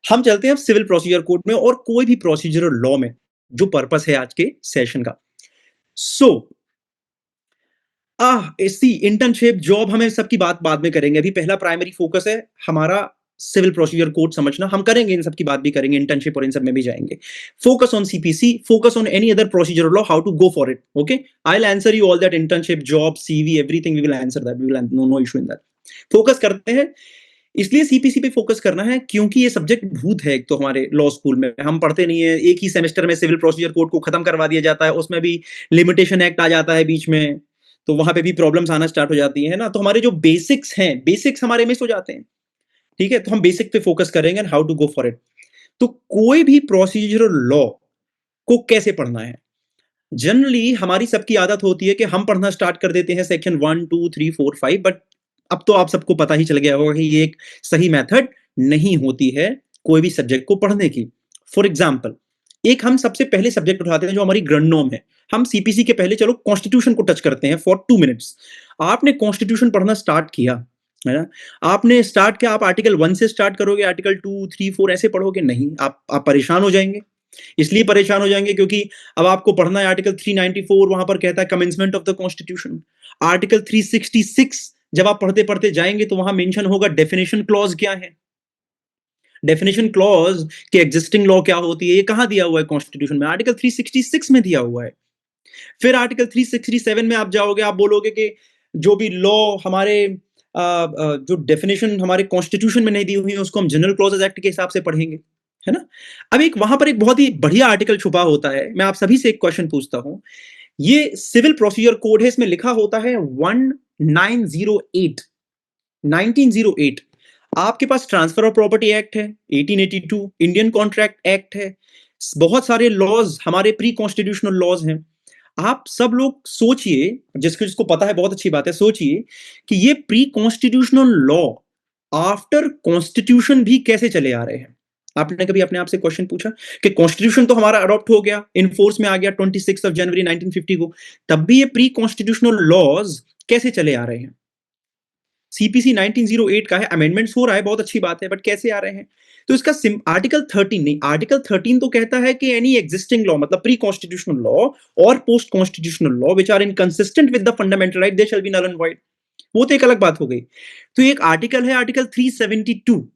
हम चलते हैं अब सिविल प्रोसीजर कोड में और कोई भी प्रोसीजरल लॉ में, जो पर्पस है आज के सेशन का। सो सी इंटर्नशिप, जॉब, हमें सबकी बात बाद में करेंगे। अभी पहला प्राइमरी फोकस है हमारा सिविल प्रोसीजर कोड समझना। हम करेंगे, इन सब की बात भी करेंगे, इंटर्नशिप और इन सब में भी जाएंगे। Focus on CPC, focus on any other procedure law, how to go for it. Okay, I will answer you all that, internship, job, CV, everything we will answer that, we will, no issue in that. Focus करते हैं। इसलिए CPC पे focus करना है क्योंकि ये subject भूत है। एक तो हमारे लॉ स्कूल में हम पढ़ते नहीं है, एक ही सेमेस्टर में सिविल प्रोसीजर कोड को खत्म करवा दिया जाता है, उसमें भी लिमिटेशन एक्ट आ जाता है बीच में, तो वहां पे भी प्रॉब्लम्स आना स्टार्ट हो जाती है ना। तो हमारे जो बेसिक्स हैं, बेसिक्स हमारे मिस हो जाते हैं। ठीक है, तो हम बेसिक पे फोकस करेंगे and how to go for it. तो कोई भी प्रोसीजरल लॉ को कैसे पढ़ना है, जनरली हमारी सबकी आदत होती है कि हम पढ़ना स्टार्ट कर देते हैं सेक्शन 1 2 3 4 5, बट अब तो आप सबको पता ही चल गया होगा कि ये एक सही मेथड नहीं होती है कोई भी सब्जेक्ट को पढ़ने की। फॉर एग्जाम्पल, एक हम सबसे पहले सब्जेक्ट उठाते हैं जो हमारी ग्रैंड नॉर्म है। हम सीपीसी के पहले चलो कॉन्स्टिट्यूशन को टच करते हैं फॉर 2 मिनट्स। आपने कॉन्स्टिट्यूशन पढ़ना स्टार्ट किया, है ना, आपने स्टार्ट किया, आप आर्टिकल 1 से स्टार्ट करोगे, आर्टिकल 2 3 4 ऐसे पढ़ोगे नहीं, आप परेशान हो जाएंगे। इसलिए परेशान हो जाएंगे क्योंकि अब आपको पढ़ना है आर्टिकल 394, वहां पर कहता है commencement of the constitution. Article 366 जब आप पढ़ते पढ़ते जाएंगे तो वहां मेंशन होगा डेफिनेशन क्लॉज क्या है, डेफिनेशन क्लॉज कि एग्जिस्टिंग लॉ क्या होती है, ये कहां दिया हुआ है कॉन्स्टिट्यूशन में, आर्टिकल 366 में दिया हुआ है। फिर आर्टिकल 367 में आप जाओगे, आप बोलोगे कि जो भी लॉ हमारे जो डेफिनेशन हमारे कॉन्स्टिट्यूशन में नहीं दी हुई है उसको हम जनरल क्लॉजेस एक्ट के हिसाब से पढ़ेंगे, है ना। अब एक वहां पर एक बहुत ही बढ़िया आर्टिकल छुपा होता है। मैं आप सभी से एक क्वेश्चन पूछता हूं, ये सिविल प्रोसीजर कोड है, इसमें लिखा होता है 1908, 1908। आपके पास ट्रांसफर ऑफ प्रॉपर्टी एक्ट है 1882, इंडियन कॉन्ट्रैक्ट एक्ट है, बहुत सारे लॉज हमारे प्री कॉन्स्टिट्यूशनल लॉज हैं। आप सब लोग सोचिए, जिसको जिसको पता है बहुत अच्छी बात है, सोचिए कि ये pre constitutional law after constitution भी कैसे चले आ रहे हैं। आपने कभी अपने आप से क्वेश्चन पूछा कि कॉन्स्टिट्यूशन तो हमारा अडॉप्ट हो गया, इन फोर्स में आ गया 26 जनवरी 1950 को, तब भी ये प्री कॉन्स्टिट्यूशनल लॉज कैसे चले आ रहे हैं। सीपीसी 1908 का है, अमेंडमेंट्स हो रहा है, बहुत अच्छी बात है, बट कैसे आ रहे हैं। तो इसका आर्टिकल 13 नहीं, आर्टिकल 13 तो कहता है कि एनी एग्जिस्टिंग लॉ, मतलब प्री कॉन्स्टिट्यूशनल लॉ और post constitutional law which are inconsistent with the fundamental right, they shall be null and void. वो तो एक अलग बात हो गई। तो एक आर्टिकल है article 372,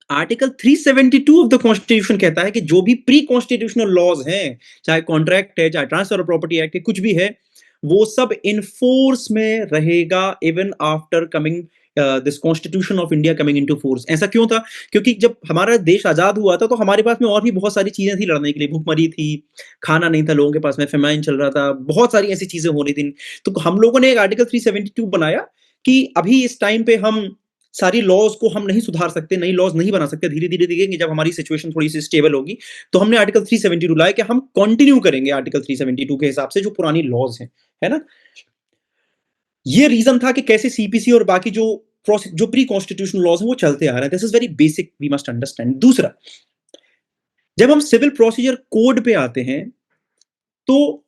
article 372 of the constitution कहता है कि जो भी प्री कॉन्स्टिट्यूशनल लॉज हैं, चाहे कॉन्ट्रैक्ट है, चाहे ट्रांसफर ऑफ प्रॉपर्टी एक्ट है, कुछ भी है, वो सब इन फोर्स में रहेगा even after coming this constitution of India coming into force. ऐसा क्यों था? क्योंकि जब हमारा देश आजाद हुआ था तो हमारे पास में और भी बहुत सारी चीजें थी लड़ने के लिए, भूखमरी थी, खाना नहीं था लोगों के पास में, फेमाइन चल रहा था, बहुत सारी ऐसी चीजें हो रही थी। तो हम लोगों ने एक आर्टिकल 372 बनाया कि अभी इस टाइम पे हम सारी लॉज को हम नहीं सुधार सकते, नई लॉज नहीं बना सकते, धीरे धीरे देखेंगे जब हमारी सिचुएशन थोड़ी सी स्टेबल होगी। तो हमने आर्टिकल 372 लाया कि हम कंटिन्यू करेंगे आर्टिकल 372 के हिसाब से जो पुरानी लॉज हैं, है ना। ये रीजन था कि कैसे सीपीसी और बाकी जो प्री कॉन्स्टिट्यूशनल लॉज हैं वो चलते आ रहे हैं। This is very basic, we must understand. दूसरा, जब हम सिविल प्रोसीजर कोड पे आते हैं तो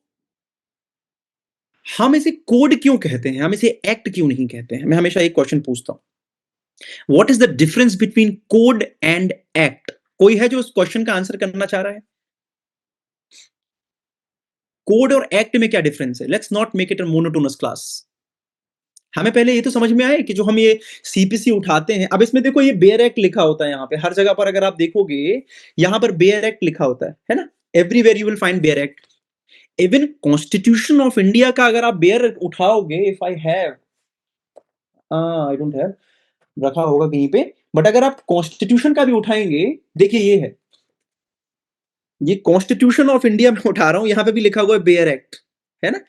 हम इसे कोड क्यों कहते हैं, हम इसे एक्ट क्यों नहीं कहते हैं? मैं हमेशा एक क्वेश्चन पूछता हूं, what is the difference between code and act? कोई है जो उस क्वेश्चन का आंसर करना चाह रहा है? कोड और एक्ट में क्या डिफरेंस है? Let's not make it a monotonous class. हमें पहले ये तो समझ में आए कि जो हम ये सीपीसी उठाते हैं, अब इसमें देखो ये बेयर एक्ट लिखा होता है, यहाँ पे हर जगह पर अगर आप देखोगे यहां पर बेयर एक्ट लिखा होता है ना, everywhere you will find bare act. Even constitution of India का अगर आप बेयर उठाओगे, if I have, I don't have, रखा होगा कहीं पे, बट अगर आप कॉन्स्टिट्यूशन का भी उठाएंगे, देखिए ये है, ये कॉन्स्टिट्यूशन ऑफ इंडिया में उठा रहा हूं, यहां पे भी लिखा हुआ है बेयर एक्ट, है ना।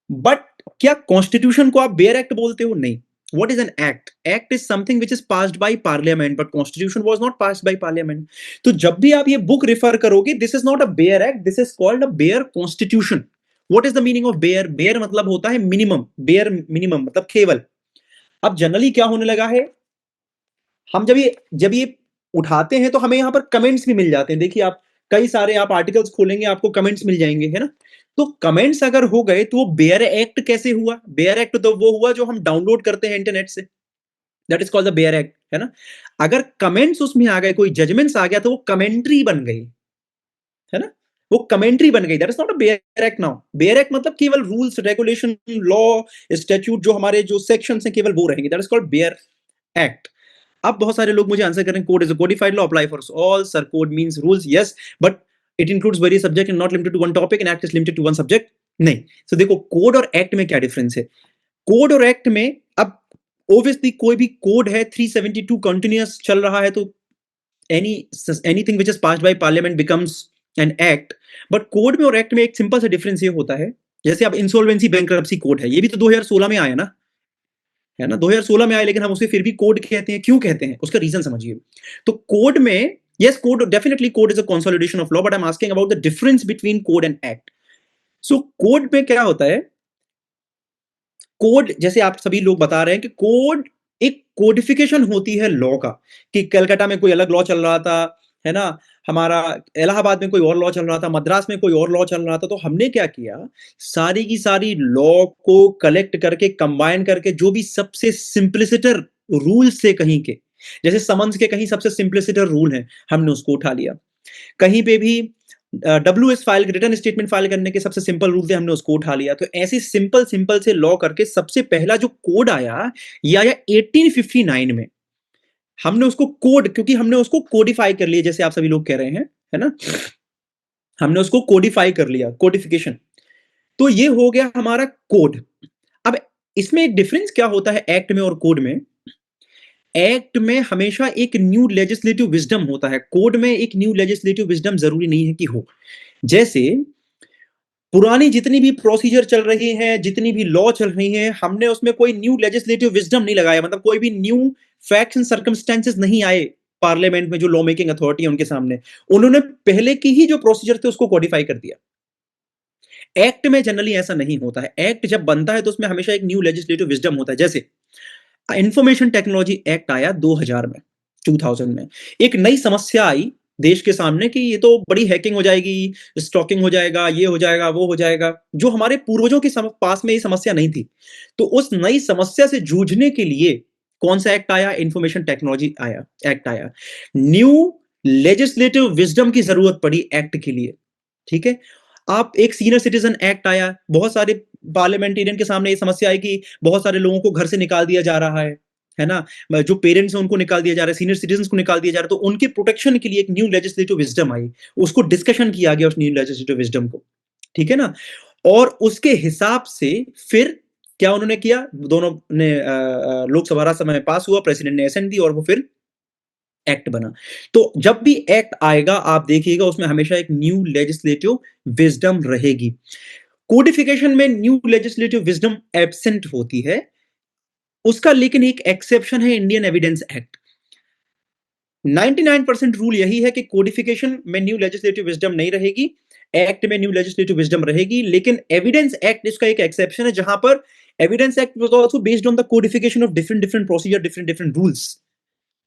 बट क्या कॉन्स्टिट्यूशन को आप बेयर एक्ट बोलते हो? नहीं। What is an act? Act is something which is passed by parliament, but constitution was not passed by parliament. तो जब भी आप ये बुक रेफर करोगे, this is not a bare act, this is called a bare constitution. What is the meaning of bare? Bare मतलब होता है minimum, bare minimum मतलब केवल। अब जनरली क्या होने लगा है, हम जब ये उठाते हैं तो हमें यहाँ पर कमेंट्स भी मिल जाते हैं। देखिए आप कई सारे आप आर्टिकल्स खोलेंगे, आपको कमेंट्स मिल जाएंगे, है ना। तो कमेंट्स अगर हो गए तो वो बेयर एक्ट कैसे हुआ? बेयर एक्ट तो वो हुआ जो हम डाउनलोड करते हैं इंटरनेट से। That is called the bare act, है ना? अगर कमेंट्स उसमें आ गए, कोई जजमेंट्स आ गया, तो वो कमेंट्री बन गई, है ना? वो कमेंट्री बन गई, that is not a bare act now. Bare act मतलब केवल रूल्स, रेगुलेशन, लॉ, स्टैट्यूट, जो हमारे जो सेक्शंस हैं केवल वो रहेंगे, that is called bare act. अब बहुत सारे लोग मुझे आंसर करें, code is a codified law apply for all. Sir, code means rules, yes, but it includes various subject and not limited to one topic, and act is limited to one subject. नहीं। So देखो, code और act में क्या difference है? Code और act में, अब obviously कोई भी कोड है 372 कंटिन्यूअस चल रहा है, तो any anything which is passed by parliament becomes an act. But code में और एक्ट में एक सिंपल सा डिफरेंस ये होता है, जैसे अब इंसॉल्वेंसी बैंक्रप्सी कोड है, ये भी तो 2016 में आया ना, है ना? 2016 में आया, लेकिन हम उसे फिर भी कोड कहते हैं। क्यों कहते हैं? उसका रीजन समझिए। तो कोड में, yes, code definitely code is a consolidation of law, but I am asking about the difference between code and act. So code में क्या होता है? कोड, जैसे आप सभी लोग बता रहे हैं कि कोड एक कोडिफिकेशन होती है लॉ का, कि कलकत्ता में कोई अलग लॉ चल रहा था, है ना? हमारा इलाहाबाद में कोई और लॉ चल रहा था, मद्रास में कोई और लॉ चल रहा था, तो हमने क्या किया, सारी की सारी लॉ को कलेक्ट करके, कंबाइन करके, जो भी सबसे सिंप्लिसिटर रूल से कहीं के, जैसे समन्स के कहीं सबसे सिंप्लिसिटर रूल है, हमने उसको उठा लिया। कहीं पे भी WS file, return statement file करने के सबसे सिंपल रूल थे, हमने उसको उठा लिया। तो ऐसे सिंपल सिंपल से लॉ करके सबसे पहला जो कोड आया, ये आया 1859 में। हमने उसको कोड, क्योंकि हमने उसको कोडिफाई कर लिया, जैसे आप सभी लोग कह रहे हैं, है ना? हमने उसको कोडिफाई कर लिया, कोडिफिकेशन। तो ये हो गया हमारा कोड। अब इसमें एक डिफरेंस क्या होता है एक्ट में और कोड में? एक्ट में हमेशा एक न्यू लेजिस्लेटिव विजडम होता है, कोड में एक न्यू लेजिस्लेटिव विजडम जरूरी नहीं है कि हो। जैसे पुरानी जितनी भी प्रोसीजर चल रही हैं, जितनी भी लॉ चल रही हैं, हमने उसमें कोई न्यू लेजिस्लेटिव विजडम नहीं लगाया, मतलब कोई भी न्यू फैक्ट्स एंड सर्कमस्टेंसेस नहीं आए पार्लियामेंट में, जो लॉ मेकिंग अथॉरिटी है उनके सामने। उन्होंने पहले की ही जो प्रोसीजर थे उसको कोडिफाई कर दिया। एक्ट में जनरली ऐसा नहीं होता है। एक्ट जब बनता है तो उसमें हमेशा एक न्यू लेजिस्लेटिव विजडम होता है। जैसे इंफॉर्मेशन टेक्नोलॉजी एक्ट आया 2000 में, 2000 में एक नई समस्या आई देश के सामने कि ये तो बड़ी हैकिंग हो जाएगी, स्टॉकिंग हो जाएगा, ये हो जाएगा, वो हो जाएगा, जो हमारे पूर्वजों के पास में ये समस्या नहीं थी। तो उस नई समस्या से जूझने के लिए कौन सा एक्ट आया? इंफॉर्मेशन टेक्नोलॉजी आया, एक्ट आया। न्यू लेजिस्लेटिव विजडम की जरूरत पड़ी एक्ट के लिए, ठीक है? आप एक सीनियर सिटीजन एक्ट आया, बहुत सारे पार्लियामेंटेरियन के सामने ये समस्या आई कि बहुत सारे लोगों को घर से निकाल दिया जा रहा है ना? जो पेरेंट्स हैं उनको निकाल दिया जा रहा है, सीनियर सिटीजन्स को निकाल दिया जा रहा है, तो उनके प्रोटेक्शन के लिए एक न्यू लेजिस्लेटिव विजडम आई। उसको डिस्कशन किया गया, उस न्यू लेजिस्लेटिव विजडम को, ठीक है ना? और उसके हिसाब से फिर क्या उन्होंने किया, दोनों ने लोकसभा राज्यसभा में पास हुआ, प्रेसिडेंट ने असेंट दी और वो फिर एक्ट बना। तो जब भी एक्ट आएगा आप देखिएगा उसमें हमेशा एक न्यू लेजिस्लेटिव विजडम रहेगी। कोडिफिकेशन में न्यू लेजिस्लेटिव विजडम एब्सेंट होती है, उसका लेकिन एक एक्सेप्शन है, इंडियन एविडेंस एक्ट। 99% रूल यही है कि कोडिफिकेशन में न्यू लेजिस्लेटिव विजडम नहीं रहेगी, एक्ट में न्यू लेजिस्लेटिव विजडम रहेगी, लेकिन एविडेंस एक्ट इसका एक एक्सेप्शन है, जहां पर evidence act was also based on the codification of different different procedure, different different rules,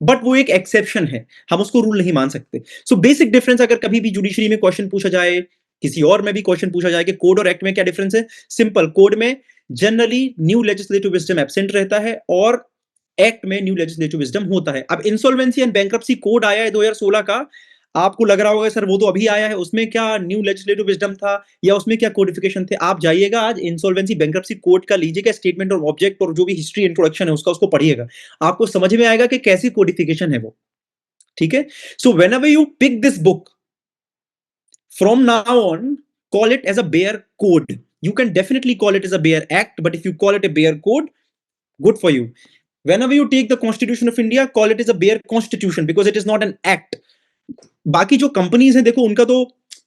but वो एक एक्सेप्शन है, हम उसको रूल नहीं मान सकते। सो बेसिक डिफरेंस, अगर कभी भी जुडिशरी में क्वेश्चन पूछा जाए, किसी और में भी क्वेश्चन पूछा जाए कि कोड और एक्ट में क्या डिफरेंस है, सिंपल, कोड में generally new legislative wisdom absent रहता है और एक्ट में न्यू लेजिस्लेटिव विजडम होता है। अब इंसॉल्वेंसी एंड बैंक्रप्सी कोड आया है 2016 का, आपको लग रहा होगा सर वो तो अभी आया है, उसमें क्या न्यू लेजिस्लेटिव विजडम था या उसमें क्या कोडिफिकेशन थे? आप जाइएगा आज इंसॉल्वेंसी बैंक्रप्सी कोड का लीजिएगा स्टेटमेंट और ऑब्जेक्ट और जो भी हिस्ट्री इंट्रोडक्शन है उसका, उसको पढ़िएगा, आपको समझ में आएगा कि कैसी कोडिफिकेशन है वो, ठीक है? So whenever you pick this book from now on, call it as a bare code. You can definitely call it as a bare act, but if you call it a bare code, good for you. Whenever you take the Constitution of India, call it as a bare constitution because it is not an act. बाकी जो companies हैं देखो, उनका तो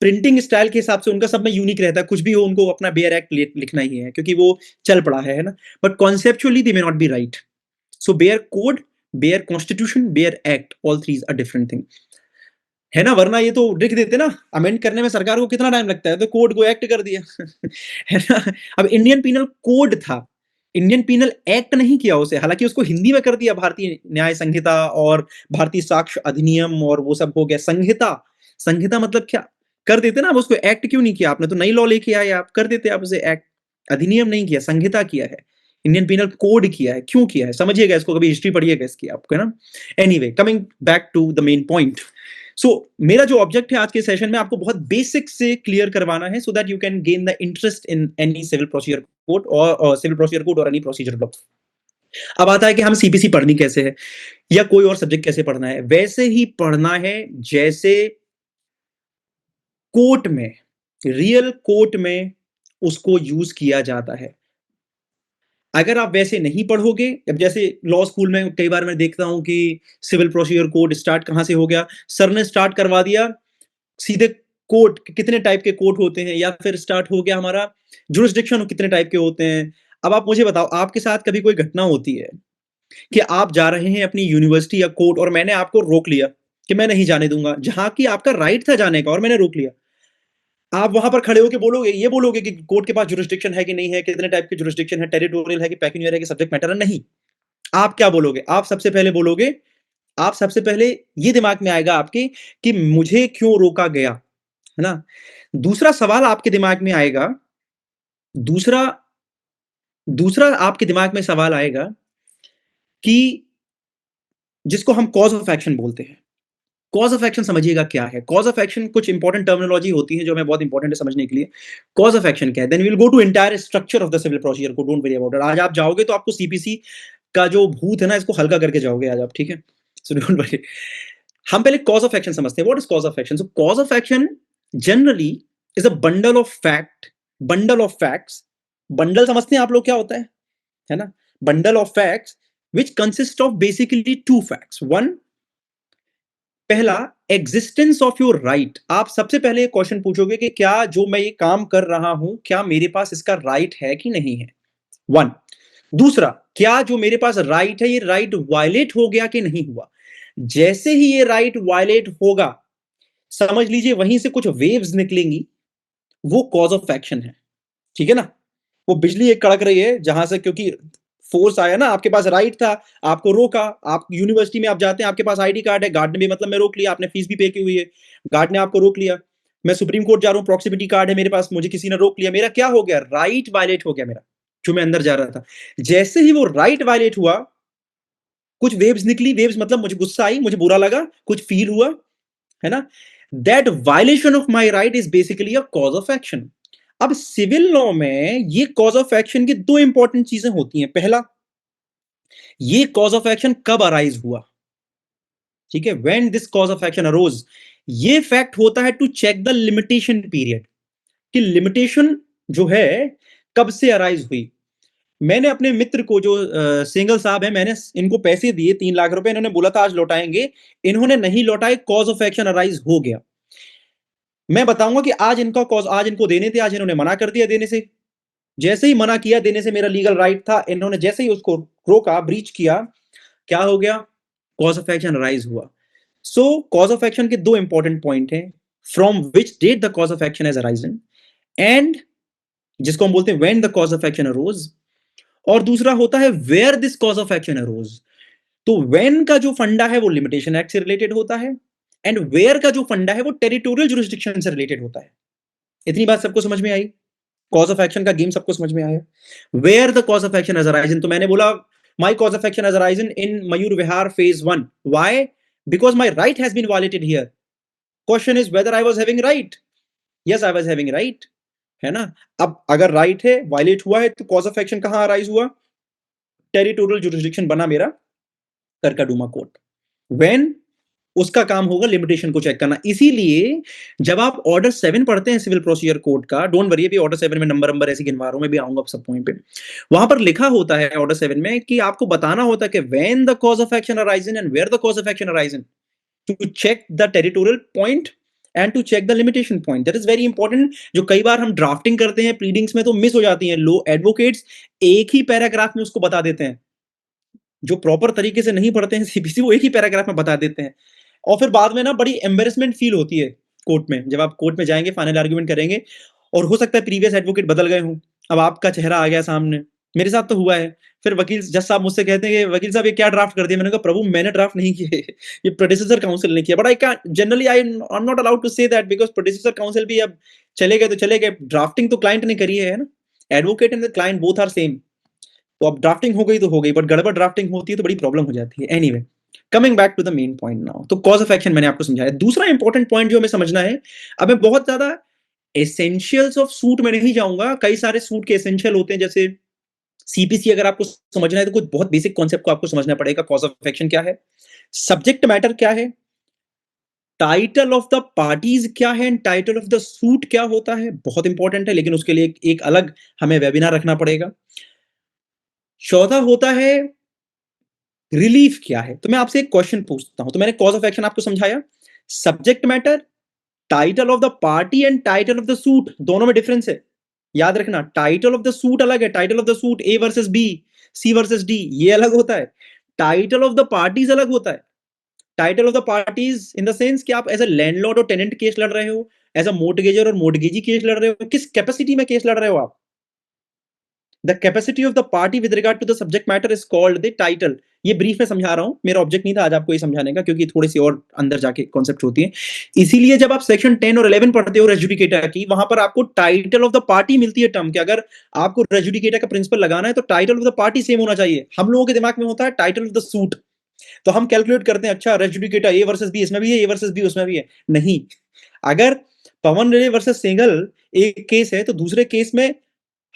printing style के हिसाब से उनका सब में यूनिक रहता है, कुछ भी हो उनको अपना बेयर एक्ट लिखना ही है क्योंकि वो चल पड़ा है ना? But conceptually they may not be right. So bare code, bare constitution, bare act, all three are different thing, है ना? वरना ये तो लिख देते ना, अमेंड करने में सरकार को कितना टाइम लगता है, तो कोड को एक्ट कर दिया है ना? अब इंडियन पीनल कोड था, इंडियन पीनल एक्ट नहीं किया उसे, हालांकि उसको हिंदी में कर दिया भारतीय न्याय संहिता और भारतीय साक्ष्य अधिनियम और वो सब हो गया। संहिता, संहिता मतलब क्या कर देते ना, अब उसको एक्ट क्यों नहीं किया आपने? तो नई लॉ लेके आए आप, कर देते आप उसे एक्ट। अधिनियम नहीं किया, संहिता किया है। इंडियन पिनल कोड किया है, क्यों किया है, समझिएगा इसको, कभी हिस्ट्री पढ़िएगा इसकी आपको, है ना। Anyway, coming back to the main point. So मेरा जो ऑब्जेक्ट है आज के सेशन में आपको बहुत बेसिक से क्लियर करवाना है, so that you can gain the interest in any civil procedure code और सिविल प्रोसीजर कोड और एनी प्रोसीजर लॉ। अब आता है कि हम सीपीसी पढ़नी कैसे है या कोई और सब्जेक्ट कैसे पढ़ना है। वैसे ही पढ़ना है जैसे कोर्ट में, रियल कोर्ट में उसको यूज किया जाता है। अगर आप वैसे नहीं पढ़ोगे, अब जैसे लॉ स्कूल में कई बार मैं देखता हूं कि सिविल प्रोसीजर कोड स्टार्ट कहां से हो गया, सर ने स्टार्ट करवा दिया सीधे कोर्ट, कितने टाइप के कोर्ट होते हैं, या फिर स्टार्ट हो गया हमारा जुरिस्डिक्शन कितने टाइप के होते हैं। अब आप मुझे बताओ, आपके साथ कभी कोई घटना होती है कि आप जा रहे हैं अपनी यूनिवर्सिटी या कोर्ट और मैंने आपको रोक लिया कि मैं नहीं जाने दूंगा, जहां की आपका राइट था जाने का और मैंने रोक लिया। आप वहां पर खड़े होकर बोलोगे, ये बोलोगे कि कोर्ट के पास जुरिस्डिक्शन है कि नहीं है, कितने टाइप के जुरिस्डिक्शन है, टेरिटोरियल है कि पेक्यूनियर है कि सब्जेक्ट मैटर है? नहीं। आप क्या बोलोगे? आप सबसे पहले बोलोगे, आप सबसे पहले ये दिमाग में आएगा आपके कि मुझे क्यों रोका गया, है ना। दूसरा सवाल आपके दिमाग में आएगा, दूसरा दूसरा आपके दिमाग में सवाल आएगा कि जिसको हम कॉज ऑफ एक्शन बोलते हैं। कॉज ऑफ एक्शन समझिएगा क्या है। कॉज ऑफ एक्शन कुछ इंपॉर्टेंट टर्मिनोलॉजी होती है जो हमें बहुत इंपॉर्टेंट है समझने के लिए। कॉज ऑफ एक्शन क्या है, then we will go to entire structure of the civil procedure को, डोंट वरी अबाउट इट। आज आप जाओगे तो आपको सीपीसी का जो भूत है ना, इसको हल्का करके जाओगे आज आप, ठीक है। सो डोंट वरी, हम पहले कॉज ऑफ एक्शन समझते हैं। What is cause of action? Show cause of action generally is a bundle of fact, bundle of facts. Bundle समझते हैं आप लोग क्या होता है ना। Bundle of facts which consist of basically two facts. One, पहला, एग्जिस्टेंस ऑफ योर राइट। आप सबसे पहले क्वेश्चन पूछोगे कि क्या जो मैं ये काम कर रहा हूं, क्या मेरे पास इसका राइट है कि नहीं है, वन। दूसरा, क्या जो मेरे पास राइट है, ये राइट वायलेट हो गया कि नहीं हुआ। जैसे ही ये राइट वायलेट होगा, समझ लीजिए वहीं से कुछ वेव्स निकलेंगी, वो कॉज ऑफ एक्शन है, ठीक है ना। वो बिजली एक कड़क रही है जहां से, क्योंकि फोर्स आया ना, आपके पास राइट था, आपको रोका। आप यूनिवर्सिटी में आप जाते हैं, आपके पास आईडी कार्ड है, गार्ड ने भी मतलब मैं रोक लिया, आपने फीस भी पे की हुई है, गार्ड ने आपको रोक लिया। मैं सुप्रीम कोर्ट जा रहा हूं, प्रॉक्सिमिटी कार्ड है मेरे पास, मुझे किसी ने रोक लिया, मेरा क्या हो गया, राइट वायलेट हो गया मेरा, जो मैं अंदर जा रहा था। जैसे ही वो राइट वायलेट हुआ, कुछ वेव्स निकली, वेव्स मतलब मुझे गुस्सा आई, मुझे बुरा लगा, कुछ फील हुआ, है ना। That violation of my right is basically a cause of action. अब सिविल लॉ में ये कॉज ऑफ एक्शन की दो इंपॉर्टेंट चीजें होती हैं। पहला, ये कॉज ऑफ एक्शन कब अराइज हुआ, ठीक है, when this cause of action arose. ये फैक्ट होता है to check the limitation period, कि लिमिटेशन जो है कब से अराइज हुई। मैंने अपने मित्र को जो सिंगल साहब है, मैंने इनको पैसे दिए 3 लाख रुपए, इन्होंने बोला था आज लौटाएंगे, इन्होंने नहीं लौटाए, कॉज ऑफ एक्शन अराइज हो गया। मैं बताऊंगा कि आज इनका कॉज, आज इनको देने थे, आज इन्होंने मना कर दिया देने से। जैसे ही मना किया देने से, मेरा लीगल राइट था, इन्होंने जैसे ही उसको रोका, ब्रीच किया, क्या हो गया, कॉज ऑफ एक्शन राइज हुआ। सो कॉज ऑफ एक्शन के दो इंपॉर्टेंट पॉइंट हैं, from which date the cause of action has arisen, and जिसको हम बोलते हैं when the cause of action arose. और दूसरा होता है where this cause of action arose. तो व्हेन का जो फंडा है वो लिमिटेशन एक्ट से रिलेटेड होता है, एंड वेयर का जो फंडा है वो टेरिटोरियल जुरिस्डिक्शन से रिलेटेड होता है। इतनी बात सबको समझ में आई? कॉज ऑफ एक्शन का गेम सबको समझ में आया? Where the cause of action has arisen, तो मैंने बोला my cause of action has arisen in Mayur Vihar phase 1। Why? Because my right has been violated here. Question is whether I was having right. Yes, I was having right, है ना। अब अगर right है, violet हुआ है, तो कॉज ऑफ एक्शन कहां arise हुआ, टेरिटोरियल जुरिस्डिक्शन बना मेरा करकाडुमा कोर्ट। व्हेन, उसका काम होगा लिमिटेशन को चेक करना। इसीलिए जब आप ऑर्डर 7 पढ़ते हैं सिविल प्रोसीजर कोड का, डोंट वरी, अभी ऑर्डर 7 में नंबर नंबर ऐसे गिनवा रहा हूं, मैं भी आऊंगा सब पॉइंट पे। वहां पर लिखा होता है ऑर्डर 7 में कि आपको बताना होता है कि when the cause of action arisen and where the cause of action arisen, to check the territorial point and to check the limitation point. That is very important, जो कई बार हम ड्राफ्टिंग करते हैं प्लीडिंग्स में तो मिस हो जाती हैं। लो एडवोकेट्स एक ही पैराग्राफ में उसको बता देते हैं, जो प्रॉपर तरीके से नहीं पढ़ते हैं सीपीसी, वो एक ही पैराग्राफ में बता देते हैं, और फिर बाद में ना बड़ी एम्बेरसमेंट फील होती है कोर्ट में। जब आप कोर्ट में जाएंगे, फाइनल आर्ग्यूमेंट करेंगे, और हो सकता है प्रीवियस एडवोकेट बदल गए हों, अब आपका चेहरा आ गया सामने। मेरे साथ तो हुआ है। फिर वकील जज साहब मुझसे कहते हैं कि वकील साहब ये क्या ड्राफ्ट कर दिया। मैंने कहा प्रभु, मैंने ड्राफ्ट नहीं किए, ये प्रोड्यूसर काउंसिल ने किया। But I can generally, I am not allowed to say that, because producer council भी अब चले गए तो चले गए, ड्राफ्टिंग तो क्लाइंट ने करी है ना। Advocate and the client both are same. तो अब ड्राफ्टिंग हो गई तो हो गई, बट गड़बड़ ड्राफ्टिंग होती है तो बड़ी प्रॉब्लम हो जाती है। Anyway, coming back to the main point now, तो कॉज ऑफ एक्शन मैंने आपको समझाया। दूसरा इंपॉर्टेंट पॉइंट जो हमें समझना है, अब मैं बहुत ज्यादा एसेंशियल्स ऑफ सूट में नहीं जाऊंगा, कई सारे सूट के एसेंशियल होते हैं, जैसे सीपीसी अगर आपको समझना है तो कुछ बहुत बेसिक कॉन्सेप्ट को आपको समझना पड़ेगा। कॉज ऑफ एक्शन क्या है, सब्जेक्ट मैटर क्या है, टाइटल ऑफ द पार्टीज क्या है, and title of the suit क्या होता है, बहुत इंपॉर्टेंट है, लेकिन उसके लिए एक अलग हमें वेबिनार रखना पड़ेगा। चौथा होता है रिलीफ क्या है। तो मैं आपसे एक क्वेश्चन पूछता हूं, तो मैंने कॉज ऑफ एक्शन आपको समझाया, subject matter, title of the party and title of the suit, दोनों में डिफरेंस है, याद रखना। टाइटल ऑफ द सूट अलग है, title of the suit A versus B, C versus D, ये अलग होता है। टाइटल ऑफ द पार्टीज अलग होता है। Title of the parties in the sense कि आप एज अ लैंडलॉर्ड और टेनेंट केस लड़ रहे हो, एज अ मोर्टगेजर और मोर्टगेजी केस लड़ रहे हो, किस कैपेसिटी में केस लड़ रहे हो आप। The capacity of the party with regard to the subject matter is called the title. ये ब्रीफ में समझा रहा हूं, मेरा ऑब्जेक्ट नहीं था आज आपको ये समझाने का, क्योंकि थोड़ी सी और अंदर जाके कॉन्सेप्ट होती है। इसीलिए जब आप सेक्शन 10 और 11 पढ़ते हो रेजुडिकेटा की, वहां पर आपको टाइटल ऑफ द पार्टी मिलती है टर्म कि अगर आपको रेजुडिकेटा का प्रिंसिपल लगाना है तो title of the party same होना चाहिए। हम लोगों के दिमाग में होता है टाइटल ऑफ द सूट, तो हम कैलकुलेट करते हैं, अच्छा रेजुडिकेटा ए वर्सेस बी इसमें भी है, ए वर्सेस बी उसमें भी है। नहीं, अगर पवन रे वर्सेस सेंगल एक केस है तो दूसरे केस में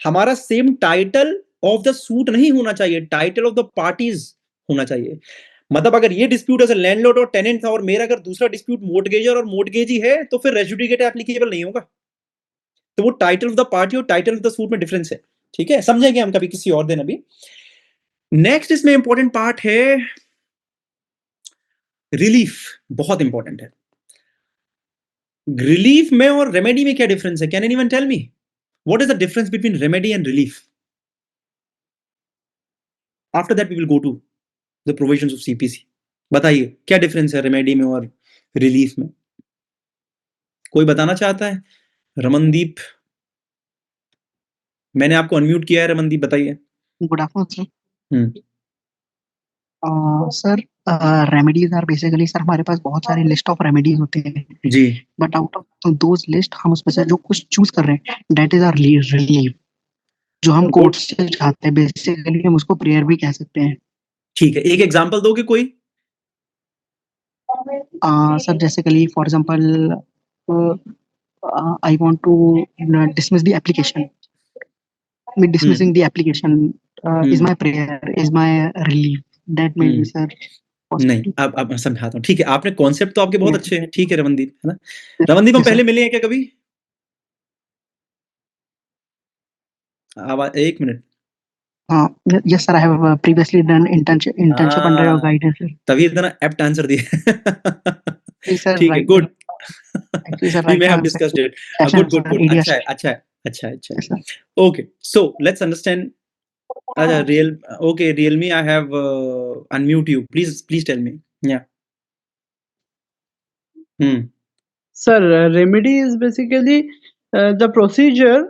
हमारा same title of the suit नहीं होना चाहिए, टाइटल ऑफ द पार्टीज होना चाहिए। मतलब अगर ये डिस्प्यूट एज लैंडलॉर्ड और टेनेंट था और मेरा अगर दूसरा डिस्प्यूट मोर्टगेजर और मोर्टगेजी है, तो फिर रेजुडिकेटा एप्लीकेबल नहीं होगा। तो वो टाइटल ऑफ द पार्टी और टाइटल ऑफ द सूट में डिफरेंस है। ठीक है, समझेंगे हम कभी किसी और दिन। अभी नेक्स्ट इसमें इंपॉर्टेंट पार्ट है रिलीफ, बहुत इंपॉर्टेंट है। रिलीफ में और रेमेडी में क्या डिफरेंस है, can anyone tell me what is the difference between remedy and relief? After that we will go to the provisions of CPC. बताइए क्या डिफरेंस है रेमेडी में और रिलीफ में? कोई बताना चाहता है? रमनदीप, मैंने आपको अनम्यूट किया है, रमनदीप बताइए। Good afternoon sir. Sir remedies are basically, sir हमारे पास बहुत सारे लिस्ट ऑफ रेमेडीज होते हैं जी, but out of those list हम उसमें से जो कुछ चूज कर रहे हैं दैट इज आर रिलीफ, जो हम कोर्ट से चाहते हैं। बेसिकली हम उसको प्रेयर भी कह सकते हैं। ठीक है, एक एग्जांपल दोगे कोई? सर जैसे for example I want to dismiss the application, me dismissing the application is my prayer, is my relief. That may be sir नहीं, अब मैं समझाता हूँ। ठीक है, आपने कॉन्सेप्ट तो आपके बहुत Yes. अच्छे हैं। ठीक है रमनदीप, है ना? रमनदीप हम Yes, sir. पहले मिले हैं क्या कभी? एक minute. Yes sir, I have previously done internship under your guidance sir. तभी इतना एप्ट आंसर दिया। Yes, sir, ठीक है, right, good. Actually, sir, We right may now have I'm discussed it. session, Good. sir, ADS. अच्छा है, अच्छा है, अच्छा है, अच्छा Yes, है। sir. Okay, so let's understand. Realme, I have unmute you. Please tell me. Yeah. Sir, remedy is basically the procedure,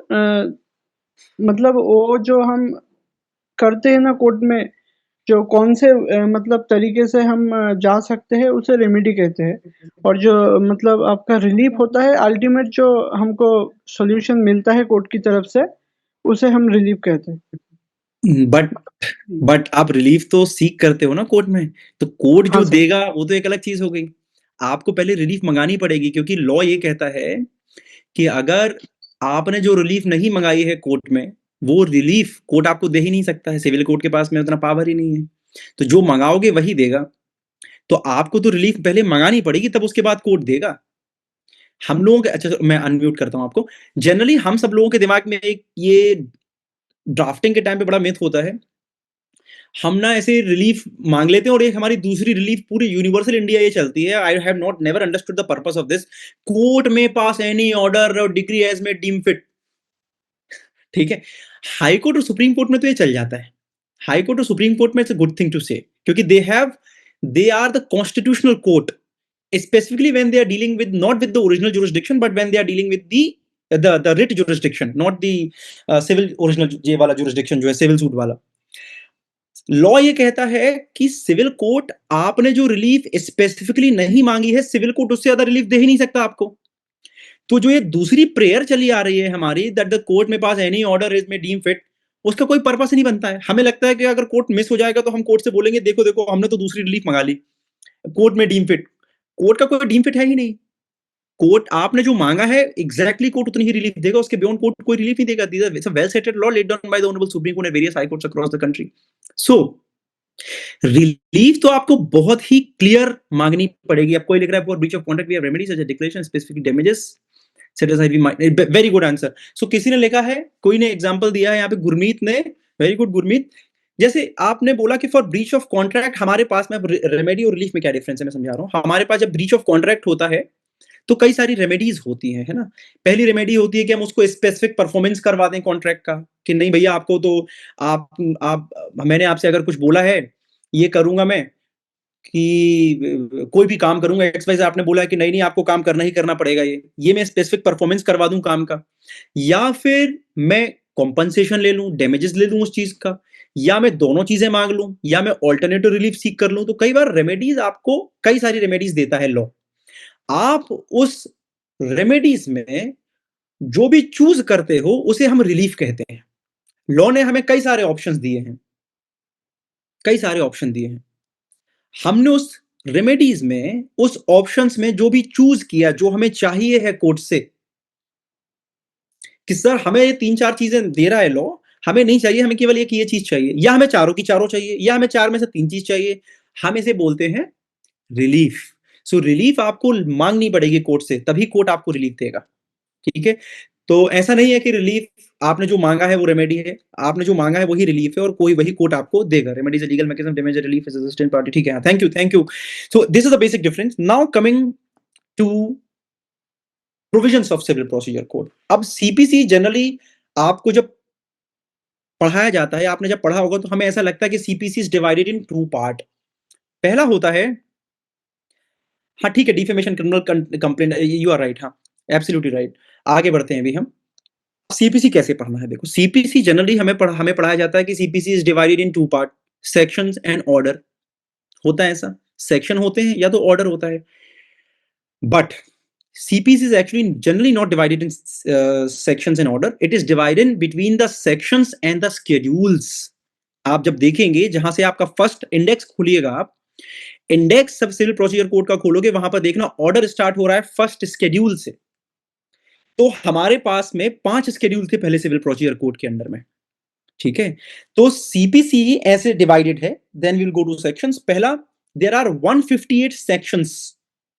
मतलब वो जो हम करते हैं ना कोर्ट में, जो कौन से मतलब तरीके से हम जा सकते हैं उसे रेमेडी कहते हैं। और जो मतलब आपका रिलीफ होता है, अल्टीमेट जो हमको सॉल्यूशन मिलता है कोर्ट की तरफ से, उसे हम रिलीफ कहते हैं। बट आप रिलीफ तो सीख करते हो ना कोर्ट में, तो कोर्ट जो हाँ, सर। देगा वो तो एक अलग चीज हो गई। आपको पहले रिलीफ मंगानी पड़ेगी, क्योंकि लॉ ये कहता है कि अगर आपने जो रिलीफ नहीं मंगाई है कोर्ट में, वो रिलीफ कोर्ट आपको दे ही नहीं सकता है। सिविल कोर्ट के पास में उतना पावर ही नहीं है, तो जो मंगाओगे वही देगा। तो आपको तो रिलीफ पहले मंगानी पड़ेगी, तब उसके बाद कोर्ट देगा। हम लोगों के, अच्छा मैं अनम्यूट करता हूं आपको। जनरली हम सब लोगों के दिमाग में एक ये ड्राफ्टिंग के टाइम पे बड़ा मिथ होता है, हम ना ऐसे रिलीफ मांग लेते हैं और एक हमारी दूसरी रिलीफ पूरी यूनिवर्सल इंडिया ये चलती है। I have not never understood the purpose of this. Court में पास एनी ऑर्डर और decree as may deem fit. ठीक है, हाई कोर्ट और सुप्रीम कोर्ट में तो ये चल जाता है। हाई कोर्ट और सुप्रीम कोर्ट में it's a good thing to say, क्योंकि they are the constitutional court, specifically when they are dealing with not with the original jurisdiction, but when they are dealing with the writ jurisdiction, not the civil original ये वाला jurisdiction जो है civil suit वाला। Law ये कहता है कि civil court आपने जो रिलीफ स्पेसिफिकली नहीं मांगी है, सिविल कोर्ट उससे ज्यादा रिलीफ दे ही नहीं सकता आपको। तो जो ये दूसरी प्रेयर चली आ रही है हमारी, दैट द कोर्ट में पास एनी ऑर्डर इज में डीम फिट, उसका कोई पर्पस नहीं बनता है। हमें लगता है कि अगर कोर्ट मिस हो जाएगा तो हम कोर्ट से बोलेंगे देखो देखो हमने तो दूसरी रिलीफ मंगा ली, कोर्ट में डीम फिट। कोर्ट का कोई डीम फिट है ही नहीं। कोर्ट आपने जो मांगा है एग्जैक्टली कोर्ट उतनी ही रिलीफ देगा, उसके बियॉन्ड कोर्ट कोई रिलीफ नहीं देगा। This is a well settled law laid down by the honourable supreme court and various high courts across the country. So relief तो आपको बहुत ही क्लियर मांगनी पड़ेगी। अब कोई लिख रहा है for breach of contract we have remedies such as declaration specific damages very good answer. So किसी ने लिखा है, कोई ने एग्जांपल दिया है यहाँ पे, गुरमीत ने, वेरी गुड गुरमीत। जैसे आपने बोला कि फॉर ब्रीच ऑफ कॉन्ट्रैक्ट हमारे पास में रेमेडी और रिलीफ में क्या डिफरेंस है मैं समझा रहा हूँ। हमारे पास जब ब्रीच ऑफ कॉन्ट्रैक्ट होता है तो कई सारी रेमेडीज होती हैं, है ना। पहली रेमेडी होती है कि हम उसको स्पेसिफिक परफॉर्मेंस करवा दें कॉन्ट्रैक्ट का, कि नहीं भैया आपको तो आप मैंने आपसे अगर कुछ बोला है ये करूंगा मैं, कि कोई भी काम करूंगा एक्स वाई, आपने बोला है कि नहीं नहीं आपको काम करना ही करना पड़ेगा, ये मैं स्पेसिफिक परफॉर्मेंस करवा दूं काम का, या फिर मैं कॉम्पनसेशन ले लूं, डैमेजेस ले लूं उस चीज का, या मैं दोनों चीजें मांग लूं, या मैं ऑल्टरनेटिव रिलीफ सीख कर लूं। तो कई बार रेमेडीज आपको कई सारी रेमेडीज देता है लॉ। आप उस रेमेडीज में जो भी चूज करते हो उसे हम रिलीफ कहते हैं। लॉ ने हमें कई सारे ऑप्शंस दिए हैं, कई सारे ऑप्शन दिए हैं। हमने उस रेमेडीज में, उस ऑप्शंस में जो भी चूज किया, जो हमें चाहिए है कोर्ट से, कि सर हमें ये 3-4 चीजें दे रहा है लॉ, हमें नहीं चाहिए, हमें केवल एक ये चीज चाहिए, या हमें चारों की चारों चाहिए, या हमें 4 में से 3 चीज चाहिए, हम इसे बोलते हैं रिलीफ। सो रिलीफ आपको मांगनी पड़ेगी कोर्ट से, तभी कोर्ट आपको रिलीफ देगा। ठीक है, तो ऐसा नहीं है कि रिलीफ आपने जो मांगा है वो रेमेडी है, आपने जो मांगा है वही रिलीफ है, और कोई वही कोर्ट आपको देगा। Remedy is a legal mechanism, damage relief is assistant party. ठीक है, thank you thank you. So this is the basic difference. Now coming to provisions of civil procedure code. अब सीपीसी जनरली आपको जब पढ़ाया जाता है, आपने जब पढ़ा होगा तो हमें ऐसा लगता है कि CPC is divided in 2 part. पहला होता है, हाँ ठीक है, defamation criminal complaint, you are right, हाँ एब्सोल्युटली राइट। आगे बढ़ते हैं अभी हम। सीपीसी कैसे पढ़ना है, देखो सीपीसी जनरली हमें पढ़ाया जाता है कि CPC is divided in 2 part, sections and order. होता है ऐसा, सेक्शन होते हैं या तो ऑर्डर होता है, but CPC is actually generally not divided in sections and order. It is divided between the sections and the schedules. आप जब देखेंगे, जहां से आपका फर्स्ट इंडेक्स खोलिएगा, आप इंडेक्स सब सिविल प्रोसीजर कोड का खोलोगे, वहां पर देखना ऑर्डर स्टार्ट हो रहा है फर्स्ट स्केड्यूल से। तो हमारे पास में 5 स्केड्यूल थे पहले सिविल प्रोसीजर कोड के अंडर में। ठीक है, तो सीपीसी ऐसे डिवाइडेड है। Then we will go to sections. पहला, there are 158 sections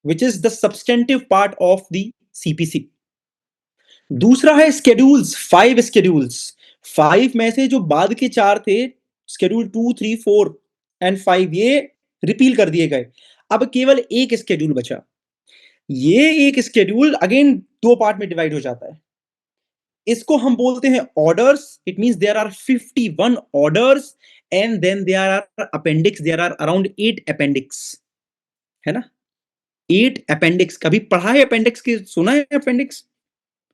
which is the substantive part of the CPC. दूसरा है schedules, 5 schedules। 5 में से जो बाद के 4 थे, schedule 2, 3, 4 and 5, ये रिपील कर दिए गए। अब केवल एक स्केड्यूल बचा। ये एक स्केड्यूल अगेन 2 पार्ट में डिवाइड हो जाता है। इसको हम बोलते हैं orders. It means there are 51 orders and then there are appendix, there are around 8 appendix, है ना। 8 अपेंडिक्स। कभी पढ़ा है अपेंडिक्स की, सुना है अपेंडिक्स?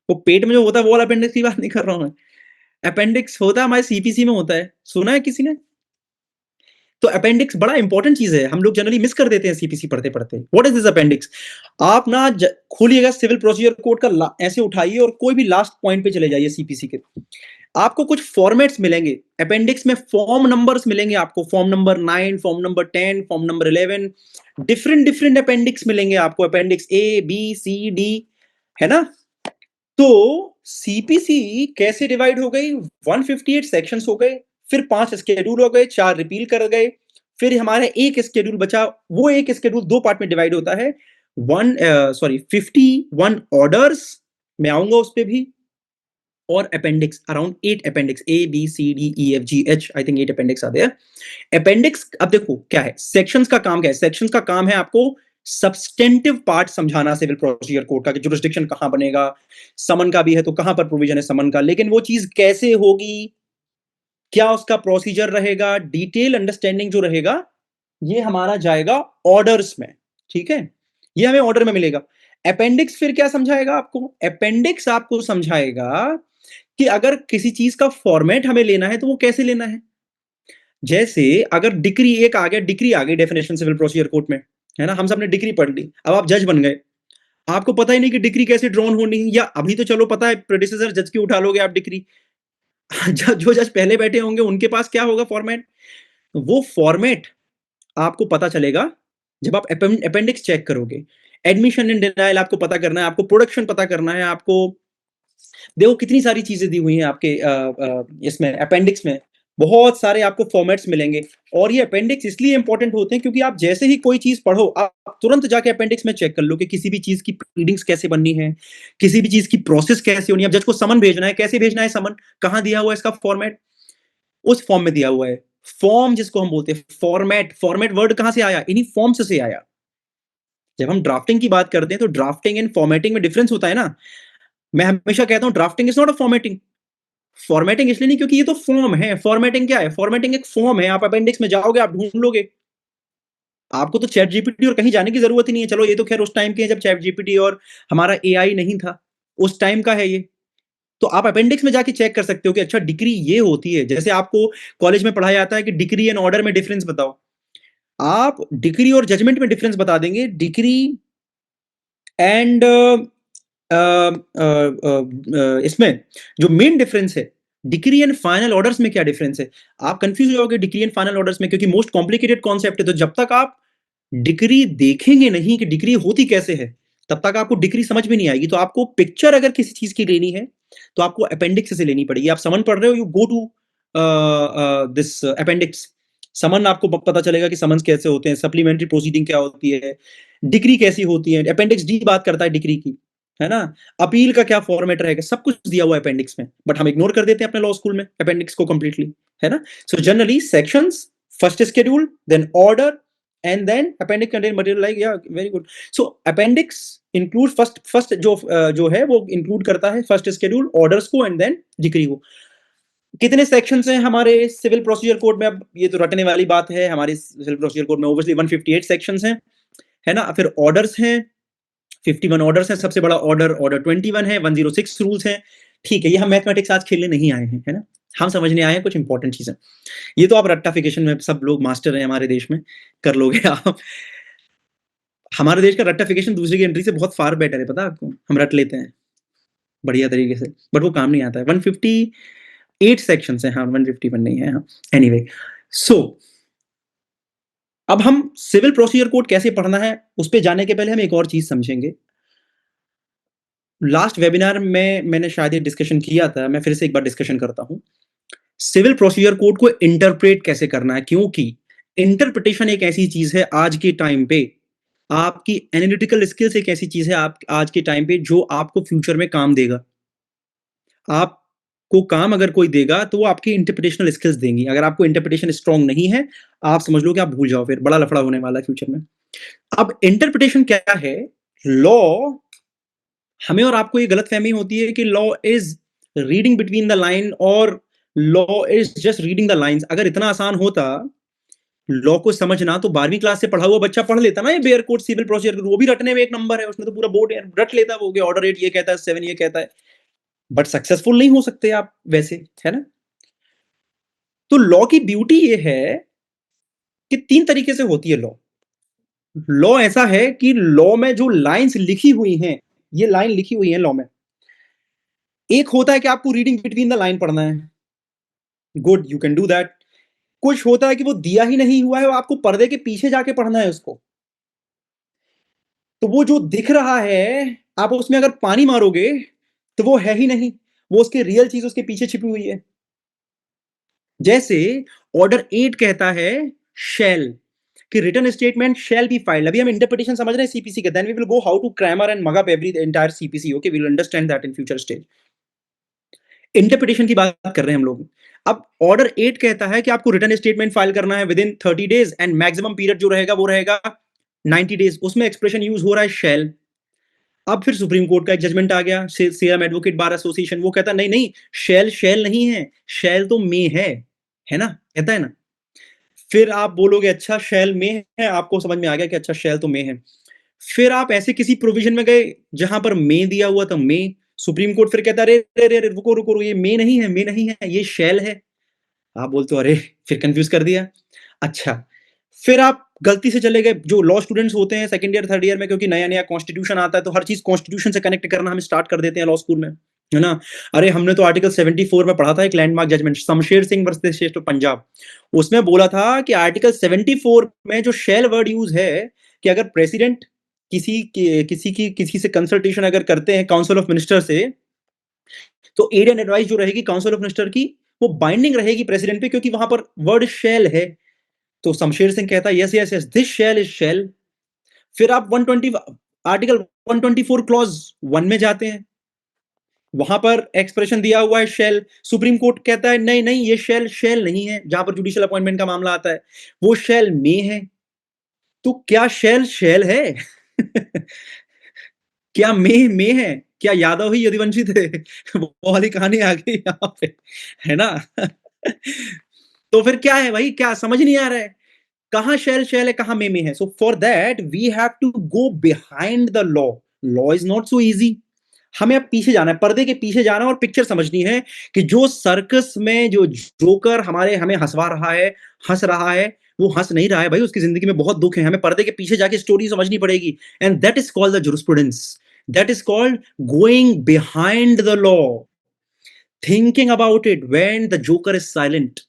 वो पेट में जो होता है वो वाला अपेंडिक्स की बात नहीं कर रहा हूं मैं। अपेंडिक्स होता है हमारे सीपीसी में होता है, सुना है किसी ने? तो अपेंडिक्स बड़ा इंपॉर्टेंट चीज है, हम लोग जनरली मिस कर देते हैं सीपीसी पढ़ते पढ़ते। What is this appendix? आप ना खोलिएगा सिविल प्रोसीजर कोड का, ऐसे उठाइए और कोई भी लास्ट पॉइंट पे चले जाइए सीपीसी के। आपको कुछ फॉर्मेट्स मिलेंगे अपेंडिक्स में, फॉर्म नंबर्स मिलेंगे आपको, form number 9, form number 10, form number 11, different appendix मिलेंगे आपको, appendix A B C D, है ना। तो सीपीसी कैसे डिवाइड हो गई? 158 सेक्शंस हो गए, फिर 5 स्केड्यूल हो गए, 4 रिपील कर गए, फिर हमारे एक स्केड्यूल बचा। वो एक स्केड्यूल 2 पार्ट में डिवाइड होता है। 51 ऑर्डर्स, मैं आऊंगा उस पर भी, और appendix around 8 appendix, A B C D E F G H, I think 8 appendix आते हैं। अपेंडिक्स, अब देखो क्या है, सेक्शंस का काम क्या है? सेक्शंस का काम है आपको सब्सटेंटिव पार्ट समझाना सिविल प्रोसीजर कोड का, कि जुरिस्डिक्शन कहां बनेगा, समन का भी है तो कहां पर प्रोविजन है समन का, लेकिन वो चीज कैसे होगी, क्या उसका प्रोसीजर रहेगा, डिटेल अंडरस्टैंडिंग जो रहेगा, ये हमारा जाएगा ऑर्डर्स में। ठीक है, ये हमें ऑर्डर में मिलेगा। अपेंडिक्स फिर क्या समझाएगा आपको? अपेंडिक्स आपको समझाएगा कि अगर किसी चीज का फॉर्मेट हमें लेना है तो वो कैसे लेना है। जैसे अगर डिक्री एक आ गया, डिक्री आ गई डेफिनेशन सिविल प्रोसीजर कोड में, है ना, हम सबने डिक्री पढ़ ली, अब आप जज बन गए, आपको पता ही नहीं कि डिक्री कैसे ड्रॉन होनी है, या अभी तो चलो पता है, प्रेडिसेसर जज की उठा लोगे आप डिक्री, जो जज पहले बैठे होंगे उनके पास क्या होगा फॉर्मेट, वो फॉर्मेट आपको पता चलेगा जब आप अपेंडिक्स चेक करोगे। एडमिशन एंड डिनायल आपको पता करना है, आपको प्रोडक्शन पता करना है, आपको देखो कितनी सारी चीजें दी हुई हैं आपके इसमें अपेंडिक्स में, बहुत सारे आपको फॉर्मेट्स मिलेंगे। और ये अपेंडिक्स इसलिए इंपॉर्टेंट होते हैं क्योंकि आप जैसे ही कोई चीज पढ़ो आप तुरंत जाके अपेंडिक्स में चेक कर लो कि किसी भी चीज की प्रीडिंग्स कैसे बननी है, किसी भी चीज की प्रोसेस कैसे होनी है। अब जज को समन भेजना है, कैसे भेजना है समन, कहां दिया हुआ है इसका फॉर्मेट, उस फॉर्म में दिया हुआ है। फॉर्म जिसको हम बोलते हैं फॉर्मेट, फॉर्मेट वर्ड कहां से आया, इन्हीं फॉर्म्स से आया। जब हम ड्राफ्टिंग की बात करते हैं तो ड्राफ्टिंग एंड फॉर्मेटिंग में डिफरेंस होता है ना। मैं हमेशा कहता हूं drafting is not a formatting. Formatting इसलिए नहीं क्योंकि ये तो फॉर्म है। फॉर्मेटिंग क्या है, फॉर्मेटिंग एक फॉर्म है। आप अपेंडिक्स में जाओगे, आप ढूंढ लोगे, आपको तो चैट जीपीटी और कहीं जाने की जरूरत ही नहीं है। चलो ये तो खैर उस टाइम के जब चैट जीपीटी और हमारा एआई नहीं था, उस टाइम का है ये। तो आप अपेंडिक्स में जाके चेक कर सकते हो कि अच्छा डिग्री ये होती है। जैसे आपको कॉलेज में पढ़ाया जाता है कि डिग्री एंड ऑर्डर में डिफरेंस बताओ, आप डिग्री और जजमेंट में डिफरेंस बता देंगे। डिग्री एंड इसमें जो मेन डिफरेंस है, डिग्री एंड फाइनल ऑर्डर्स में क्या डिफरेंस है, आप कंफ्यूज हो जाओगे डिग्री एंड फाइनल ऑर्डर्स में, क्योंकि मोस्ट कॉम्प्लिकेटेड कॉन्सेप्ट है। तो जब तक आप डिग्री देखेंगे नहीं कि डिग्री होती कैसे है, तब तक आपको डिग्री समझ में नहीं आएगी। तो आपको पिक्चर अगर किसी चीज की लेनी है तो आपको अपेंडिक्स से लेनी पड़ेगी। आप समन पढ़ रहे हो, you go to this appendix. Summon आपको पता चलेगा कि समन्स कैसे होते हैं, सप्लीमेंट्री प्रोसीडिंग क्या होती है, डिग्री कैसी होती है। अपेंडिक्स डी बात करता है डिग्री की, है ना। अपील का क्या फॉर्मेट रहेगा, सब कुछ दिया हुआ है अपेंडिक्स में, बट हम इग्नोर कर देते हैं अपने लॉ स्कूल में अपेंडिक्स को कंप्लीटली, है ना। So generally sections, first schedule, then order, and then appendix contain material like, yeah, very good. So appendix include first जो है वो include करता है फर्स्ट शेड्यूल, ऑर्डर्स को, एंड देन डिग्री को। कितने सेक्शंस हैं हमारे सिविल प्रोसीजर कोड में, अब ये तो रटने वाली बात है। हमारे सिविल प्रोसीजर कोड में ओब्वियसली 158 सेक्शंस हैं, है ना। फिर ऑर्डर्स हैं, 51 ऑर्डर्स हैं। सबसे बड़ा ऑर्डर 21 है, 106 रूल्स हैं। ठीक है, ये हम मैथमेटिक्स आज खेलने नहीं आए हैं, है ना, हम समझने आए हैं कुछ इंपॉर्टेंट चीजें। ये तो आप रट्टाफिकेशन में सब लोग मास्टर हैं हमारे देश में, कर लोगे आप। हमारे देश का रट्टाफिकेशन दूसरी कंट्री से बहुत फार बेटर है, पता है आपको। हम रट लेते हैं बढ़िया तरीके से, बट वो काम नहीं आता है। 158 सेक्शंस हैं, हाँ 151 नहीं है, हाँ। एनीवे, सो अब हम सिविल प्रोसीजर कोड कैसे पढ़ना है उस पे जाने के पहले हम एक और चीज समझेंगे। लास्ट वेबिनार में मैंने शायद ये डिस्कशन किया था, मैं फिर से एक बार डिस्कशन करता हूं। सिविल प्रोसीजर कोड को इंटरप्रेट कैसे करना है, क्योंकि इंटरप्रिटेशन एक ऐसी चीज है आज के टाइम पे, आपकी एनालिटिकल स्किल्स एक ऐसी चीज है आप आज के टाइम पे जो आपको फ्यूचर में काम देगा। आपको काम अगर कोई देगा तो वो आपकी इंटरप्रिटेशनल स्किल्स देंगी। अगर आपको इंटरप्रिटेशन स्ट्रांग नहीं है, आप समझ लो कि आप भूल जाओ, फिर बड़ा लफड़ा होने वाला है फ्यूचर में। अब इंटरप्रिटेशन क्या है, लॉ, हमें और आपको ये गलतफहमी होती है कि law is reading between the line और law is just reading the lines. अगर इतना आसान होता लॉ को समझना तो 12वीं क्लास से पढ़ा हुआ बच्चा पढ़ लेता ना ये bare code civil procedure code, वो भी रटने में एक नंबर है, उसमें तो पूरा बोर्ड रट लेता वो, ऑर्डर 8 ये कहता है, 7 ये कहता है, बट सक्सेसफुल नहीं हो सकते आप वैसे, है ना। तो लॉ की ब्यूटी ये है कि 3 तरीके से होती है लॉ। लॉ ऐसा है कि लॉ में जो लाइंस लिखी हुई हैं, ये लाइन लिखी हुई है लॉ में, एक होता है कि आपको रीडिंग बिटवीन द लाइन पढ़ना है, good, you can do that. कुछ होता है कि वो दिया ही नहीं हुआ है, वो आपको पर्दे के पीछे जाके पढ़ना है उसको। तो वो जो दिख रहा है, आप उसमें अगर पानी मारोगे तो वो है ही नहीं, वो उसकी रियल चीज उसके पीछे छिपी हुई है। जैसे ऑर्डर 8 कहता है शैल, कि written statement shall be filed. अभी हम इंटरप्रिटेशन समझ रहे हैं सीपीसी का, then we will go how to cram and mug up every entire CPC, okay, we will understand that in future stage. Interpretation की बात कर रहे हैं हम लोग। अब ऑर्डर 8 कहता है कि आपको रिटन स्टेटमेंट फाइल करना है with in 30 days and maximum period जो रहेगा वो रहेगा 90 डेज। उसमें एक्सप्रेशन यूज हो रहा है शैल। अब फिर सुप्रीम कोर्ट का एक जजमेंट आ गया, सीएम एडवोकेट बार एसोसिएशन, वो कहता नहीं नहीं, शैल शैल नहीं है, शैल तो मे है ना, कहता है ना। फिर आप बोलोगे अच्छा शैल में है, आपको समझ में आ गया कि अच्छा शैल तो में है। फिर आप ऐसे किसी प्रोविजन में गए जहां पर में दिया हुआ था में, सुप्रीम कोर्ट फिर कहता है अरे रुको रुको, ये में नहीं है, में नहीं है, ये शैल है। आप बोलते हो अरे, फिर कंफ्यूज कर दिया। अच्छा, फिर आप गलती से चले गए, जो लॉ स्टूडेंट्स होते हैं सेकंड ईयर थर्ड ईयर में, क्योंकि नया नया कॉन्स्टिट्यूशन आता है तो हर चीज कॉन्स्टिट्यूशन से कनेक्ट करना हम स्टार्ट कर देते हैं लॉ स्कूल में। है ना? अरे हमने तो आर्टिकल 74 में पढ़ा था एक landmark judgment Shamsher Singh versus state of Punjab. उसमें बोला था कि आर्टिकल 74 में जो शैल वर्ड यूज़ है कि अगर प्रेसिडेंट किसी से कंसल्टेशन अगर करते हैं काउंसिल ऑफ मिनिस्टर से, तो एड एंड एडवाइस जो रहेगी काउंसिल ऑफ मिनिस्टर की, वो बाइंडिंग रहेगी प्रेसिडेंट पे क्योंकि वहां पर वर्ड शैल है। तो शमशेर सिंह कहता है yes yes yes this shell is शैल। फिर आप 120 आर्टिकल 124 क्लॉज 1 में जाते हैं, वहां पर एक्सप्रेशन दिया हुआ है शैल। सुप्रीम कोर्ट कहता है नहीं नहीं ये शैल शैल नहीं है, जहां पर जुडिशियल अपॉइंटमेंट का मामला आता है वो शैल में है। तो क्या शैल शैल है? क्या में है? क्या यादव ही यदुवंशी थे? वो वाली कहानी आ गई यहाँ पे, है ना? तो फिर क्या है भाई, क्या समझ नहीं आ रहा है? कहाँ शैल है, कहाँ में है? So for that we have to go behind the law. Law is not so easy. हमें अब पीछे जाना है, पर्दे के पीछे जाना है और पिक्चर समझनी है कि जो सर्कस में जो जोकर हमें हंसवा रहा है, हंस रहा है, वो हंस नहीं रहा है भाई, उसकी जिंदगी में बहुत दुख है। हमें पर्दे के पीछे जाके स्टोरी समझनी पड़ेगी। And that is called the jurisprudence, that is called going behind the law, thinking about it when the joker is silent.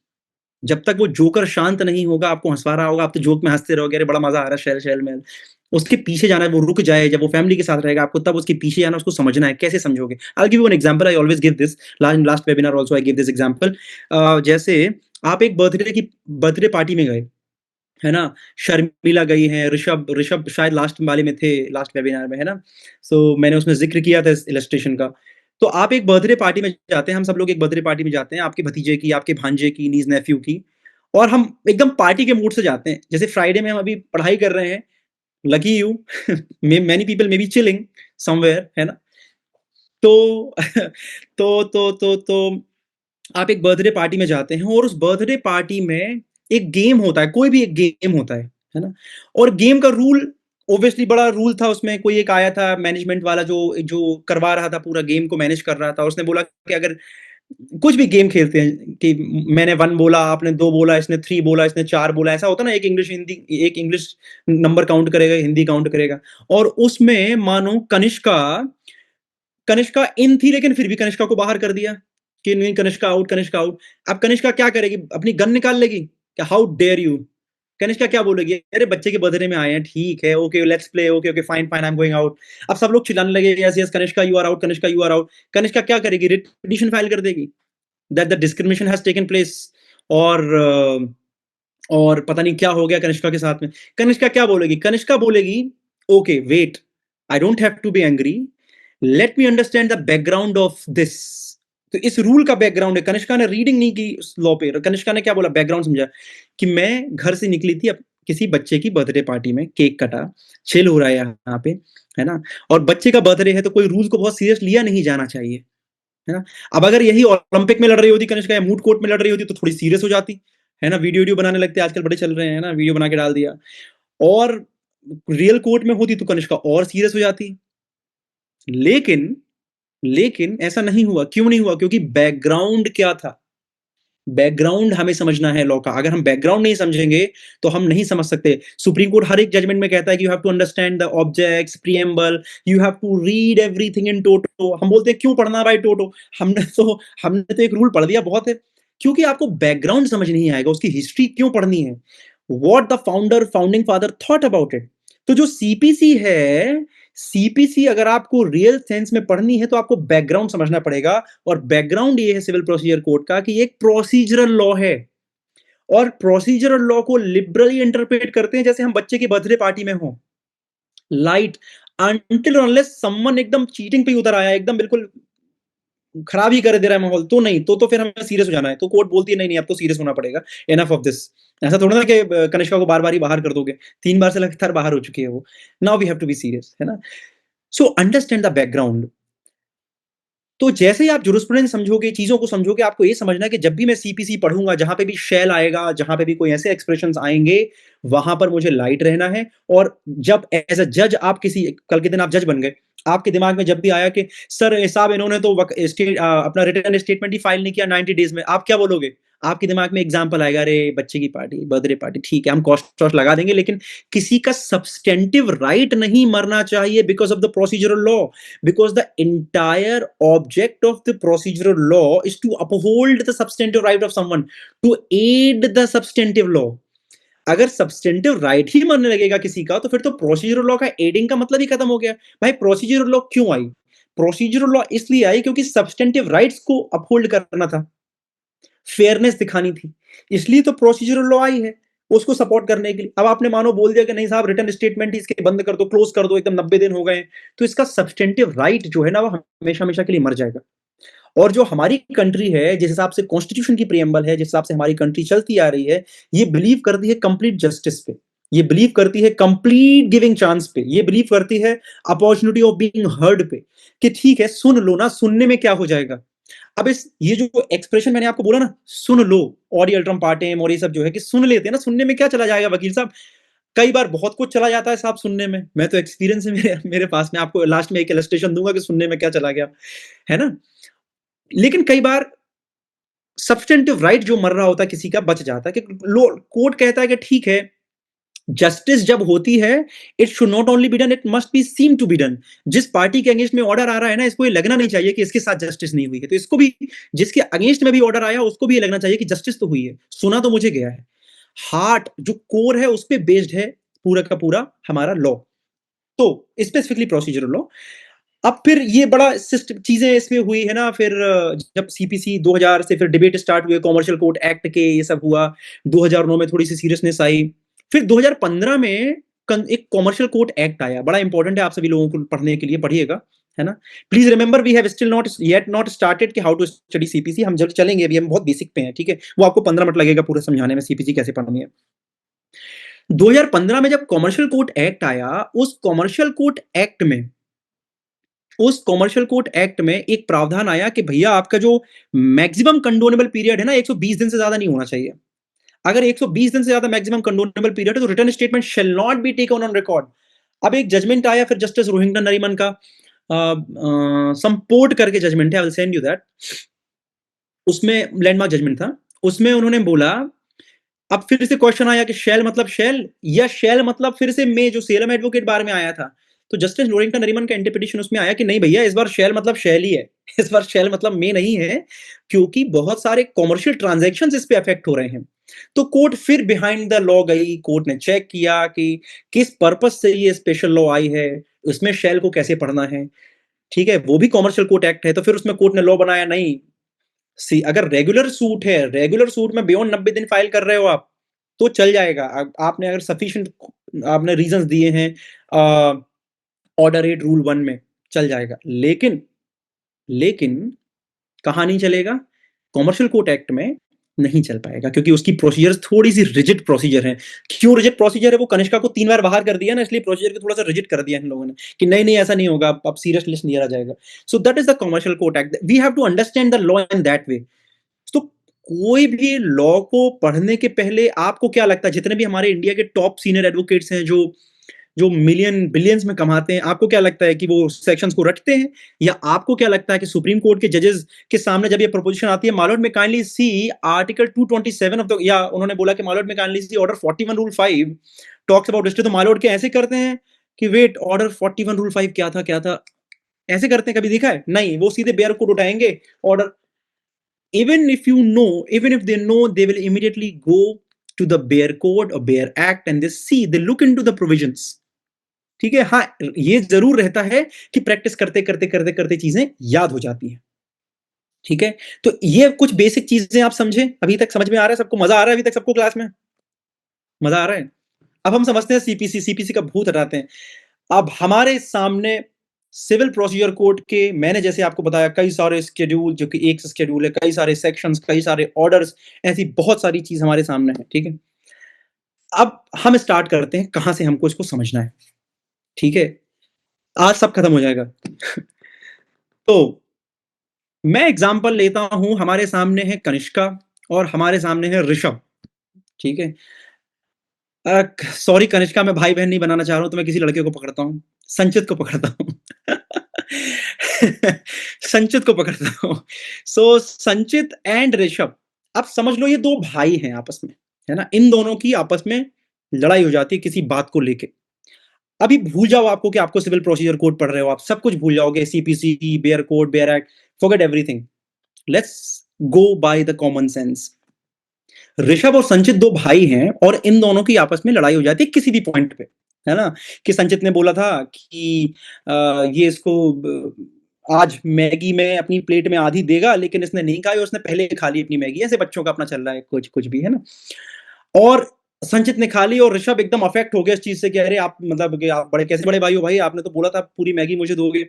जब तक वो जोकर शांत नहीं होगा, आपको हंसवा रहा होगा, आप तो जोक में हंसते रहोगे, अरे बड़ा मजा आ रहा है शैल शैल में। उसके पीछे जाना है, वो रुक जाए, जब वो फैमिली के साथ रहेगा आपको तब उसके पीछे जाना, उसको समझना है। कैसे समझोगे? I give you an example, I always give this, last webinar also I give this example. जैसे आप एक बर्थडे पार्टी में गए, है ना? शर्मिला गई हैं, ऋषभ ऋषभ शायद लास्ट वाले में थे, लास्ट वेबिनार में, है ना? सो मैंने उसमें ज़िक्र किया था इस इलस्ट्रेशन का। तो आप एक बर्थडे पार्टी में जाते हैं, हम सब लोग एक बर्थडे पार्टी में जाते हैं, आपके भतीजे की, आपके भांजे की, नीज़ नेफ्यू की, और हम एकदम पार्टी के मूड से जाते हैं। जैसे फ्राइडे में हम अभी पढ़ाई कर रहे हैं, lucky you, many people may be chilling somewhere, है ना? तो तो आप एक बर्थडे पार्टी में जाते हैं और उस बर्थडे पार्टी में एक गेम होता है, कोई भी एक गेम होता है ना? और गेम का रूल ऑब्वियसली बड़ा रूल था उसमें। कोई एक आया था मैनेजमेंट वाला जो जो करवा रहा था, पूरा गेम को मैनेज कर रहा था। उसने बोला कि अगर कुछ भी गेम खेलते हैं कि मैंने 1 बोला, आपने 2 बोला, इसने 3 बोला, इसने 4 बोला, ऐसा होता है ना? एक इंग्लिश नंबर काउंट करेगा, हिंदी काउंट करेगा। और उसमें मानो कनिष्का इन थी, लेकिन फिर भी कनिष्का को बाहर कर दिया कि नहीं, कनिष्का आउट, कनिष्का आउट। अब कनिष्का क्या करेगी? अपनी गन निकाल लेगी क्या? How dare you? कनिष्का क्या बोलेगी? अरे बच्चे के बर्थडे में आए हैं, ठीक है, okay let's play, okay okay fine fine I am going out. अब सब लोग चिल्लाने लगे yes yes Kanishka you are out, Kanishka you are out. Kanishka क्या करेगी? रिट पिटीशन फाइल कर देगी that the discrimination has taken place. और और पता नहीं क्या हो गया कनिष्का के साथ में। कनिष्का क्या बोलेगी? कनिष्का बोलेगी okay wait, I don't have to be angry, let me understand the background of this. तो इस रूल का बैकग्राउंड है। कनिष्का ने रीडिंग नहीं की लॉ पे। कनिष्का ने क्या बोला? बैकग्राउंड समझा कि मैं घर से निकली थी, किसी बच्चे की बर्थडे पार्टी में, केक कटा, चिल हो रहा है यहाँ पे, है ना? और बच्चे का बर्थडे है तो कोई रूल को बहुत सीरियस लिया नहीं जाना चाहिए, है ना? अब अगर यही ओलंपिक में लड़ रही होती कनिष्का या मूड कोर्ट में लड़ रही होती तो थोड़ी सीरियस हो जाती, है ना? वीडियो बनाने लगते, आजकल बड़े चल रहे हैं ना, वीडियो बना के डाल दिया। और रियल कोर्ट में होती तो कनिष्का और सीरियस हो जाती। लेकिन लेकिन ऐसा नहीं हुआ। क्यों नहीं हुआ? क्योंकि बैकग्राउंड क्या था? बैकग्राउंड हमें समझना है लॉ का। अगर हम बैकग्राउंड नहीं समझेंगे तो हम नहीं समझ सकते। सुप्रीम कोर्ट हर एक जजमेंट में कहता है कि you have to understand the objects, preamble, you have to read everything in toto. हम बोलते हैं क्यों पढ़ना भाई टोटो? हमने तो एक रूल पढ़ दिया, बहुत है। क्योंकि आपको बैकग्राउंड समझ नहीं आएगा, उसकी हिस्ट्री क्यों पढ़नी है, what the founding father thought about it. तो जो सीपीसी है, सीपीसी अगर आपको रियल सेंस में पढ़नी है तो आपको बैकग्राउंड समझना पड़ेगा। और बैकग्राउंड ये है सिविल प्रोसीजर कोड का कि एक प्रोसीजरल लॉ है, और प्रोसीजरल लॉ को लिबरली इंटरप्रेट करते हैं जैसे हम बच्चे की बर्थडे पार्टी में हो। लाइट अनटिल अनलेस समवन एकदम चीटिंग पे उतर आया, एकदम बिल्कुल खराब ही कर दे रहा है माहौल, तो नहीं, तो फिर हमें सीरियस हो जाना है। तो कोर्ट बोलती है नहीं नहीं अब तो सीरियस होना पड़ेगा, एनफ ऑफ दिस। ऐसा थोड़ा ना कि कनिष्का को बार बार ही बाहर कर दोगे, 3 बार से लगातार बाहर हो चुकी है वो। Now we have to be serious, है ना? So understand the background. तो जैसे ही आप जुरिस्प्रूडेंस समझोगे, चीजों को समझोगे, आपको ये समझना है कि जब भी मैं सीपीसी पढ़ूंगा, जहां पे भी शैल आएगा, जहां पे भी कोई ऐसे एक्सप्रेशंस आएंगे, वहां पर मुझे लाइट रहना है। और जब एज अ जज आप कल के दिन आप जज बन गए, आपके दिमाग में जब भी आया कि सर साहब इन्होंने तो अपना रिटर्न स्टेटमेंट ही फाइल नहीं किया 90 डेज में, आप क्या बोलोगे? आपके दिमाग में एग्जांपल आएगा, अरे बच्चे की पार्टी, बर्थडे पार्टी, ठीक है हम कॉस्ट वॉस्ट लगा देंगे, लेकिन किसी का सब्सटेंटिव राइट नहीं मरना चाहिए because of the procedural law, because the entire object of the procedural law is to uphold the substantive right of someone, to aid the substantive law. अगर सब्सटेंटिव राइट ही मरने लगेगा किसी का, तो फिर तो प्रोसीजरल लॉ का एडिंग का मतलब ही खत्म हो गया। भाई प्रोसीजरल लॉ क्यों आई? प्रोसीजरल लॉ इसलिए आई क्योंकि सब्सटेंटिव राइट्स को अपहोल्ड करना था, फेयरनेस दिखानी थी, इसलिए तो प्रोसीजरल लॉ आई है उसको सपोर्ट करने के लिए। अब आपने मानो बोल दिया कि नहीं साहब रिटर्न स्टेटमेंट इसके बंद कर दो, क्लोज कर दो, एकदम 90 दिन हो गए, तो इसका सब्सटेंटिव राइट जो है ना वो हमेशा हमेशा के लिए मर जाएगा। और जो हमारी कंट्री है, जिस हिसाब से कॉन्स्टिट्यूशन की प्रियम्बल है, जिस हिसाब से हमारी कंट्री चलती आ रही है, ये बिलीव करती है कंप्लीट जस्टिस पे, ये बिलीव करती है कंप्लीट गिविंग चांस पे, ये बिलीव करती है अपॉर्चुनिटी ऑफ बीइंग हर्ड पे, कि ठीक है सुन लो ना, सुनने में क्या हो जाएगा। अब इस ये जो एक्सप्रेशन मैंने आपको बोला ना, सुन लो, ऑडी अल्ट्रम पार्टेम और ये सब जो है कि सुन लेते हैं ना, सुनने में क्या चला जाएगा वकील साहब? कई बार बहुत कुछ चला जाता है साहब सुनने में, मैं तो एक्सपीरियंस है मेरे पास में, आपको लास्ट में एक इलस्ट्रेशन दूंगा कि सुनने में क्या चला गया, है ना। लेकिन कई बार सब्सटेंटिव राइट जो मर रहा होता है किसी का बच जाता है, कि कोर्ट कहता है कि ठीक है जस्टिस जब होती है, it should not only be done, it must be seem to be done. जिस पार्टी के अगेंस्ट में ऑर्डर आ रहा है ना, इसको ये लगना नहीं चाहिए कि इसके साथ जस्टिस नहीं हुई है, तो इसको भी, जिसके अगेंस्ट में भी ऑर्डर आया उसको भी ये लगना चाहिए कि जस्टिस तो हुई है, सुना तो मुझे गया है। हार्ट जो कोर है उस पर बेस्ड है पूरा का पूरा हमारा लॉ, तो स्पेसिफिकली प्रोसीजरल लॉ। अब फिर ये बड़ा सिस्टम चीजें इसमें हुई है ना, फिर जब सीपीसी 2000 से फिर डिबेट स्टार्ट हुए, कॉमर्शियल कोर्ट एक्ट के ये सब हुआ, 2009 में थोड़ी सी सीरियसनेस आई, फिर 2015 में एक कॉमर्शियल कोर्ट एक्ट आया, बड़ा इंपॉर्टेंट है, आप सभी लोगों को पढ़ने के लिए पढ़िएगा, है ना। Please remember we have still not started कि हाउ टू स्टडी सीपीसी, हम जल्द चलेंगे, अभी हम बहुत बेसिक पे हैं, ठीक है, वो आपको 15 मिनट लगेगा पूरा समझाने में सीपीसी कैसे पढ़नी है। 2015 में जब कॉमर्शियल कोर्ट एक्ट आया, उस कॉमर्शियल कोर्ट एक्ट में एक प्रावधान आया कि भैया आपका जो मैक्सिमम कंडोनेबल पीरियड है ना 120 दिन से ज्यादा नहीं होना चाहिए। अगर 120 दिन से ज्यादा मैक्सिमम कंडोनेबल पीरियड है तो return statement shall not be taken on record. अब एक जजमेंट आया फिर जस्टिस रोहिंग्टन नरीमन का, संपोर्ट करके जजमेंट है, I will send you that, उसमें लैंडमार्क जजमेंट था, उसमें उन्होंने बोला, अब फिर से क्वेश्चन आया कि शैल मतलब शैल या शैल मतलब फिर से मे, जो सेलम एडवोकेट बार में आया था, तो जस्टिस रोहिंग्टन नरीमन का इंटरप्रिटेशन उसमें आया कि नहीं भैया इस बार शैल मतलब शैल ही है, इस बार शैल मतलब मे नहीं है, क्योंकि बहुत सारे कॉमर्शियल ट्रांजैक्शंस इस पे अफेक्ट हो रहे हैं। तो कोर्ट फिर बिहाइंड द लॉ गई, कोर्ट ने चेक किया कि किस पर्पस से ये स्पेशल लॉ आई है, उसमें शैल को कैसे पढ़ना है, ठीक है, वो भी कॉमर्शियल कोर्ट एक्ट है, तो फिर उसमें कोर्ट ने लॉ बनाया, नहीं सी अगर रेगुलर सूट है, रेगुलर सूट में बियॉन्ड 90 दिन फाइल कर रहे हो आप, तो चल जाएगा, आपने अगर सफिशिएंट आपने रीजंस दिए हैं ऑर्डर 8 रूल 1 में, चल जाएगा। लेकिन कहां नहीं चलेगा? कॉमर्शियल कोर्ट एक्ट में नहीं चल पाएगा, क्योंकि उसकी प्रोसीजर थोड़ी सी रिजिड प्रोसीजर है। क्यों रिजिड प्रोसीजर है? वो कनिष्का को 3 बार बाहर कर दिया ना, इसलिए प्रोसीजर को थोड़ा सा रिजिड कर दिया इन लोगों ने कि नहीं नहीं ऐसा नहीं होगा, अब सीरियस लिस्ट नहीं लिया जाएगा। So that is the commercial court act, we have to understand the law in that way. तो कोई भी लॉ को पढ़ने के पहले आपको क्या लगता है, जितने भी हमारे इंडिया के टॉप सीनियर एडवोकेट्स हैं जो जो मिलियन बिलियंस में कमाते हैं, आपको क्या लगता है कि वो सेक्शंस को रटते हैं, या आपको क्या लगता है कि सुप्रीम कोर्ट के जजेस के सामने जब ये प्रोपोजिशन आती है, my lord may kindly see article 227 of the, या उन्होंने बोला कि my lord may kindly see order 41 rule 5 talks about history, तो माय लॉर्ड के ऐसे करते हैं कि वेट ऑर्डर 41 रूल 5 क्या था, ऐसे करते हैं, कभी देखा है? नहीं, वो सीधे बेयर कोड उठाएंगे, order, even if they know, they will immediately go to the Bear Code or Bear Act and they look into the provisions, ठीक है। हाँ, ये जरूर रहता है कि प्रैक्टिस करते चीजें याद हो जाती हैं, ठीक है। तो ये कुछ बेसिक चीजें आप समझे, अभी तक समझ में आ रहा है सबको? मजा आ रहा है अभी तक सबको? क्लास में मजा आ रहा है? अब हम समझते हैं सीपीसी का भूत हटाते हैं। अब हमारे सामने सिविल प्रोसीजर कोड के, मैंने जैसे आपको बताया, कई सारे स्केड्यूल, जो कि एक स्केड्यूल है, कई सारे सेक्शंस, कई सारे ऑर्डर्स, ऐसी बहुत सारी चीज हमारे सामने है, ठीक है। अब हम स्टार्ट करते हैं कहां से हमको इसको समझना है, ठीक है, आज सब खत्म हो जाएगा। तो मैं एग्जांपल लेता हूं, हमारे सामने है कनिष्का और हमारे सामने है ऋषभ, ठीक है। सॉरी कनिष्का, मैं भाई बहन नहीं बनाना चाह रहा हूं, तो मैं किसी लड़के को पकड़ता हूं, संचित को पकड़ता हूं। संचित को पकड़ता हूँ। सो संचित एंड ऋषभ, अब समझ लो ये 2 भाई हैं आपस में, है ना? इन दोनों की आपस में लड़ाई हो जाती है किसी बात को लेके। अभी भूल जाओ आपको कि आपको सिविल प्रोसीजर कोड पढ़ रहे हो, आप सब कुछ भूल जाओगे, CPC, bare code, bare act, forget everything. Let's go by the common sense. Rishabh और संचित 2 भाई हैं और इन दोनों की आपस में लड़ाई हो जाती है किसी भी पॉइंट पे, है ना? कि संचित ने बोला था कि ये इसको आज मैगी में अपनी प्लेट में आधी देगा, लेकिन इसने नहीं खाई, उसने पहले खा ली अपनी मैगी। ऐसे बच्चों का अपना चल रहा है कुछ भी, है ना? और संचित ने खा ली और ऋषभ एकदम अफेक्ट हो गया इस चीज से कि अरे आप मतलब कि आप बड़े कैसे बड़े भाई हो भाई, आपने तो बोला था पूरी मैगी मुझे दोगे।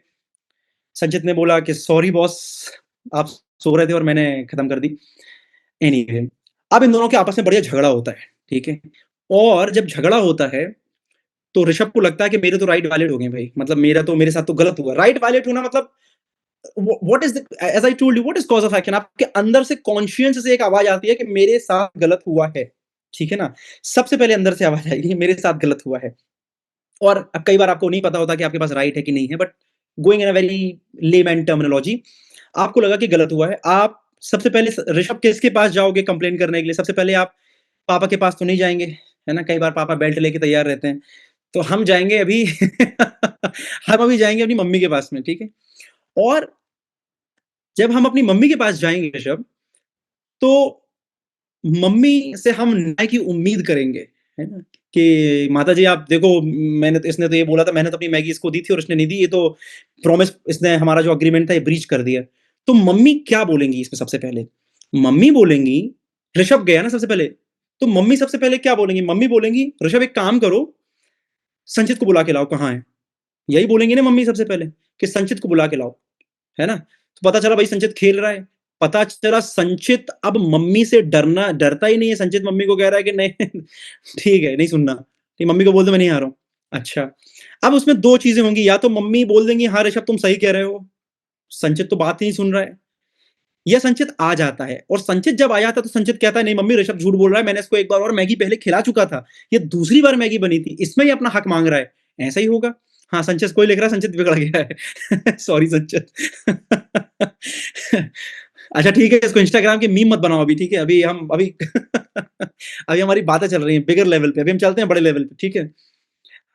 संचित ने बोला कि सॉरी बॉस, आप सो रहे थे और मैंने खत्म कर दी। एनीवे, अब इन दोनों के आपस में बढ़िया झगड़ा होता है, ठीक है? और जब झगड़ा होता है तो ऋषभ को लगता है कि मेरे तो राइट वैलिड हो गए भाई, मतलब मेरे साथ तो गलत हुआ। राइट वैलिड होना मतलब what is the, as I told you, what is cause of action? आपके अंदर से कॉन्शियस से एक आवाज आती है कि मेरे साथ गलत हुआ है, ठीक है ना? सबसे पहले अंदर से आवाज आएगी मेरे साथ गलत हुआ है। और अब कई बार आपको नहीं पता होता कि आपके पास राइट है कि नहीं है, but going in a very layman terminology, आपको लगा कि गलत हुआ है। आप सबसे पहले ऋषभ किसके पास जाओगे कंप्लेन करने के लिए? सबसे पहले आप पापा के पास तो नहीं जाएंगे, है ना? कई बार पापा बेल्ट लेके तैयार रहते हैं, तो हम जाएंगे अभी हम अभी जाएंगे अपनी मम्मी के पास में, ठीक है? और जब हम अपनी मम्मी के पास जाएंगे ऋषभ, तो मम्मी से हम न्याय की उम्मीद करेंगे, है ना? कि माता जी आप देखो, मैंने तो, इसने तो ये बोला था, मैंने तो अपनी मैगी इसको दी थी और इसने नहीं दी, ये तो प्रॉमिस, इसने हमारा जो एग्रीमेंट था ये ब्रीच कर दिया। तो मम्मी क्या बोलेंगी इसमें? सबसे पहले मम्मी बोलेंगी, ऋषभ गया ना सबसे पहले, तो मम्मी सबसे पहले क्या बोलेंगी? मम्मी बोलेंगी ऋषभ एक काम करो, संचित को बुला के लाओ, कहाँ है? यही बोलेंगी ना मम्मी सबसे पहले कि संचित को बुला के लाओ, है ना? तो पता चला भाई संचित खेल रहा है, पता चला संचित अब मम्मी से डरता ही नहीं है। संचित मम्मी को कह रहा है कि नहीं ठीक है, नहीं सुनना, कि मम्मी को बोल दो मैं नहीं आ रहा हूँ। अच्छा, अब उसमें 2 चीजें होंगी, या तो मम्मी बोल देंगी हाँ ऋषभ तुम सही कह रहे हो, संचित तो बात ही नहीं सुन रहा है, या संचित आ जाता है। और संचित जब आ जाता है तो संचित कहता है नहीं मम्मी, ऋषभ झूठ बोल रहा है, मैंने इसको एक बार और मैगी पहले खिला चुका था, ये दूसरी बार मैगी बनी थी, इसमें ही अपना हक मांग रहा है, ऐसा ही होगा। हाँ, संचित कोई लिख रहा है संचित बिगड़ गया है सॉरी संचित अच्छा ठीक है, इसको इंस्टाग्राम की मीम मत बनाओ अभी, ठीक है? अभी हम अभी अभी हमारी बातें चल रही हैं बिगर लेवल पे, अभी हम चलते हैं बड़े लेवल पे, ठीक है?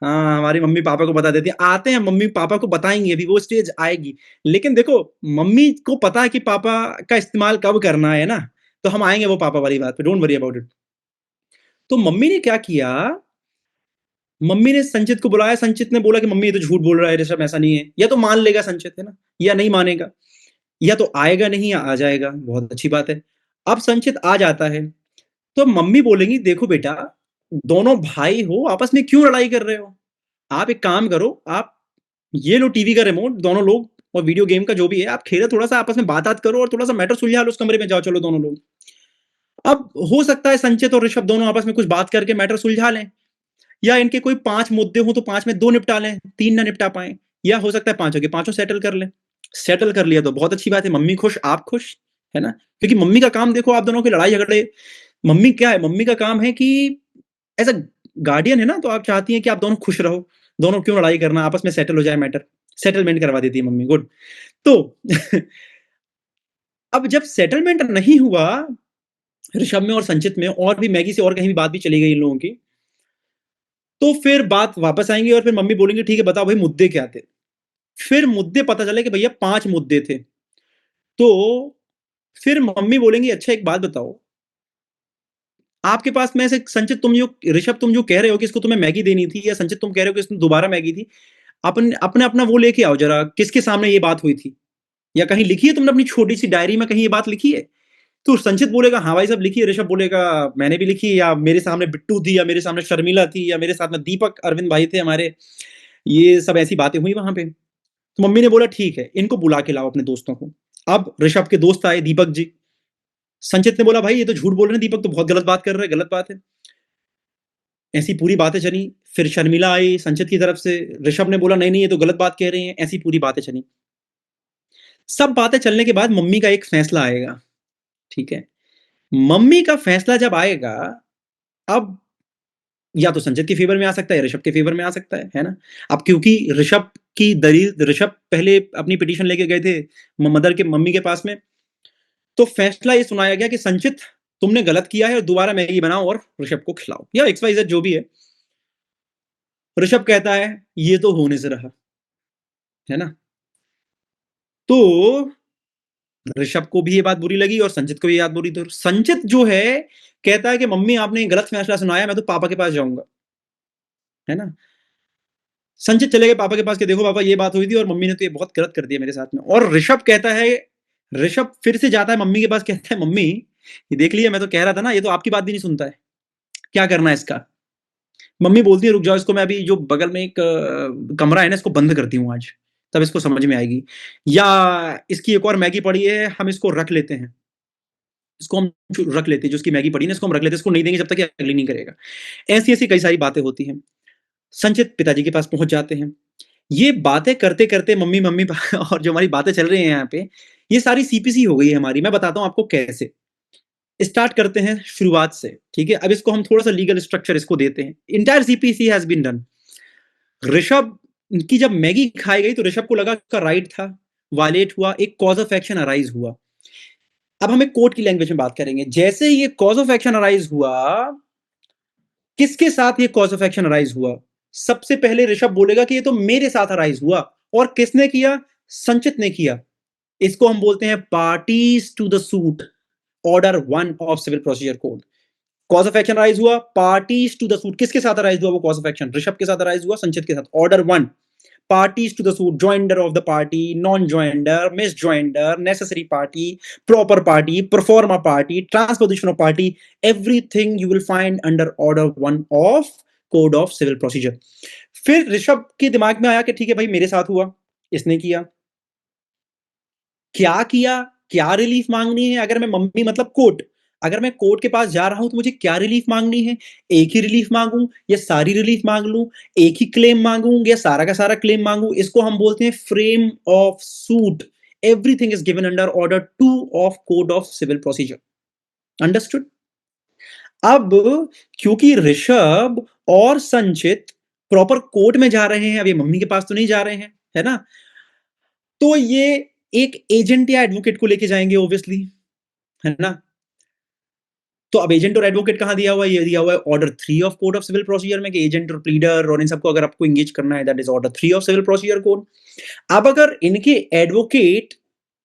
हाँ, हमारी मम्मी पापा को बता देती है, आते हैं मम्मी पापा को बताएंगे, अभी वो स्टेज आएगी। लेकिन देखो, मम्मी को पता है कि पापा का इस्तेमाल कब करना है ना, तो हम आएंगे वो पापा वाली बात पे, डोंट वरी अबाउट इट। तो मम्मी ने क्या किया, मम्मी ने संचित को बुलाया, संचित ने बोला कि मम्मी ये तो झूठ बोल रहा है, ऋषभ ऐसा नहीं है। या तो मान लेगा संचित, है ना, या नहीं मानेगा, या तो आएगा नहीं या आ जाएगा, बहुत अच्छी बात है। अब संचित आ जाता है तो मम्मी बोलेंगी देखो बेटा, दोनों भाई हो, आपस में क्यों लड़ाई कर रहे हो? आप एक काम करो, आप ये लो टीवी का रिमोट, दोनों लोग, और वीडियो गेम का जो भी है आप खेलो, थोड़ा सा आपस में बात करो और थोड़ा सा मैटर सुलझा लो, उस कमरे में जाओ, चलो दोनों लोग। अब हो सकता है संचित और ऋषभ दोनों आपस में कुछ बात करके मैटर सुलझा लें, या इनके कोई 5 मुद्दे हो तो 5 में 2 निपटा लें, 3 ना निपटा पाए, या हो सकता है 5 के 5 सेटल कर लें। सेटल कर लिया तो बहुत अच्छी बात है, मम्मी खुश, आप खुश, है ना? क्योंकि मम्मी का काम देखो, आप दोनों की लड़ाई झगड़े, मम्मी क्या है, मम्मी का काम है कि एज अ गार्डियन है ना, तो आप चाहती हैं कि आप दोनों खुश रहो, दोनों क्यों लड़ाई करना, आपस में सेटल हो जाए मैटर, सेटलमेंट करवा देती है मम्मी, गुड। तो अब जब सेटलमेंट नहीं हुआ ऋषभ में और संचित में, और भी मैगी से और कहीं भी बात भी चली गई इन लोगों की, तो फिर बात वापस आएंगी और फिर मम्मी बोलेंगे ठीक है बताओ भाई मुद्दे क्या थे। फिर मुद्दे पता चले कि भैया 5 मुद्दे थे। तो फिर मम्मी बोलेंगी अच्छा एक बात बताओ, आपके पास में से संचित तुम जो, ऋषभ तुम जो कह रहे हो कि इसको तुम्हें मैगी देनी थी, या संचित तुम कह रहे हो कि इसने दोबारा मैगी थी, अपन अपने अपना वो लेके आओ जरा, किसके सामने ये बात हुई थी, या कहीं लिखी है तुमने अपनी छोटी सी डायरी में, कहीं ये बात लिखी है? तो संचित बोलेगा हाँ भाई साहब लिखी है, ऋषभ बोलेगा मैंने भी लिखी, या मेरे सामने बिट्टू थी, या मेरे सामने शर्मिला थी, या मेरे साथ में दीपक अरविंद भाई थे हमारे, ये सब ऐसी बातें हुई वहां पे। तो मम्मी ने बोला ठीक है, इनको बुला के लाओ अपने दोस्तों को। अब ऋषभ के दोस्त आए, दीपक जी। संचित ने बोला भाई ये तो झूठ बोल रहे हैं, दीपक तो बहुत गलत बात कर रहे हैं, गलत बात है। ऐसी पूरी बातें चली। फिर शर्मिला आई संचित की तरफ से, ऋषभ ने बोला नहीं नहीं ये तो गलत बात कह रहे हैं, ऐसी पूरी बातें चली। सब बातें चलने के बाद मम्मी का एक फैसला आएगा, ठीक है? मम्मी का फैसला जब आएगा, अब या तो संचित के फेवर में आ सकता है, ऋषभ के फेवर में आ सकता है ना? अब क्योंकि ऋषभ की दलील ऋषभ पहले अपनी पिटीशन लेके गए थे मदर के मम्मी के पास में, तो फैसला ये सुनाया गया कि संचित तुमने गलत किया है और दोबारा मैगी बनाओ और ऋषभ को खिलाओ, या XYZ जो भी है। ऋषभ कहता है ये तो होने से रहा, है ना। तो ऋषभ को भी ये बात बुरी लगी और संचित को भी ये बात बुरी। तो संचित जो है कहता है कि मम्मी आपने गलत फैसला सुनाया, मैं तो पापा के पास जाऊंगा, है ना। संचित चले गए पापा के पास कि देखो पापा ये बात हुई थी और मम्मी ने तो ये बहुत गलत कर दिया मेरे साथ में। और ऋषभ कहता है, ऋषभ फिर से जाता है मम्मी के पास, कहता है मम्मी ये देख लिया, मैं तो कह रहा था ना, ये तो आपकी बात भी नहीं सुनता है, क्या करना है इसका। मम्मी बोलती है रुक जाओ, इसको मैं अभी जो बगल में एक कमरा है ना इसको बंद करती हूँ आज, तब इसको समझ में आएगी। या इसकी एक और मैगी पड़ी है, हम इसको रख लेते हैं, इसको हम रख लेते हैं, जो इसकी मैगी पड़ी है इसको हम रख लेते हैं, इसको नहीं देंगे जब तक ये अगली नहीं करेगा। ऐसी ऐसी कई सारी बातें होती हैं। संचित पिताजी के पास पहुंच जाते हैं। ये बातें करते करते मम्मी मम्मी और जो हमारी बातें चल रही हैं यहाँ पे, ये सारी CPC हो गई है हमारी। मैं बताता हूँ आपको कैसे। स्टार्ट करते हैं शुरुआत से, ठीक है। अब इसको हम थोड़ा सा लीगल स्ट्रक्चर इसको देते हैं। Entire CPC has been done. Rishabh की जब मैगी खाई गई तो ऋषभ को लगा उसका राइट था, वायलेट हुआ, एक कॉज ऑफ एक्शन अराइज हुआ। अब हम एक कोर्ट की लैंग्वेज में बात करेंगे। जैसे ये कॉज ऑफ एक्शन अराइज हुआ, किसके साथ ये कॉज ऑफ एक्शन अराइज हुआ? सबसे पहले ऋषभ बोलेगा कि ये तो मेरे साथ अराइज हुआ, और किसने किया? संचित ने किया। इसको हम बोलते हैं parties to the suit, order 1 of civil procedure code. Cause of action arise हुआ, पार्टीज टू द सूट, किसके साथ अराइज हुआ वो कॉज ऑफ एक्शन? ऋषभ के साथ अराइज हुआ, संचित के साथ। Order 1, parties to the suit, joinder of the party, non-joinder, misjoinder, necessary party, proper party, performa party, transposition of party, everything you will find under order 1 of code of civil procedure। फिर ऋषभ के दिमाग में आया कि ठीक है भाई मेरे साथ हुआ, इसने किया, क्या रिलीफ मांगनी है? अगर मैं मम्मी मतलब कोर्ट, अगर मैं कोर्ट के पास जा रहा हूं तो मुझे क्या रिलीफ मांगनी है? एक ही रिलीफ मांगूं या सारी रिलीफ मांग लूं? एक ही क्लेम मांगूं या सारा का सारा क्लेम मांगूं? इसको हम बोलते हैं frame of suit. Everything is given under order 2 of code of civil procedure. Understood? अब क्योंकि ऋषभ और संचित प्रॉपर कोर्ट में जा रहे हैं, अब ये मम्मी के पास तो नहीं जा रहे हैं, है ना, तो ये एक एजेंट या एडवोकेट को लेके जाएंगे ऑब्वियसली, है ना। तो अब एजेंट और एडवोकेट कहां दिया हुआ है? ये दिया हुआ है order 3 of code of civil procedure में, कि एजेंट और प्लीडर और इन सबको अगर आपको एंगेज करना है, that is order 3 of civil procedure code. अब अगर इनके एडवोकेट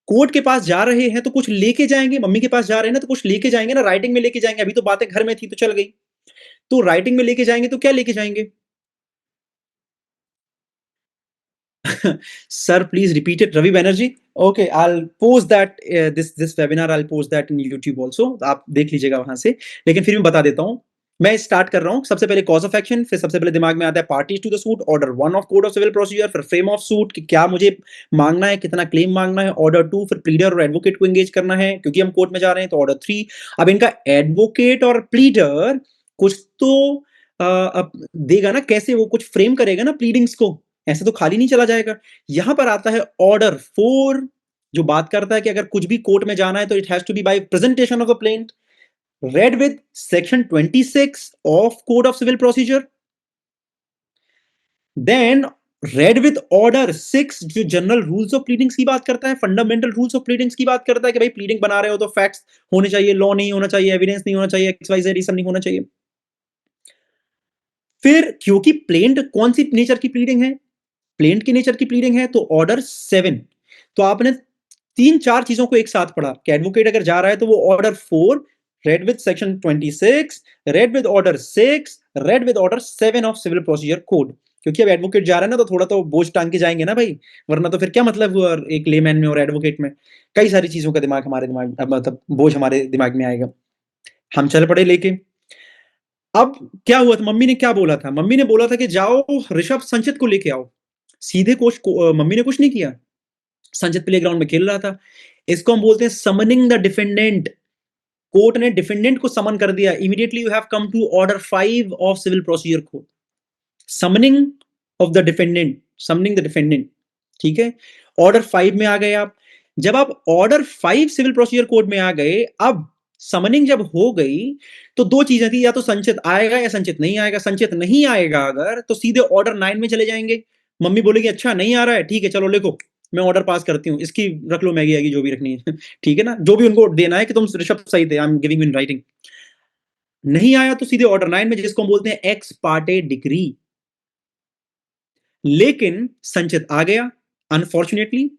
कोर्ट के पास जा रहे हैं तो कुछ लेके जाएंगे, मम्मी के पास जा रहे हैं ना तो कुछ लेके जाएंगे ना, राइटिंग में लेके जाएंगे। अभी तो बातें घर में थी तो चल गई, तो राइटिंग में लेके जाएंगे तो क्या लेके जाएंगे? Sir, please repeat it. Ravi Banerjee. Okay, I'll post that this webinar. I'll post that in YouTube also. आप देख लीजिएगा वहां से। लेकिन फिर मैं बता देता हूँ, मैं स्टार्ट कर रहा हूँ। सबसे पहले कॉज ऑफ एक्शन, फिर सबसे पहले दिमाग में आता है parties to the suit, order 1 of code of civil procedure, फिर फ्रेम ऑफ सूट कि क्या मुझे मांगना है, कितना क्लेम मांगना है, ऑर्डर 2, फिर प्लीडर और एडवोकेट को एंगेज करना है क्योंकि हम कोर्ट में जा रहे हैं, तो ऑर्डर 3। अब इनका एडवोकेट और प्लीडर कुछ तो अब देगा ना, कैसे वो कुछ फ्रेम करेगा ना प्लीडिंग्स को, ऐसे तो खाली नहीं चला जाएगा। यहां पर आता है ऑर्डर 4, जो बात करता है कि अगर कुछ भी कोर्ट में जाना है तो it has to be by presentation of a plaint, read with section 26 of code of civil procedure, then read with order 6 जो जनरल रूल्स ऑफ प्लीडिंग्स की बात करता है, फंडामेंटल रूल्स ऑफ प्लीडिंग्स की बात करता है कि भाई प्लीडिंग बना रहे हो तो फैक्ट्स होने चाहिए, लॉ नहीं होना चाहिए, एविडेंस नहीं होना चाहिए, XYZ सब नहीं होना चाहिए। फिर क्योंकि प्लेंट कौन सी नेचर की प्लीडिंग है? प्लेंट की नेचर की प्लीडिंग है, तो ऑर्डर 7। तो आपने 3-4 चीजों को एक साथ पढ़ा कि एडवोकेट अगर जा रहा है तो वो order 4, read with section 26, read with order 6, read with order 7 of civil procedure code. क्योंकि अब एडवोकेट जा रहा है ना तो थोड़ा तो बोझ टांग के जाएंगे ना भाई, वरना तो फिर क्या मतलब हुआ एक लेमैन में और एडवोकेट में, कई सारी चीजों का दिमाग हमारे दिमाग मतलब बोझ हमारे दिमाग में आएगा। हम चल पड़े लेके। अब क्या हुआ था, मम्मी ने क्या बोला था? मम्मी ने बोला था कि जाओ ऋषभ संचित को लेके आओ। सीधे मम्मी ने कुछ नहीं किया, संचित प्लेग्राउंड में खेल रहा था। इसको हम बोलते हैं समनिंग द डिफेंडेंट। कोर्ट ने डिफेंडेंट को समन कर दिया। Immediately you have come to order 5 of civil procedure code, summoning of the defendant, summoning the defendant, ठीक है। ऑर्डर 5 में आ गए आप। जब आप ऑर्डर 5 सिविल प्रोसीजर कोड में आ गए, अब समनिंग जब हो गई तो दो चीजें थी, या तो संचित आएगा या संचित नहीं आएगा। संचित नहीं आएगा अगर तो सीधे ऑर्डर 9 में चले जाएंगे, मम्मी बोलेगी अच्छा नहीं आ रहा है, ठीक है चलो लिखो, मैं ऑर्डर पास करती हूँ, इसकी रख लो मैगी आएगी जो भी रखनी है ठीक है ना, जो भी उनको देना है कि तुम ऋषभ सही थे, I am giving in writing. नहीं आया तो सीधे ऑर्डर 9 में, जिसको हम बोलते हैं एक्स पार्टे डिग्री। लेकिन संचित आ गया अनफॉर्चुनेटली,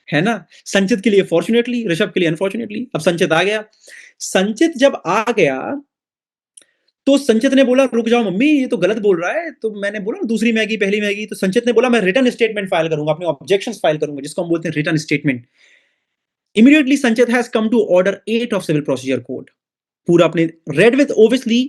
है ना, संचित के लिए फॉर्चुनेटली, ऋषभ के लिए अनफॉर्चुनेटली। अब संचित आ गया, संचित जब आ गया तो संचित ने बोला रुक जाओ मम्मी ये तो गलत बोल रहा है, तो मैंने बोला दूसरी मैगी पहली मैगी, तो संचित ने बोला मैं रिटर्न स्टेटमेंट फाइल करूंगा, अपने ऑब्जेक्शंस फाइल करूंगा, जिसको हम बोलते हैं return statement. Immediately Sanchit has come to order 8 of civil procedure code, पूरा अपने read with obviously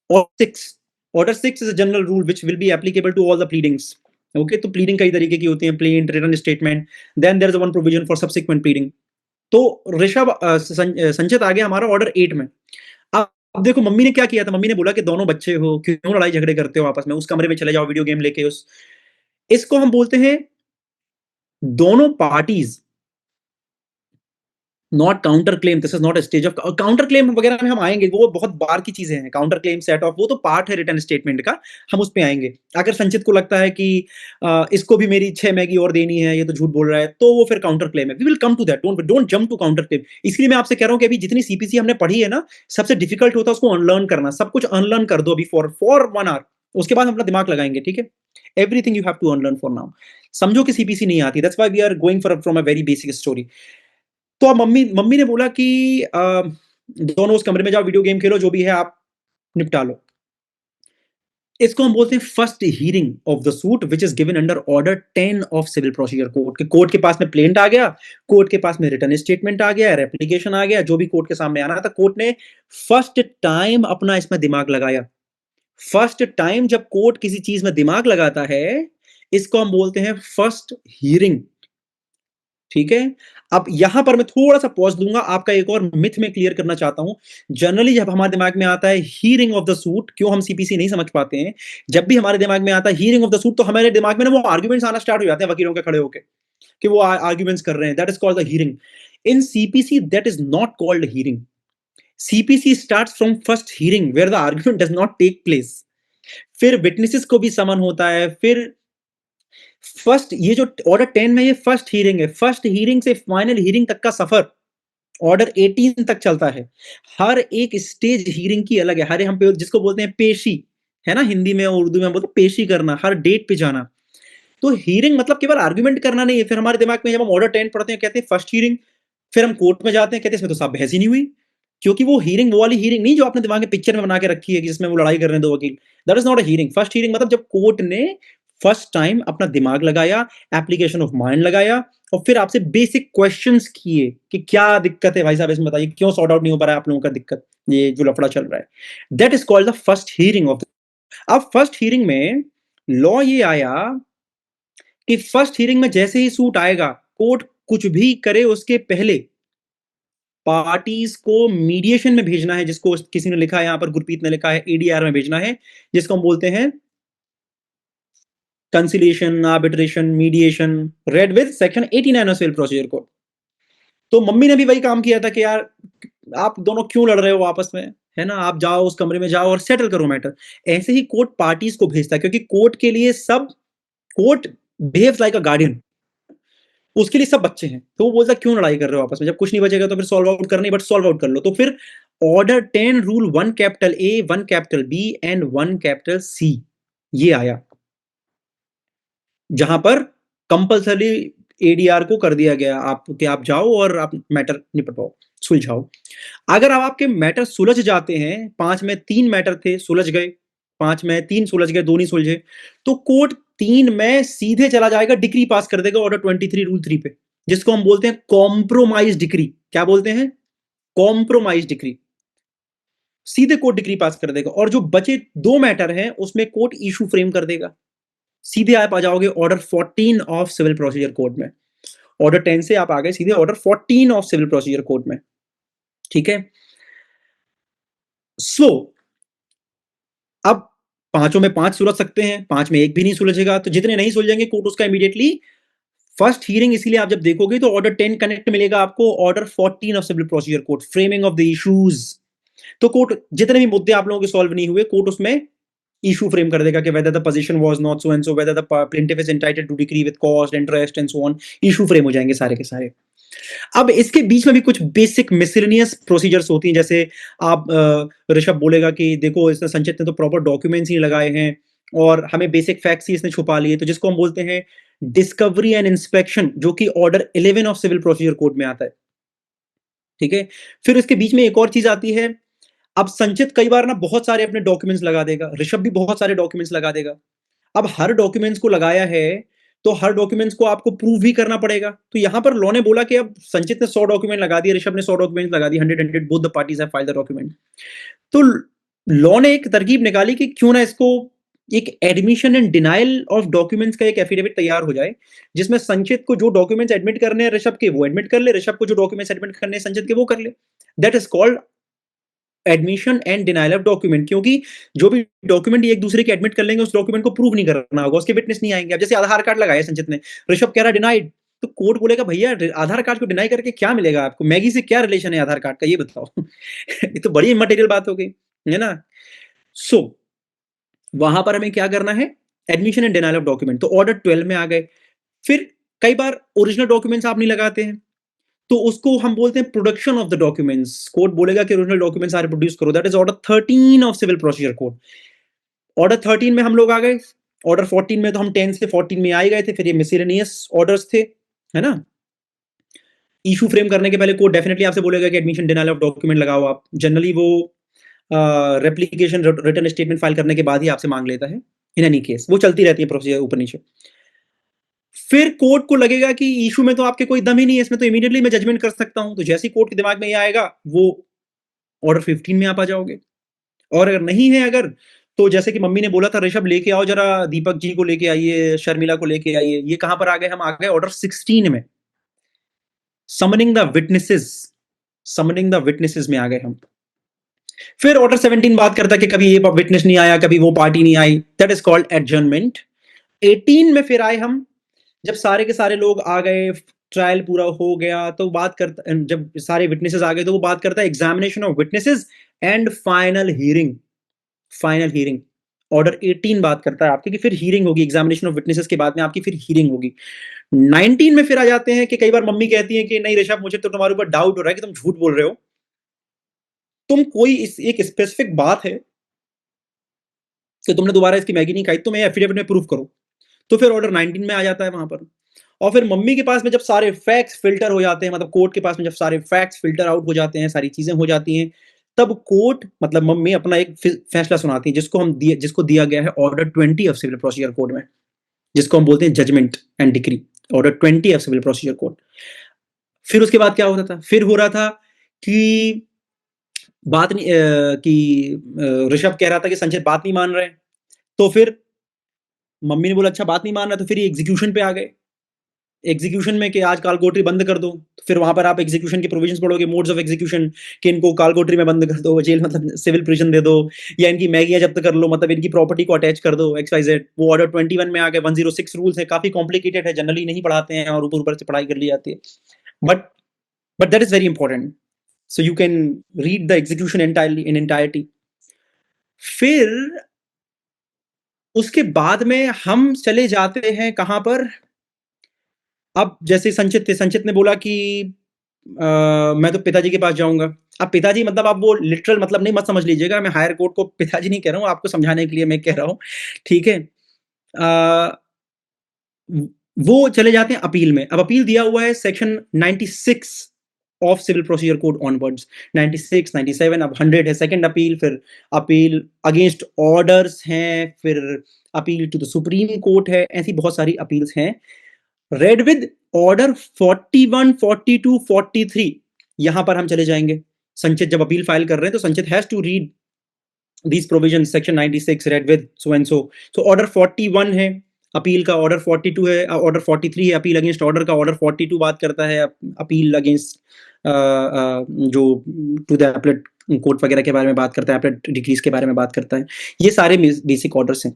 order 6 is a general rule which will be applicable to all the pleadings. Okay, तो प्लीडिंग कई तरीके की होती है, plaint, return statement, then there is one provision for subsequent pleading. तो ऋषभ संचित आ गया हमारा ऑर्डर 8 में। अब देखो मम्मी ने क्या किया था, मम्मी ने बोला कि दोनों बच्चे हो, क्यों लड़ाई झगड़े करते हो आपस में, उस कमरे में चले जाओ वीडियो गेम लेके। इसको हम बोलते हैं दोनों parties not counter claim, this is not a stage of counter claim वगैरह में हम आएंगे, वो बहुत बार की चीजें हैं, काउंटर क्लेम सेट ऑफ, वो तो पार्ट है रिटर्न स्टेटमेंट का, हम उस पे आएंगे। अगर संचित को लगता है कि इसको भी मेरी 6 मैगी और देनी है, ये तो झूठ बोल रहा है, तो वो फिर काउंटर क्लेम है। We will come to that, don't jump to counter claim. इसलिए मैं आपसे कह रहा हूं कि अभी जितनी सीपीसी हमने पढ़ी है ना, सबसे डिफिकल्ट होता है उसको अनलर्न करना, सब कुछ अनलर्न कर दो अभी फॉर 1 आवर, उसके बाद हम अपना दिमाग लगाएंगे, ठीक है। Everything you have to unlearn for now. समझो कि सीपीसी नहीं आती, that's why we are going from a very basic story. तो अब मम्मी ने बोला कि दोनों उस कमरे में जाओ, वीडियो गेम खेलो, जो भी है आप निपटा लो। इसको हम बोलते हैं first hearing of the suit which is given under order 10 of civil procedure code. Court के पास में प्लेंट आ गया, कोर्ट के पास में रिटर्न स्टेटमेंट आ गया, रेप्लिकेशन आ गया, जो भी कोर्ट के सामने आना था, कोर्ट ने फर्स्ट टाइम अपना इसमें दिमाग लगाया। फर्स्ट टाइम जब कोर्ट किसी चीज में दिमाग लगाता है, इसको हम बोलते हैं फर्स्ट हियरिंग, ठीक है। अब यहां पर मैं थोड़ा सा पॉज दूंगा, आपका एक और मिथ में क्लियर करना चाहता हूं। जनरली जब हमारे दिमाग में आता है हियरिंग ऑफ द सूट, क्यों हम सीपीसी नहीं समझ पाते हैं, जब भी हमारे दिमाग में आता है हियरिंग ऑफ द सूट, तो हमारे दिमाग में ना वो आर्ग्यूमेंट्स आना स्टार्ट हो जाते हैं वकीलों के खड़े होकर, कि वो आर्ग्यूमेंट्स कर रहे हैं, that is called the hearing. In CPC that is not called hearing. CPC starts from first hearing where the argument does not take place. फिर विटनेसेस को भी समन होता है, फिर फर्स्ट, ये जो ऑर्डर 10 में ये फर्स्ट हियरिंग है, फर्स्ट हियरिंग से फाइनल हियरिंग तक का सफर ऑर्डर 18 तक चलता है। हर एक स्टेज हियरिंग की अलग है, हर हम जिसको बोलते हैं पेशी, है ना, हिंदी में और उर्दू में बोलते हैं पेशी करना, हर डेट पे जाना। तो हियरिंग मतलब केवल आर्गुमेंट करना नहीं है। फिर हमारे दिमाग में जब हम ऑर्डर 10 पढ़ते हैं कहते हैं फर्स्ट हियरिंग, फिर हम कोर्ट में जाते हैं कहते हैं इसमें तो साहब बहस ही नहीं हुई, क्योंकि वो हियरिंग वो वाली हियरिंग नहीं जो आपने दिमाग में पिक्चर में बना के रखी है कि जिसमें वो लड़ाई कर रहे हैं दो वकील, that is not a hearing. First hearing मतलब जब कोर्ट ने फर्स्ट टाइम अपना दिमाग लगाया, एप्लीकेशन ऑफ माइंड लगाया, और फिर आपसे बेसिक क्वेश्चंस किए कि क्या दिक्कत है भाई साहब, इसमें बताइए क्यों सॉर्ट आउट नहीं हो पा रहा है आप लोगों का दिक्कत, ये जो लफड़ा चल रहा है, that is called the first hearing of. अब फर्स्ट हियरिंग में लॉ ये आया कि फर्स्ट हियरिंग में जैसे ही सूट आएगा, कोर्ट कुछ भी करे उसके पहले पार्टीज को मीडिएशन में भेजना है, जिसको किसी ने लिखा है यहां पर, गुरप्रीत ने लिखा है एडीआर में भेजना है, जिसको हम बोलते हैं conciliation, arbitration, mediation, read with section 89 of civil procedure code. तो मम्मी ने भी वही काम किया था कि यार आप दोनों क्यों लड़ रहे हो आपस में, है ना, आप जाओ उस कमरे में जाओ और सेटल करो मैटर। ऐसे ही कोर्ट पार्टीज को भेजता है, क्योंकि कोर्ट के लिए सब, court behaves like a guardian, उसके लिए सब बच्चे हैं। तो वो बोलता क्यों लड़ाई कर रहे हो आपस में, जब कुछ नहीं बचेगा तो फिर सॉल्व आउट करनी, बट सॉल्व आउट कर लो। तो फिर order 10 rule 1 capital A, 1 capital B and 1 capital C ये आया, जहां पर कंपल्सरी एडीआर को कर दिया गया आप कि आप जाओ और आप मैटर निपटाओ, सुलझाओ। अगर अब आपके मैटर सुलझ जाते हैं, 5 में 3 मैटर थे सुलझ गए, 5 में 3 सुलझ गए, 2 नहीं सुलझे, तो कोर्ट 3 में सीधे चला जाएगा, डिक्री पास कर देगा ऑर्डर 23 रूल 3 पे, जिसको हम बोलते हैं कॉम्प्रोमाइज डिक्री। क्या बोलते हैं? Compromise decree. सीधे कोर्ट डिक्री पास कर देगा, और जो बचे 2 मैटर हैं उसमें कोर्ट इशू फ्रेम कर देगा। सीधे आप आ जाओगे order 14 of civil procedure code में। ऑर्डर 10 से आप आ गए सीधे order 14 of civil procedure code में, ठीक है। सो अब 5 में 5 सुलझ सकते हैं, 5 में 1 भी नहीं सुलझेगा, तो जितने नहीं सुलझेंगे कोर्ट उसका इमीडिएटली फर्स्ट हियरिंग, इसीलिए आप जब देखोगे तो ऑर्डर 10 कनेक्ट मिलेगा आपको order 14 of civil procedure code, framing of the issues. तो कोर्ट जितने भी मुद्दे आप लोगों के सॉल्व नहीं हुए, कोर्ट उसमें इशू फ्रेम कर देगा कि whether the position was not so and so, whether the plaintiff is entitled to decree with cost, interest and so on. Issue frame हो जाएंगे सारे के सारे। अब इसके बीच में भी कुछ बेसिक मिसलेनियस प्रोसीजर्स होती हैं, जैसे आप ऋषभ बोलेगा कि देखो इसने संचित ने तो प्रॉपर डॉक्यूमेंट्स ही लगाए हैं और हमें बेसिक फैक्ट्स ही इसने छुपा लिए, तो जिसको हम बोलते हैं डिस्कवरी एंड इंस्पेक्शन, जो कि order 11 of civil procedure code में आता है। ठीक है, फिर उसके बीच में एक और चीज आती है। अब संचित कई बार ना बहुत सारे अपने डॉक्यूमेंट्स लगा देगा, ऋषभ भी बहुत सारे डॉक्यूमेंट्स लगा देगा। अब हर डॉक्यूमेंट्स को लगाया है तो हर डॉक्यूमेंट्स को आपको प्रूव भी करना पड़ेगा। तो यहां पर लॉ ने बोला कि अब संचित ने 100 डॉक्यूमेंट लगा दिए, ऋषभ ने 100 डॉक्यूमेंट लगा दिए, 100 both the parties have filed the document. तो लॉ ने एक तरकीब निकाली कि क्यों ना इसको एक admission and denial of documents का एक एफिडेविट तैयार हो जाए, जिसमें संचित को जो डॉक्यूमेंट्स एडमिट करने हैं ऋषभ के वो एडमिट कर ले, ऋषभ को जो डॉक्यूमेंट्स एडमिट करने हैं संचित के वो कर ले। That is called admission and denial of document, क्योंकि जो भी डॉक्यूमेंट एक दूसरे के एडमिट कर लेंगे उस डॉक्यूमेंट को प्रूव नहीं करना होगा, उसके विटनेस नहीं आएंगे। अब जैसे आधार कार्ड लगाया संचित ने, ऋषभ कह रहा डिनाइड, तो कोर्ट बोलेगा भैया आधार कार्ड को डिनाई करके क्या मिलेगा आपको, मैगी से क्या रिलेशन है आधार कार्ड का, ये बताओ। ये तो बड़ी मटेरियल बात हो गई है ना। सो वहां पर हमें क्या करना है, admission and denial of document, तो ऑर्डर 12 में आ गए। फिर कई बार ओरिजिनल डॉक्यूमेंट्स आप नहीं लगाते हैं तो उसको हम बोलते हैं production of the documents. Court बोलेगा कि ओरिजिनल डॉक्यूमेंट्स सारे प्रोड्यूस करो, that is order 13 of civil procedure code. Order 13 में हम लोग आ गए, ऑर्डर 14 में तो हम 10 से 14 में आ ही गए थे, फिर ये मिसलेनियस ऑर्डर्स थे, है ना। इशू फ्रेम करने के पहले कोर्ट डेफिनेटली आपसे बोलेगा कि एडमिशन डिनायल ऑफ डॉक्यूमेंट लगाओ आप। जनरली वो रेप्लिकेशन रिटर्न स्टेटमेंट फाइल करने के बाद ही आपसे मांग लेता है। इन एनी केस वो चलती रहती है प्रोसीजर ऊपर नीचे। फिर कोर्ट को लगेगा कि इशू में तो आपके कोई दम ही नहीं है, इसमें तो इमीडिएटली मैं जजमेंट कर सकता हूं, तो जैसे ही कोर्ट के दिमाग में ये आएगा वो ऑर्डर 15 में आप आ जाओगे। और अगर नहीं है अगर, तो जैसे कि मम्मी ने बोला था ऋषभ लेके आओ जरा दीपक जी को लेके आइए, शर्मिला को लेके आइए, ये कहां पर आ गए, हम आ गए ऑर्डर 16 में, summoning the witnesses, summoning the witnesses में आ गए हम। फिर ऑर्डर 17 बात करता है कि कभी ये विटनेस नहीं आया, कभी वो पार्टी नहीं आई, दैट इज कॉल्ड एडजर्नमेंट। 18 में फिर आए हम, जब सारे के सारे लोग आ गए, ट्रायल पूरा हो गया, तो बात करता, जब सारे विटनेसेस आ गए तो वो बात करता है examination of witnesses and final hearing. Final hearing order 18 बात करता है आपकी कि फिर हियरिंग होगी, एग्जामिनेशन ऑफ विटनेसेस के बाद में आपकी फिर हियरिंग होगी। 19 में फिर आ जाते हैं कि कई बार मम्मी कहती है कि नहीं ऋषभ मुझे तो तुम्हारे ऊपर डाउट हो रहा है कि तुम झूठ बोल रहे हो, तुम कोई एक स्पेसिफिक बात है कि तुमने दोबारा इसकी मैगी नहीं खाई, तुम एफिडेविट में प्रूफ करो। तो फिर ऑर्डर 19 में आ जाता है वहां पर। और फिर मम्मी के पास में जब सारे फैक्ट्स फिल्टर हो जाते हैं, मतलब कोर्ट के पास में जब सारे फैक्ट्स फिल्टर आउट हो जाते हैं, सारी चीजें हो जाती हैं, तब कोर्ट मतलब मम्मी अपना एक फैसला सुनाती है, जिसको दिया गया है order 20 of civil procedure code में, जिसको हम बोलते हैं judgment and decree, order 20 of civil procedure code. फिर उसके बाद क्या होता था, फिर हो रहा था कि बात नहीं कि ऋषभ कह रहा था कि संचित बात नहीं मान रहे, तो फिर मम्मी ने बोला अच्छा बात नहीं मान रहा, तो फिर ये एग्जीक्यूशन पे आ गए। एग्जीक्यूशन में कि आज कालकोठरी बंद कर दो, तो फिर वहां पर आप एग्जीक्यूशन के प्रोविजंस पढ़ोगे, मोड्स ऑफ एग्जीक्यूशन, कि इनको कालकोठरी में बंद कर दो, जेल मतलब सिविल प्रिजन दे दो, या इनकी मैगियां जब्त कर लो, मतलब इनकी प्रॉपर्टी को अटैच कर दो, XYZ। वो ऑर्डर 21 में आ गए। 106 रूल्स है, काफी कॉम्प्लिकेटेड है, जनरली नहीं पढ़ाते हैं और ऊपर से पढ़ाई कर ली जाती है, but that is very important, so you can read the execution entirely in entirety. फिर उसके बाद में हम चले जाते हैं कहां पर, अब जैसे संचित थे, संचित ने बोला कि मैं तो पिताजी के पास जाऊंगा। अब पिताजी मतलब आप वो लिटरल मतलब नहीं मत समझ लीजिएगा, मैं हायर कोर्ट को पिताजी नहीं कह रहा हूं, आपको समझाने के लिए मैं कह रहा हूं, ठीक है। वो चले जाते हैं अपील में। अब अपील दिया हुआ है section 96 of civil procedure code onwards, 96, 97, अब 100 है सेकंड अपील, फिर अपील अगेंस्ट ऑर्डर्स हैं, फिर appeal to the supreme court है, ऐसी बहुत सारी अपील्स हैं। रेड विद ऑर्डर 41, 42, 43, यहां पर हम चले जाएंगे। संचित जब अपील फाइल कर रहे हैं तो Sanchit has to read these provision, section 96 read with so and so. So order 41 है अपील का, ऑर्डर 42 है, ऑर्डर 43 है अपील अगेंस्ट ऑर्डर का, ऑर्डर 42 बात करता है अपील अगेंस्ट जो टू द कोट वगैरह के बारे में बात करता है, आपने डिक्रीज के बारे में बात करता है। ये सारे बेसिक ऑर्डर्स हैं।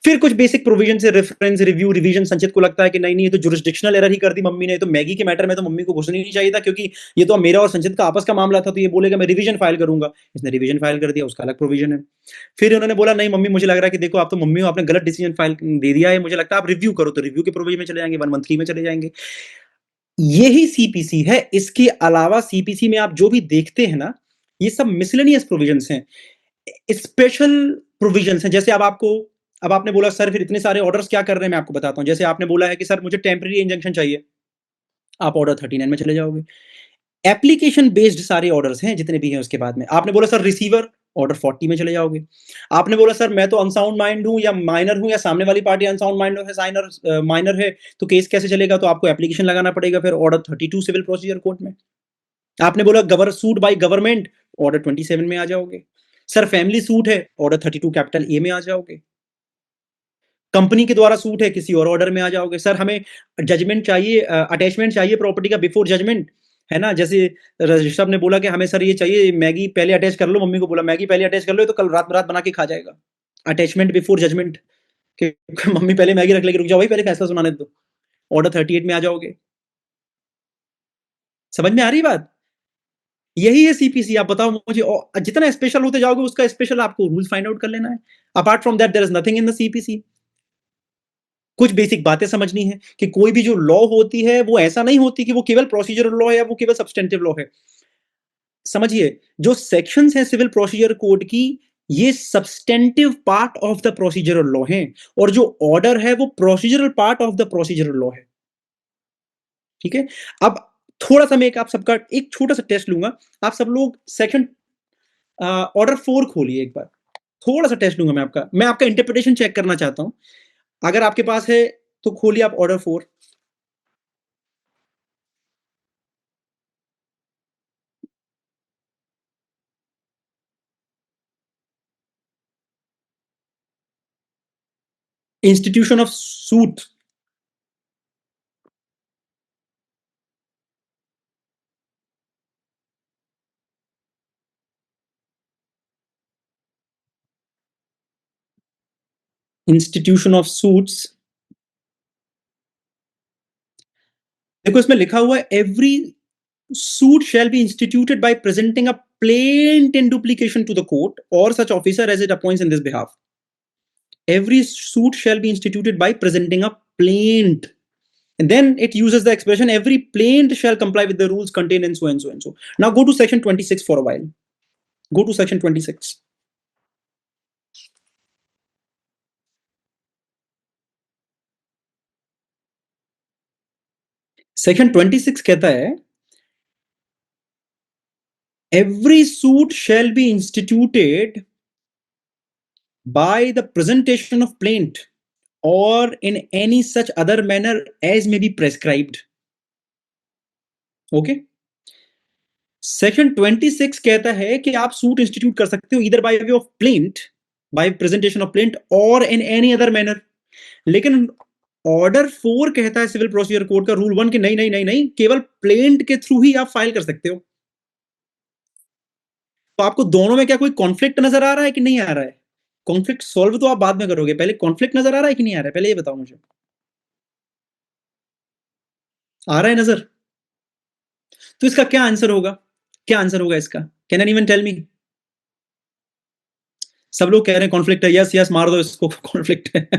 फिर कुछ बेसिक प्रोविजन है, रेफरेंस, रिव्यू, रिवीजन। संचित को लगता है कि नहीं नहीं, ये तो जुरिस्डिक्शनल एरर ही कर दी मम्मी ने, तो मैगी के मैटर में तो मम्मी को घुसना ही नहीं चाहिए था, क्योंकि ये तो मेरा और संचित का आपस का मामला था, तो ये बोलेगा मैं रिवीजन फाइल करूंगा। इसने रिवीजन फाइल कर दिया, उसका अलग प्रोविजन है। फिर उन्होंने बोला नहीं मम्मी, मुझे लग रहा है कि देखो आप तो मम्मी हो, आपने गलत डिसीजन फाइल दे दिया है, मुझे लगता है आप रिव्यू करो, तो रिव्यू के प्रोविजन में चले जाएंगे, 113 में चले जाएंगे। यही सीपीसी है। इसके अलावा सीपीसी में आप जो भी देखते हैं ना, ये सब मिसलेनियस प्रोविजंस हैं, स्पेशल प्रोविजंस हैं। जैसे अब आपने बोला सर फिर इतने सारे ऑर्डर्स क्या कर रहे हैं, मैं आपको बताता हूं। जैसे आपने बोला है कि सर मुझे टेम्पररी इंजंक्शन चाहिए, आप ऑर्डर 39 में चले जाओगे। एप्लीकेशन बेस्ड सारे ऑर्डर्स हैं जितने भी हैं। उसके बाद में आपने बोला सर रिसीवर, ऑर्डर 40 में चले जाओगे। आपने बोला सर मैं तो अनसाउंड माइंड हूं या माइनर हूं, या सामने वाली पार्टी अनसाउंड माइंड है, साइनर माइनर है, तो केस कैसे चलेगा, तो आपको एप्लीकेशन लगाना पड़ेगा, फिर ऑर्डर 32 सिविल प्रोसीजर कोड में। आपने बोला सूट बाय गवर्नमेंट, ऑर्डर 27 में आ जाओगे। सर फैमिली सूट है, ऑर्डर 32 कैपिटल ए में आ जाओगे। कंपनी के द्वारा सूट है, किसी और ऑर्डर में आ जाओगे। सर हमें जजमेंट चाहिए, अटैचमेंट चाहिए प्रॉपर्टी का बिफोर जजमेंट, है ना। जैसे ऋषभ ने बोला कि हमें सर ये चाहिए, मैगी पहले अटैच कर लो, मम्मी को बोला मैगी पहले अटैच कर लो, तो कल रात रात बना के खा जाएगा। अटैचमेंट बिफोर जजमेंट, कि मम्मी पहले मैगी रख लेगी, रुक जाओ भाई पहले फैसला सुनाने दो। ऑर्डर 38 में आ जाओगे। समझ में आ रही बात? यही है सीपीसी। आप बताओ मुझे, और जितना स्पेशल होते जाओगे उसका स्पेशल आपको रूल्स फाइंड आउट कर लेना है। Apart from that there is nothing in the CPC. कुछ बेसिक बातें समझनी है कि कोई भी जो लॉ होती है वो ऐसा नहीं होती कि वो केवल प्रोसीजरल लॉ है या वो केवल सब्सटेंटिव लॉ है। समझिए, जो सेक्शंस हैं सिविल प्रोसीजर कोड की, ये substantive part of the procedural law हैं, और जो ऑर्डर है वो procedural part of the procedural law है। ठीक है। अब थोड़ा सा मैं आप सबका एक छोटा सा टेस्ट लूंगा। आप सब लोग सेक्शन ऑर्डर 4 खोलिए एक बार। थोड़ा सा टेस्ट लूंगा मैं आपका इंटरप्रिटेशन चेक करना चाहता हूं। अगर आपके पास है तो खोलिए आप order 4। Institution of suit, institution of suits. देखो इसमें लिखा हुआ है every suit shall be instituted by presenting a plaint in duplication to the court or such officer as it appoints in this behalf. Every suit shall be instituted by presenting a plaint. And then it uses the expression every plaint shall comply with the rules contained in so and so and so. Now go to section 26 for a while. Go to section 26. Section 26 कहता है every suit shall be instituted by the presentation of plaint or in any such other manner as may be prescribed. Okay? Section 26 कहता है कि आप suit institute कर सकते हो either by way of plaint, by presentation of plaint, और in any other manner. लेकिन order 4 कहता है सिविल प्रोसीजर कोड का रूल 1 कि नहीं नहीं नहीं नहीं, केवल प्लेंट के थ्रू ही आप फाइल कर सकते हो। तो आपको दोनों में क्या कोई कॉन्फ्लिक्ट नजर आ रहा है कि नहीं आ रहा है? कॉन्फ्लिक्ट सॉल्व तो आप बाद में करोगे, पहले कॉन्फ्लिक्ट नजर आ रहा है कि नहीं आ रहा है, पहले ये बताओ मुझे। आ रहा है नजर? तो इसका क्या आंसर होगा? क्या आंसर होगा इसका? Can anyone tell me? सब लोग कह रहे हैं कॉन्फ्लिक्ट है। यस यस, मार दो इसको, कॉन्फ्लिक्ट है।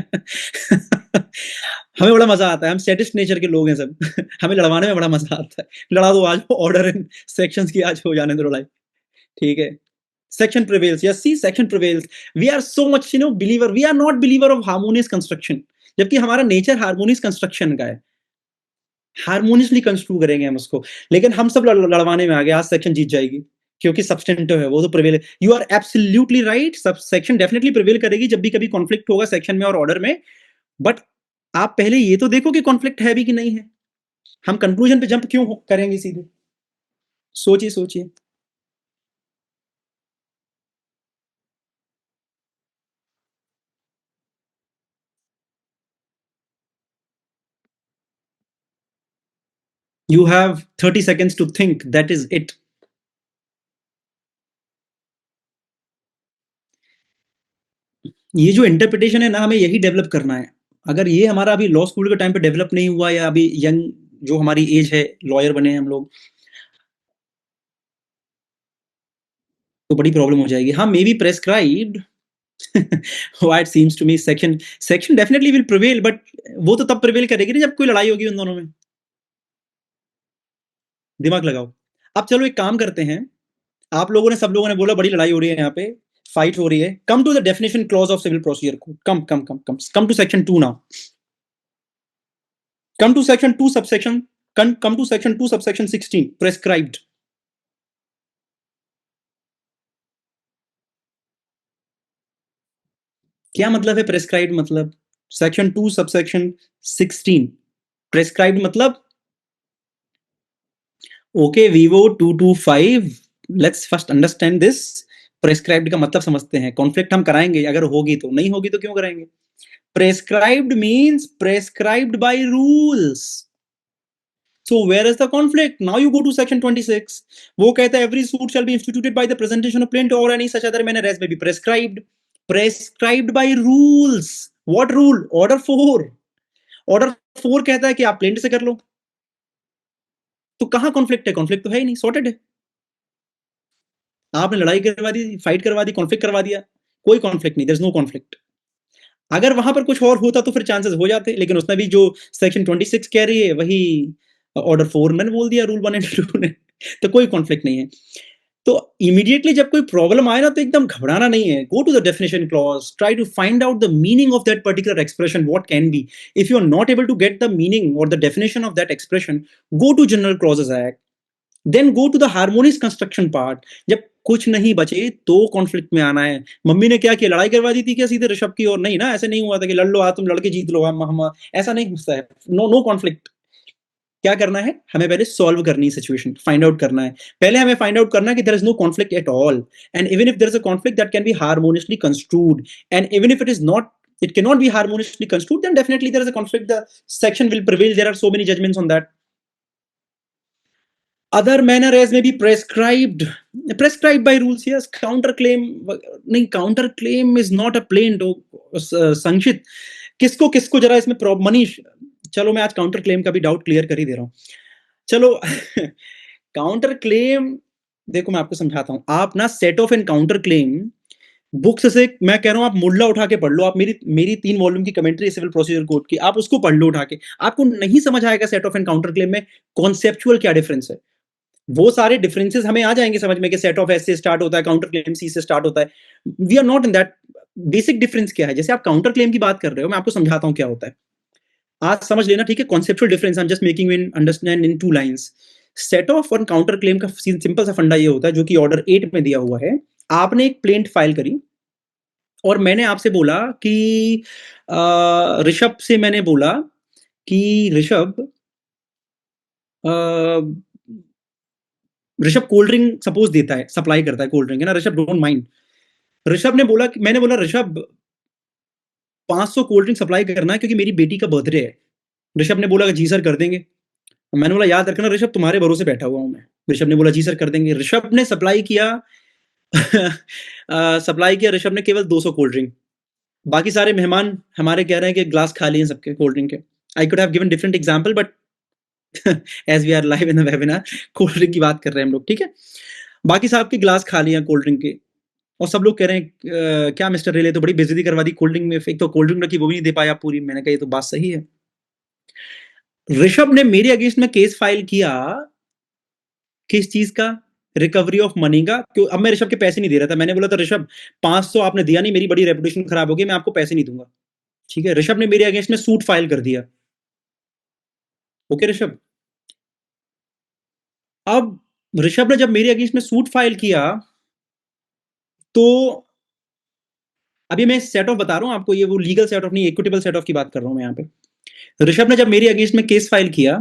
हमें बड़ा मजा आता है, हम सैडिस्ट नेचर के लोग हैं सब। हमें लड़वाने में बड़ा मजा आता है। लड़ा दो आज, ऑर्डर इन सेक्शंस की आज हो जाने दो लड़ाई। ठीक है। Section prevails, yes see, section prevails. We are so much believer, we are not believer of harmonious construction, जबकि हमारा नेचर हार्मोनियस कंस्ट्रक्शन का है। हार्मोनियसली कंस्ट्रू करेंगे हम उसको, लेकिन हम सब लड़वाने में आ गए। आज सेक्शन जीत जाएगी क्योंकि सब्सटेंटिव है, वो तो prevail. You are absolutely right, sub section definitely prevail करेगी जब भी कभी कॉन्फ्लिक्ट होगा सेक्शन में और ऑर्डर में। बट आप पहले ये तो देखो कि कॉन्फ्लिक्ट है भी कि नहीं है। हम कंक्लूजन पे जंप क्यों करेंगे सीधे? सोचिए सोचिए। You have 30 seconds to think. That is it. ये जो इंटरप्रिटेशन है ना, हमें यही डेवलप करना है। अगर ये हमारा अभी लॉ स्कूल के टाइम पे डेवलप नहीं हुआ, या अभी यंग जो हमारी एज है, लॉयर बने हैं हम लोग, तो बड़ी प्रॉब्लम हो जाएगी। हाँ, may be prescribed what seems to me, section definitely will prevail, but वो तो तब प्रिवेल करेगी ना जब कोई लड़ाई होगी उन दोनों में। दिमाग लगाओ। अब चलो एक काम करते हैं, आप लोगों ने, सब लोगों ने बोला बड़ी लड़ाई हो रही है यहाँ पे, फाइट हो रही है। Come to the definition clause of civil procedure code. Come to section 2 now. Come to section 2 subsection, come to section 2 subsection 16, prescribed. क्या मतलब है prescribed? मतलब section 2 subsection 16 prescribed मतलब okay, Vivo 225, let's first understand this. prescribed का मतलब समझते हैं। conflict हम कराएंगे, अगर होगी तो, नहीं होगी तो क्यों कराएंगे? prescribed means prescribed by rules. So where is the conflict? Now you go to section 26. वो कहता है every suit shall be instituted by the presentation of plaintiff or any such other manner as may be prescribed. Prescribed by rules. What rule? Order 4. Order 4 कहता है कि आप plaintiff से कर लो। तो कहाँ conflict है? Conflict तो है ही नहीं, sorted है। आपने लड़ाई करवा दी, फाइट करवा दी, conflict करवा दिया, कोई conflict नहीं, there's no conflict. अगर वहां पर कुछ और होता तो फिर चांसेस हो जाते, लेकिन उसने भी जो सेक्शन 26 कह रही है वही ऑर्डर 4 मैंने बोल दिया, रूल 1 एंड 2 ने। तो कोई कॉन्फ्लिक्ट नहीं है। तो इमीडिएटली जब कोई प्रॉब्लम आए ना, तो एकदम घबराना नहीं है। Go to the definition clause, try to find out the meaning of that particular expression, what can be. If you are not able to get the meaning और the definition of that expression, go to general clauses act, then go to the harmonious construction part. जब कुछ नहीं बचे तो conflict में आना है। Mummy ने क्या किया, लड़ाई करवा दी थी क्या सीधे ऋषभ की? और नहीं ना, ऐसे नहीं हुआ था कि लड़ लो, तुम लड़के जीत लो, हम ऐसा नहीं होता है। No conflict. क्या करना है, हमें पहले सॉल्व करनी है सिचुएशन, फाइंड आउट करना है। पहले हमें फाइंड आउट करना है कि there is no conflict at all, and even if there is a conflict that can be harmoniously construed, and even if it cannot be harmoniously construed, then definitely there is a conflict, the section will prevail. There are so many judgments on that. Other manner as may be prescribed by rules. Yes, counterclaim नहीं, counterclaim is not a plaint. संक्षिप्त किसको किसको जरा इसमें मनीष, चलो मैं आज counter claim का भी डाउट क्लियर कर ही दे रहा हूं। चलो काउंटर क्लेम देखो, मैं आपको समझाता हूं। आप ना set of and counter claim books से, मैं कह रहा हूं आप मुल्ला उठा के पढ़ लो। आप मेरी 3 वॉल्यूम की कमेंट्री सिविल प्रोसीजर कोड की, आप उसको पढ़ लो उठा के। आपको नहीं समझ आएगा set of and counter claim में कॉन्सेप्चुअल क्या डिफरेंस है। वो सारे डिफरेंसेस हमें आ जाएंगे समझ में कि सेट ऑफ एस से स्टार्ट होता है, काउंटर क्लेम सी से स्टार्ट होता है। We are not in that. Basic difference क्या है, जैसे आप काउंटर क्लेम की बात कर रहे हो, मैं आपको समझाता हूं क्या होता है, आज समझ लेना, ठीक है? Conceptual difference I am just making in understand in 2 lines. Set of और काउंटर क्लेम का सिंपल सा फंडा ये होता है, जो कि ऑर्डर 8 में दिया हुआ है। आपने एक प्लेंट फाइल करी और मैंने आपसे बोला कि ऋषभ से मैंने बोला कि ऋषभ कोल्ड ड्रिंक सपोज देता है, सप्लाई करता है कोल्ड ड्रिंक, है ना? Rishabh don't mind. ऋषभ ने बोला, मैंने बोला ऋषभ 500 कोल्ड ड्रिंक सप्लाई करना है क्योंकि मेरी बेटी का बर्थडे है। ऋषभ ने बोला जी सर कर देंगे। मैंने बोला याद रखना ऋषभ, तुम्हारे भरोसे बैठा हुआ हूं मैं। ऋषभ ने बोला जी सर कर देंगे। ऋषभ ने सप्लाई किया ऋषभ ने केवल 200 कोल्ड ड्रिंक। बाकी सारे मेहमान हमारे कह रहे हैं कि ग्लास खाली हैं सबके कोल्ड ड्रिंक के। I could have given different example, but as we are live in the webinar, cold drink की बात कर रहे हैं हम लोग, ठीक है? बाकी साहब के ग्लास खाली हैं कोल्ड ड्रिंक के, और सब लोग कह रहे हैं क्या मिस्टर रेले तो बड़ी बेइज्जती करवा दी कोल्ड ड्रिंक में, एक तो कोल्ड ड्रिंक रखी वो भी नहीं दे पाया पूरी। मैंने कहा ये तो बात सही है। ऋषभ ने मेरे अगेंस्ट में केस फाइल किया, किस चीज का? रिकवरी ऑफ मनी का। क्यों? अब मैं ऋषभ के पैसे नहीं दे रहा था। मैंने बोला था ऋषभ 500 आपने दिया नहीं, मेरी बड़ी रेपुटेशन खराब होगी, मैं आपको पैसे नहीं दूंगा, ठीक है? ऋषभ ने मेरे अगेंस्ट में सूट फाइल कर दिया। ओके ऋषभ, अब ऋषभ ने जब मेरे अगेंस्ट में सूट फाइल किया, तो अभी मैं सेट ऑफ बता रहा हूं आपको, ये वो लीगल सेट ऑफ नहीं, इक्विटेबल सेट ऑफ की बात कर रहा हूं मैं यहाँ पे। ऋषभ ने जब मेरे अगेंस्ट में केस फाइल किया,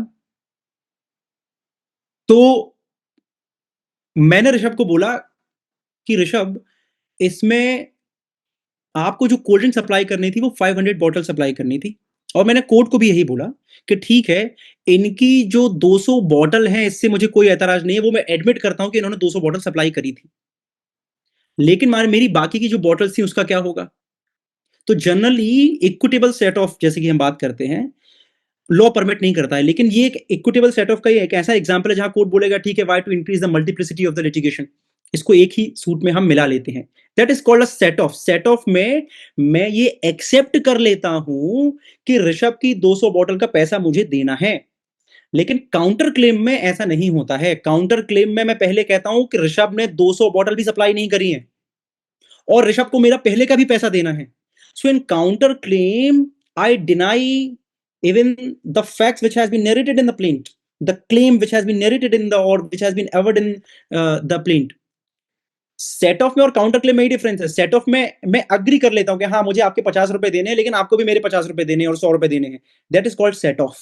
तो मैंने ऋषभ को बोला कि ऋषभ, इसमें आपको जो कोल्ड ड्रिंक सप्लाई करनी थी वो 500 बॉटल सप्लाई करनी थी, और मैंने कोर्ट को भी यही बोला कि ठीक है, इनकी जो 200 बॉटल है इससे मुझे कोई ऐतराज नहीं है, वो मैं एडमिट करता हूं कि इन्होंने 200 बॉटल सप्लाई करी थी, लेकिन मेरी बाकी की जो बॉटल्स थी उसका क्या होगा? तो जनरली इक्विटेबल सेट ऑफ, जैसे कि हम बात करते हैं, लॉ परमिट नहीं करता है, लेकिन ये एक इक्विटेबल सेट ऑफ का एक ऐसा एग्जांपल है जहां कोर्ट बोलेगा ठीक है, why to increase the multiplicity of the litigation, इसको एक ही सूट में हम मिला लेते हैं, that is called a set off. Set off में मैं ये एक्सेप्ट कर लेता हूं कि ऋषभ की 200 बॉटल का पैसा मुझे देना है, लेकिन काउंटर क्लेम में ऐसा नहीं होता है। काउंटर क्लेम में मैं पहले कहता हूं कि ऋषभ ने 200 बॉटल भी सप्लाई नहीं करी है और ऋषभ को मेरा पहले का भी पैसा देना है। So in counter claim I deny even the facts which has been narrated in the plaint, the claim which has been narrated in the, or which has been averred in the plaint. Set off में और counter claim में ही difference है। Set off में मैं agree कर लेता हूं कि हाँ मुझे आपके 50 रुपए देने हैं, लेकिन आपको भी मेरे 50 रुपए देने हैं और 100 रुपए देने हैं, that is called set of.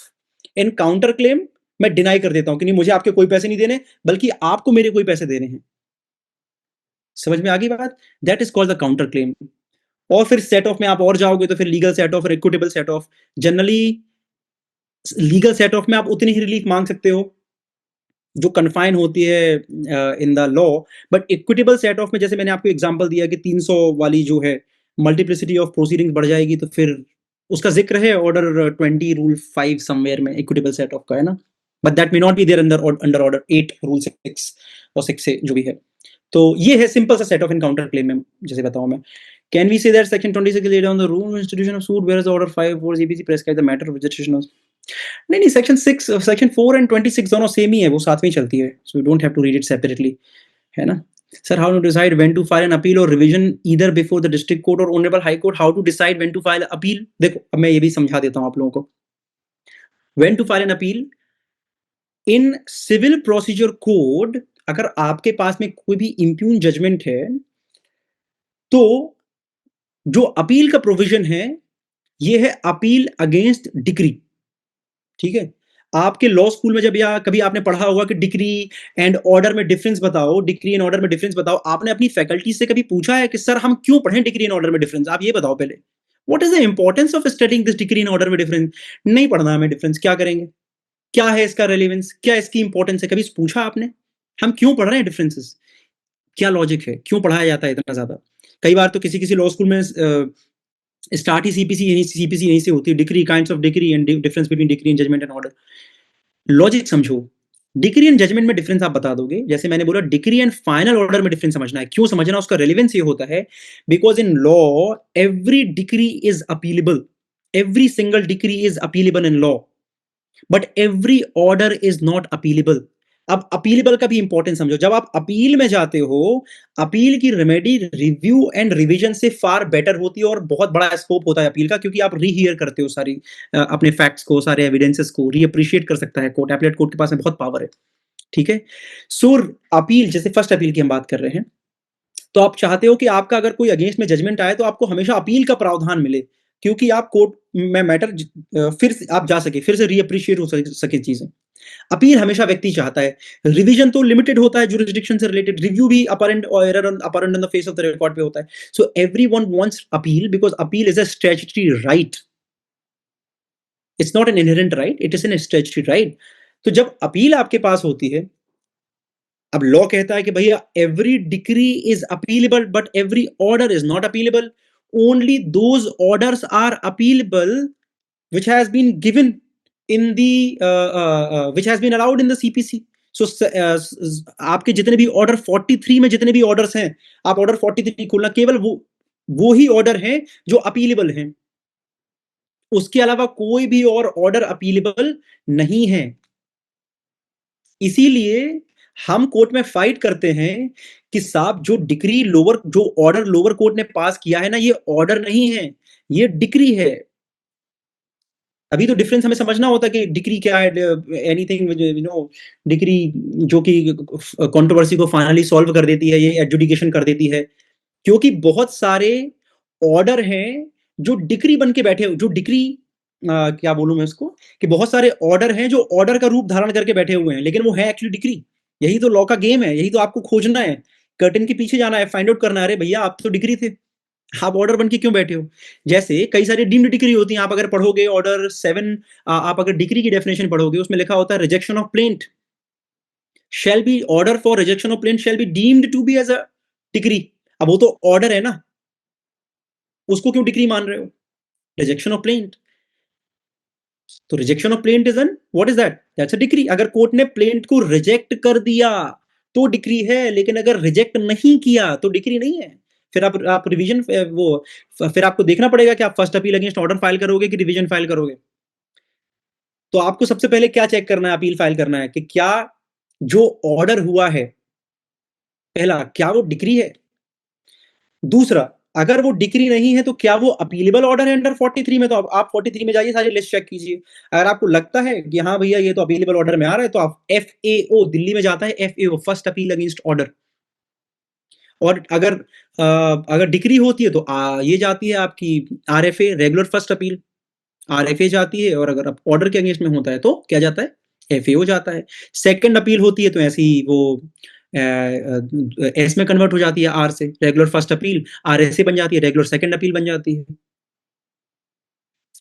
In counter claim मैं डिनाई कर देता हूं कि नहीं, मुझे आपके कोई पैसे नहीं देने, बल्कि आपको मेरे कोई पैसे देने हैं। समझ में आ गई बात? That is called the counter claim. और फिर सेट ऑफ में आप और जाओगे तो फिर लीगल सेट ऑफ और equitable set of. Generally legal set off में आप उतनी ही रिलीफ मांग सकते हो जो कन्फाइन होती है in the law, but equitable set off में जैसे मैंने आपको एग्जांपल दिया कि 300 वाली जो है मल्टीप्लिसिटी ऑफ प्रोसीडिंग्स बढ़ जाएगी, तो फिर उसका जिक्र है ऑर्डर 20 रूल 5 समवेयर में इक्विटेबल सेट ऑफ का, है ना, but that may not be there under order 8 rule 6 और 6 से जो भी है। तो ये है सिंपल सा सेट ऑफ इनकाउंटर क्लेम में, जैसे बताऊं मैं। Can we say that section 26 laid down the rule of institution of suit, whereas order 5 for CPC prescribe the matter of registration of... नहीं, सेक्शन 6, सेक्शन 4 एंड 26 दोनों same ही है, वो साथ में चलती है, so you don't have to read it separately, है ना। Sir, how to decide when to file an appeal और revision either before the district court और honourable high court? How to decide when to file appeal? देखो, अब मैं ये भी समझा देता हूं आप लोगों को। When to file an appeal in civil procedure code, अगर आपके पास में कोई भी इम्प्यून जजमेंट है, तो जो अपील का प्रोविजन है ये है अपील अगेंस्ट डिक्री। ठीक है, आपके लॉ स्कूल में जब या कभी आपने पढ़ा होगा कि डिक्री एंड ऑर्डर में डिफरेंस बताओ, डिक्री एंड ऑर्डर में डिफरेंस बताओ। आपने अपनी फैकल्टी से कभी पूछा है कि सर हम क्यों पढ़ें डिक्री एंड ऑर्डर में डिफरेंस? आप ये बताओ पहले, what is the importance of studying this decree and order में डिफरेंस? नहीं पढ़ना हमें डिफरेंस, क्या करेंगे, क्या है इसका रेलेवेंस, क्या इसकी इंपॉर्टेंस है? कभी पूछा आपने हम क्यों पढ़ रहे हैं डिफरेंसेस, क्या लॉजिक है, क्यों पढ़ाया जाता है इतना ज्यादा? कई बार तो किसी लॉ स्कूल में स्टार्ट ही सीपीसी यहीं से होती है, decree, kinds of decree and difference between decree and judgment and order. Logic समझो, डिक्री एंड जजमेंट में डिफरेंस आप बता दोगे। जैसे मैंने बोला डिक्री एंड फाइनल ऑर्डर में डिफरेंस समझना है। क्यों समझना? उसका रेलेवेंस ये होता है because in law every decree is appealable, every single decree is appealable in law, but every order is not appealable. अब अपीलेबल का भी इंपॉर्टेंस समझो। जब आप अपील में जाते हो, अपील की रेमेडी रिव्यू एंड रिवीजन से फार बेटर होती है और बहुत बड़ा स्कोप होता है अपील का, क्योंकि आप रीहियर करते हो सारी अपने फैक्ट्स को, सारे एविडेंसेस को रीअप्रिशिएट कर सकता है कोर्ट। एपीलेट कोर्ट के पास में बहुत पावर है। ठीक है, सो अपील, जैसे फर्स्ट अपील की हम बात कर रहे हैं, तो आप चाहते हो कि आपका अगर कोई अगेंस्ट में जजमेंट आए तो आपको हमेशा अपील का प्रावधान मिले, क्योंकि आप कोर्ट में मैटर फिर आप जा सके, फिर से रीअप्रिशिएट हो सके चीजें। अपील हमेशा व्यक्ति चाहता है। रिवीजन तो लिमिटेड होता है जुरिस्डिक्शन से रिलेटेड, रिव्यू भी अपरेंट और error apparent on the face of the record पे होता है। So everyone wants appeal because appeal is a statutory right, it's not an inherent right, it is an statutory right. तो जब appeal आपके पास होती है, अब लॉ कहता है कि भैया every decree is appealable but every order is not appealable, only those orders are appealable which has been given in the which has been allowed in the CPC. So आपके जितने भी ऑर्डर 43 में जितने भी ऑर्डर्स हैं, आप order 43 खोलना, केवल वो ही ऑर्डर हैं जो अपीलेबल हैं, उसके अलावा कोई भी और ऑर्डर अपीलेबल नहीं है। इसीलिए हम कोर्ट में फाइट करते हैं कि साहब जो डिक्री लोअर, जो ऑर्डर लोअर कोर्ट ने पास किया है ना, ये ऑर्डर नहीं है, ये डिक्री है। अभी तो डिफरेंस हमें समझना होता कि डिक्री क्या है, एनीथिंग यू नो, डिक्री जो कि कंट्रोवर्सी को फाइनली सॉल्व कर देती है, ये एडजुडिकेशन कर देती है, क्योंकि बहुत सारे ऑर्डर हैं जो डिक्री बन के बैठे, जो डिक्री क्या बोलूं मैं उसको, कि बहुत सारे ऑर्डर हैं जो ऑर्डर का रूप धारण करके बैठे हुए हैं, लेकिन वो है एक्चुअली डिक्री। यही तो लॉ का गेम है, यही तो आपको खोजना है, कर्टन के पीछे जाना है, फाइंड आउट करना है, अरे भैया आप तो डिक्री थे, आप ऑर्डर बन के क्यों बैठे हो? जैसे कई सारी डीम्ड डिक्री होती हैं, आप अगर पढ़ोगे ऑर्डर 7, आप अगर डिक्री की डेफिनेशन पढ़ोगे, उसमें लिखा होता है rejection of plaint shall be, order for rejection of plaint shall be deemed to be as a decree. अब वो तो ऑर्डर है ना, उसको क्यों डिक्री मान रहे हो? Rejection of plaint. तो rejection of plaint is an what is that? That's a decree. अगर कोर्ट ने प्लेंट को रिजेक्ट कर दिया तो डिक्री है, लेकिन अगर रिजेक्ट नहीं किया तो डिक्री नहीं है। फिर आप रिवीजन फिर आपको देखना पड़ेगा कि आप first appeal against order file करोगे कि रिवीजन फाइल करोगे। तो आपको सबसे पहले क्या चेक करना है, अपील फाइल करना है कि क्या जो ऑर्डर हुआ है, पहला क्या वो डिक्री है, दूसरा अगर वो डिक्री नहीं है तो क्या वो अपीलेबल ऑर्डर है अंडर 43 में। तो आप 43 में जाइए, सारी लिस्ट चेक कीजिए। अगर आपको लगता है कि हाँ भैया ये तो अपीलेबल ऑर्डर में आ रहा है, तो आप FAO, दिल्ली में जाता है FAO, first appeal against order. और अगर डिक्री होती है तो ये जाती है आपकी RFA, regular first appeal, RFA जाती है। और अगर ऑर्डर के अगेंस्ट में होता है तो क्या जाता है? FAO जाता है। सेकंड अपील होती है तो ऐसी वो एस में कन्वर्ट हो जाती है, R से, रेगुलर फर्स्ट अपील RSA बन जाती है, रेगुलर सेकंड अपील बन जाती है।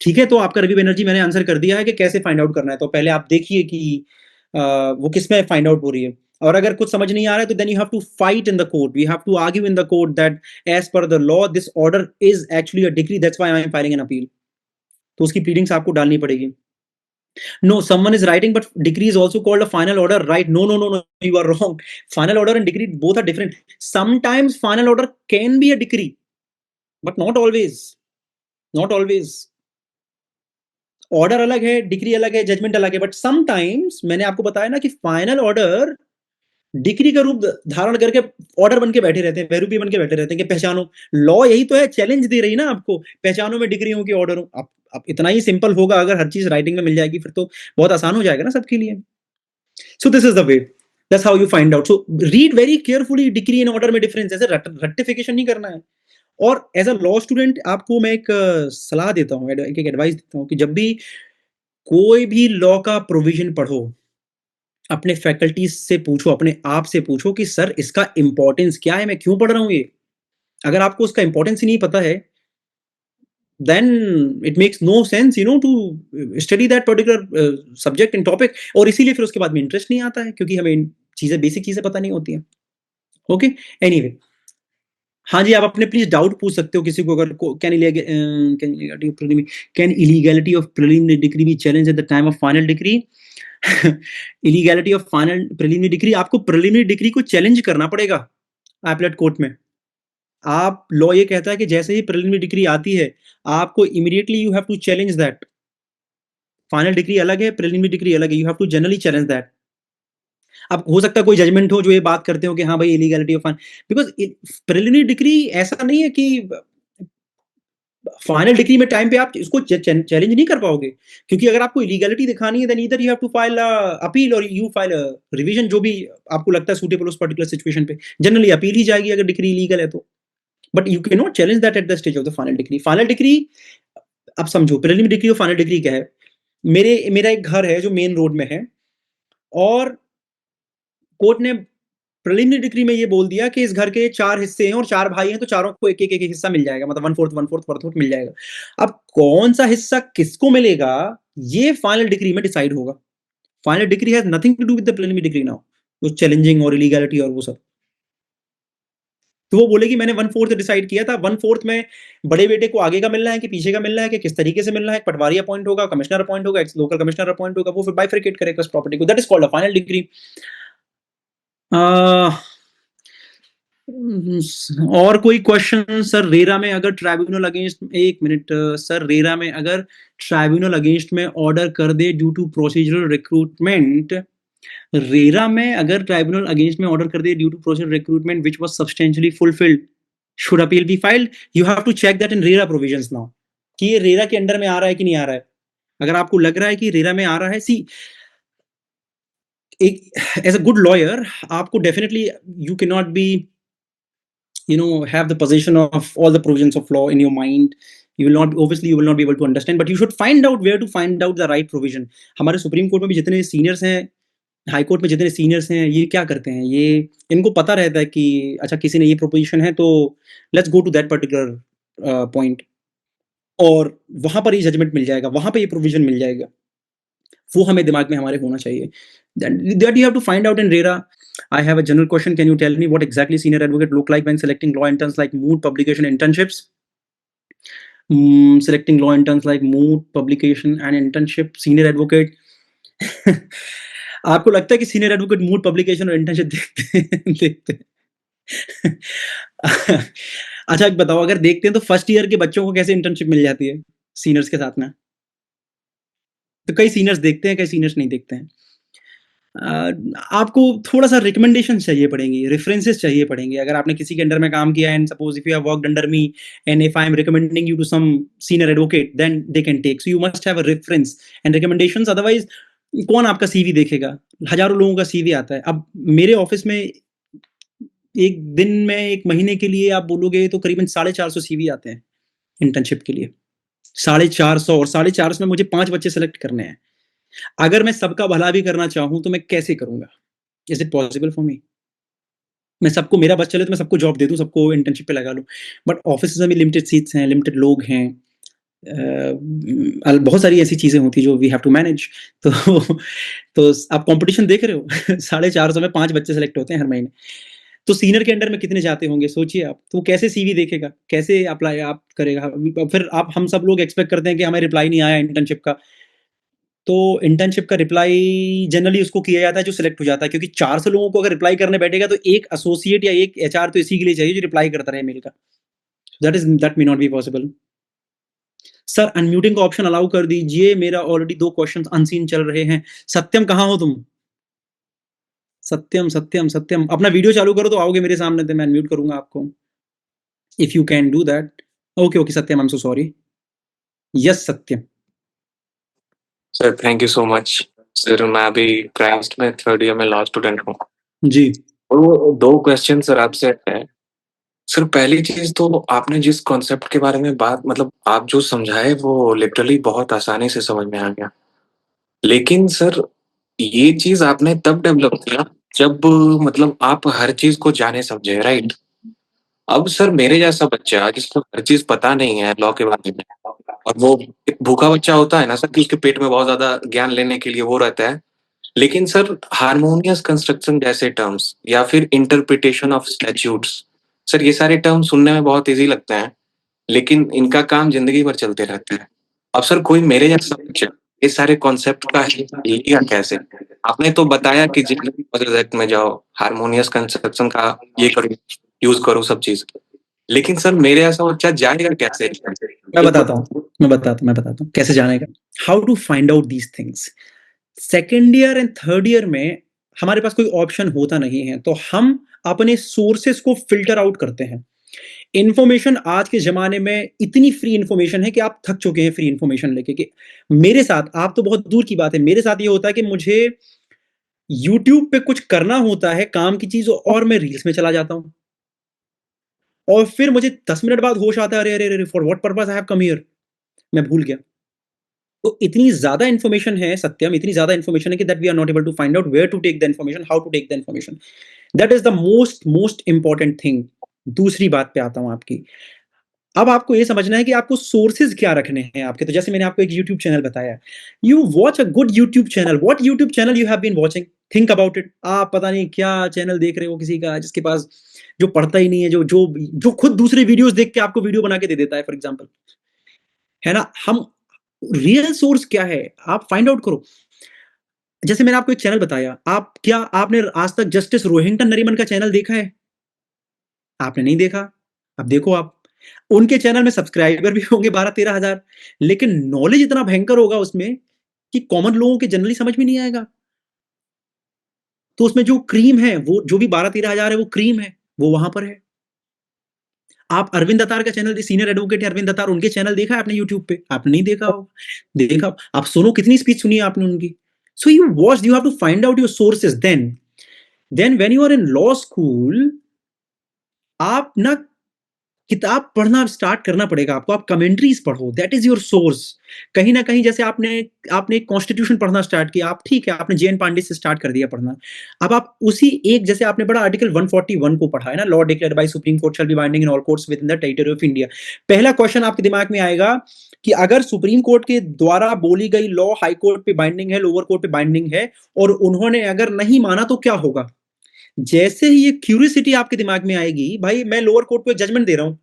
ठीक है, तो आपका रवि बनर्जी मैंने आंसर कर दिया है कि कैसे फाइंड आउट करना है। तो पहले आप देखिए कि वो किस में फाइंड आउट हो रही है। और अगर कुछ समझ नहीं आ रहा है तो then you have to fight in the court, we have to argue in the court that as per the law this order is actually a decree, that's why I am filing an appeal. तो उसकी pleadings आपको डालनी पड़ेगी। No, someone is writing, but decree is also called a final order, right? No, no, no, no, you are wrong. Final order and decree both are different. Sometimes final order can be a decree, but not always. Not always. Order अलग है, decree अलग है, judgement अलग है, but sometimes मैंने आपको बताया ना कि फाइनल ऑर्डर डिक्री का रूप धारण करके ऑर्डर बन के बैठे रहते हैं, वैरूपी बन के बैठे रहते हैं कि पहचानो। लॉ यही तो है, चैलेंज दे रही ना आपको, पहचानो मैं डिक्री हूं कि ऑर्डर हूं। अब इतना ही सिंपल होगा, अगर हर चीज राइटिंग में मिल जाएगी फिर तो बहुत आसान हो जाएगा ना सबके लिए। सो this is the way, that's how you find out. So read very carefully, decree and order में डिफरेंस, ऐसे रेक्टिफिकेशन नहीं करना है। और एज अ लॉ स्टूडेंट आपको मैं एक सलाह देता हूँ, एक एडवाइस देता हूँ कि जब भी कोई भी लॉ का प्रोविजन पढ़ो, अपने फैकल्टीज से पूछो, अपने आप से पूछो कि सर इसका इंपॉर्टेंस क्या है, मैं क्यों पढ़ रहा हूं ये। अगर आपको उसका इंपॉर्टेंस ही नहीं पता है, then it makes no sense, to study that particular subject and topic। और इसीलिए फिर उसके बाद में इंटरेस्ट नहीं आता है, क्योंकि हमें चीजें, बेसिक चीजें पता नहीं होती हैं। ओके, एनीवे, हाँ जी, आप अपने प्लीज डाउट पूछ सकते हो किसी को। अगर can illegality of preliminary decree be challenge at the time of final decree? Illegality of final preliminary decree, आपको प्रिलिमिनरी डिक्री को चैलेंज करना पड़ेगा एपलेट कोर्ट में। आप लॉ ये कहता है कि जैसे ही प्रिलिमिनरी डिक्री आती है, आपको immediately you have to challenge that. Final decree अलग है, प्रिलिमिनरी डिक्री अलग है, you have to generally challenge that. अब हो सकता है कोई जजमेंट हो जो ये बात करते हो कि हाँ भाई illegality of fine, because preliminary decree ऐसा नहीं है कि फाइनल डिग्री में टाइम पे आप इसको चैलेंज नहीं कर पाओगे, क्योंकि अगर आपको इलीगैलिटी दिखानी है then either you have to file appeal और यू फाइल रिवीजन, जो भी आपको लगता है सूटेबल उस पर्टिकुलर सिचुएशन पे। जनरली अपील ही जाएगी अगर डिग्री इलीगल है तो, but you can not challenge that at the stage of the final decree. Final decree, अब समझो प्रिलिमिनरी डिग्री और फाइनल डिग्री क्या है। मेरा एक घर है जो मेन रोड में है, और कोर्ट ने प्रिलिमिनरी डिग्री में ये बोल दिया कि इस घर के 4 हिस्से हैं और 4 भाई हैं, तो चारों को एक हिस्सा मिल जाएगा, मतलब 1/4 मिल जाएगा। अब कौन सा हिस्सा किसको मिलेगा ये फाइनल डिग्री में डिसाइड होगा। Final decree has nothing to do with the preliminary decree now, वो चैलेंजिंग और इलीगैलिटी और वो सब। तो वो बोलेगी मैंने 1/4 डिसाइड किया था, 1/4 में बड़े बेटे को आगे का मिलना है कि पीछे का मिलना है, कि किस तरीके से मिलना है, पटवारी अपॉइंट होगा, कमिश्नर अपॉइंट होगा, लोकल कमिश्नर अपॉइंट होगा, वो फिर बाइफरकेट करेगा उस प्रॉपर्टी को। That is called a final decree. और कोई क्वेश्चन सर? रेरा में अगर ट्राइब्यूनल अगेंस्ट, एक मिनट सर, रेरा में अगर ट्राइब्यूनल अगेंस्ट में ऑर्डर कर दे due to procedural recruitment, RERA में अगर ट्राइब्यूनल अगेंस्ट में ऑर्डर कर दे due to procedural recruitment which was substantially fulfilled, should appeal be filed? You have to check that in RERA provisions now, कि ये रेरा के अंडर में आ रहा है कि नहीं आ रहा है। अगर आपको लग रहा है कि रेरा में आ रहा है, सी एज अ गुड लॉयर आपको definitely you can not be have the possession of all the provisions of law in your mind. You will not, obviously you will not be able to understand, but you should find out where to find out the right provision. हमारे supreme court में भी जितने seniors हैं, high court में जितने seniors हैं, ये क्या करते हैं, ये इनको पता रहता है कि अच्छा किसी ने ये प्रोपोजिशन है तो let's go to that particular point, और वहां पर ये जजमेंट मिल जाएगा, वहां पे ये प्रोविजन मिल जाएगा। वो हमें दिमाग में हमारे होना चाहिए। That you have to find out in RERA. I have a general question. Can you tell me what exactly senior advocate look like when selecting law interns like moot, publication, internships? Selecting law interns like moot, publication and internship, senior advocate. आपको लगता है कि senior advocate mood, publication और internship देखते हैं? अच्छा एक बताओ, अगर देखते हैं तो फर्स्ट ईयर के बच्चों को कैसे इंटर्नशिप मिल जाती है सीनियर्स के साथ में? तो कई सीनियर्स देखते हैं, कई सीनियर्स नहीं देखते हैं। आपको थोड़ा-सा रिकमेंडेशन चाहिए पड़ेंगी, रेफरेंसेस चाहिए पड़ेंगे। अगर आपने किसी के अंडर में काम किया है and suppose if you have worked under me and if I am recommending you to some senior advocate then they can take. So you must have a reference and recommendations, otherwise कौन आपका CV देखेगा? हज़ारों लोगों का CV आता है। अब मेरे ऑफिस में 1 दिन में 1 महीने के लिए आप बोलोगे तो करीबन 450 सीवी आते हैं इंटर्नशिप के लिए। 450 और 450 में मुझे 5 बच्चे सेलेक्ट करने हैं। अगर मैं सबका भला भी करना चाहूँ तो मैं कैसे करूँगा? Is it possible for me? मैं सबको, मेरा बस चले तो मैं सबको जॉब दे दूँ, सबको इंटर्नशिप पे लगा लूँ। बट ऑफिसेज़ में लिमिटेड सीट्स हैं, लिमिटेड लोग हैं। बहुत सारी ऐसी चीज़ें होती हैं जो वी हैव टू मैनेज। तो तो आप कॉम्पिटिशन देख रहे हो 450 में 5 बच्चे सेलेक्ट होते हैं हर महीने। तो सीनियर के अंडर में कितने जाते होंगे सोचिए आप। तो वो कैसे सीवी देखेगा? कैसे अप्लाई आप करेगा? फिर आप, हम सब लोग एक्सपेक्ट करते हैं कि हमें रिप्लाई नहीं आया इंटर्नशिप का। तो इंटर्नशिप का रिप्लाई जनरली उसको किया जाता है जो सिलेक्ट हो जाता है, क्योंकि 400 लोगों को अगर रिप्लाई करने बैठेगा तो एक एसोसिएट या एक एचआर तो इसी के लिए चाहिए जो रिप्लाई करता रहे मेल का। That may not be possible. Sir unmuting का ऑप्शन अलाउ कर दीजिए, मेरा ऑलरेडी 2 क्वेश्चंस अनसीन चल रहे हैं। सत्यम कहाँ हो तुम? सत्यम अपना वीडियो चालू करो तो आओगे मेरे सामने, तो मैं अनम्यूट करूंगा आपको। If you can do that. Okay Satyam, I am so sorry. Yes Satyam. Sir thank you so much. Sir मैं अभी क्राइस्ट में 3rd ईयर में लॉ स्टूडेंट हूँ। जी। तो 2 क्वेश्चन सर आपसे है। सर पहली चीज तो आपने जिस कॉन्सेप्ट के बारे में बात, मतलब आप जो समझाए वो लिटरली बहुत आसानी से समझ में आ गया। लेकिन सर ये चीज आपने तब डेवलप किया जब मतलब आप हर चीज को जाने समझे, राइट? अब सर मेरे जैसा बच्चा जिसको हर चीज पता नहीं है लॉ के बारे में, और वो एक भूखा बच्चा होता है ना सर, कि उसके पेट में बहुत ज्यादा ज्ञान लेने के लिए वो रहता है। लेकिन सर हार्मोनियस कंस्ट्रक्शन जैसे टर्म्स या फिर इंटरप्रिटेशन ऑफ स्टैट्यूट्स, सर ये सारे टर्म सुनने में बहुत इजी लगते हैं, लेकिन इनका काम जिंदगी भर चलते रहते हैं। अब सर कोई मेरे जैसा बच्चा ये सारे कॉन्सेप्ट का लिया कैसे? आपने तो बताया कि जनरल एक्ट में जाओ, हार्मोनियस कंस्ट्रक्शन का ये करो, यूज करो सब चीज, लेकिन सर मेरे ऐसा बच्चा जाएगा कैसे? मैं बताता हूँ कैसे जानेगा। How to find out these things. 2nd year and 3rd year में हमारे पास कोई ऑप्शन होता नहीं है, तो हम अपने सोर्सेस को फिल्टर आउट करते हैं। इंफॉर्मेशन आज के जमाने में इतनी फ्री इंफॉर्मेशन है कि आप थक चुके हैं फ्री इंफॉर्मेशन लेके। कि मेरे साथ, आप तो बहुत दूर की बात है, मेरे साथ ये होता है कि मुझे यूट्यूब पे कुछ करना होता है काम की चीज, और मैं रील्स में चला जाता हूं, और फिर मुझे 10 मिनट बाद होश आता है, अरे अरे अरे for what purpose I have come here, मैं भूल गया। तो इतनी ज्यादा इंफॉर्मेशन है सत्यम, इतनी ज्यादा इंफॉर्मेशन है कि that we are not able to find out where to take the information, how to take the information. That is the most important thing. दूसरी बात पे आता हूं आपकी। अब आपको ये समझना है कि आपको सोर्सेज क्या रखने हैं आपके। तो जैसे मैंने आपको एक यूट्यूब चैनल बताया, you watch a good YouTube channel. What YouTube channel you have been watching, think about it. आप पता नहीं क्या चैनल देख रहे हो किसी का, जिसके पास, जो पढ़ता ही नहीं है, जो खुद दूसरे वीडियोस देख के आपको वीडियो बना के दे देता है फॉर एग्जांपल, है ना। हम रियल सोर्स क्या है आप फाइंड आउट करो। जैसे मैंने आपको एक चैनल बताया, आपने आज तक जस्टिस रोहिंटन नरीमन का चैनल देखा है? आपने नहीं देखा। अब देखो आप, उनके चैनल में सब्सक्राइबर भी होंगे 12-13 हजार, लेकिन नॉलेज इतना भयंकर होगा उसमें कि कॉमन लोगों के जनरली समझ में नहीं आएगा। तो उसमें जो क्रीम है, वो जो भी 12-13 हजार है, वो क्रीम है, वो वहां पर है। आप अरविंद दत्तार का चैनल, सीनियर एडवोकेट है अरविंद दत्तार, उनके चैनल देखा है आपने यूट्यूब पे? आपने नहीं देखा होगा। देखा, आप सुनो कितनी स्पीच सुनी है आपने उनकी। So you watch, you have to find out your sources. Then when you are in law school, आप ना किताब पढ़ना स्टार्ट करना पड़ेगा आपको। आप कमेंट्रीज पढ़ो, दैट इज योर सोर्स। कहीं ना कहीं जैसे आपने कॉन्स्टिट्यूशन पढ़ना स्टार्ट किया, आप ठीक है, आपने जे एन पांडे से स्टार्ट कर दिया पढ़ना। अब आप उसी एक, जैसे आपने पढ़ा आर्टिकल 141 को पढ़ा है ना, law declared by supreme court shall be binding in all courts with in the territory of India. पहला क्वेश्चन आपके दिमाग में आएगा कि अगर सुप्रीम कोर्ट के द्वारा बोली गई लॉ हाई कोर्ट पे बाइंडिंग है, लोअर कोर्ट पे बाइंडिंग है, और उन्होंने अगर नहीं माना तो क्या होगा। जैसे ही ये क्यूरियोसिटी आपके दिमाग में आएगी, भाई मैं लोअर कोर्ट पे जजमेंट दे रहा हूं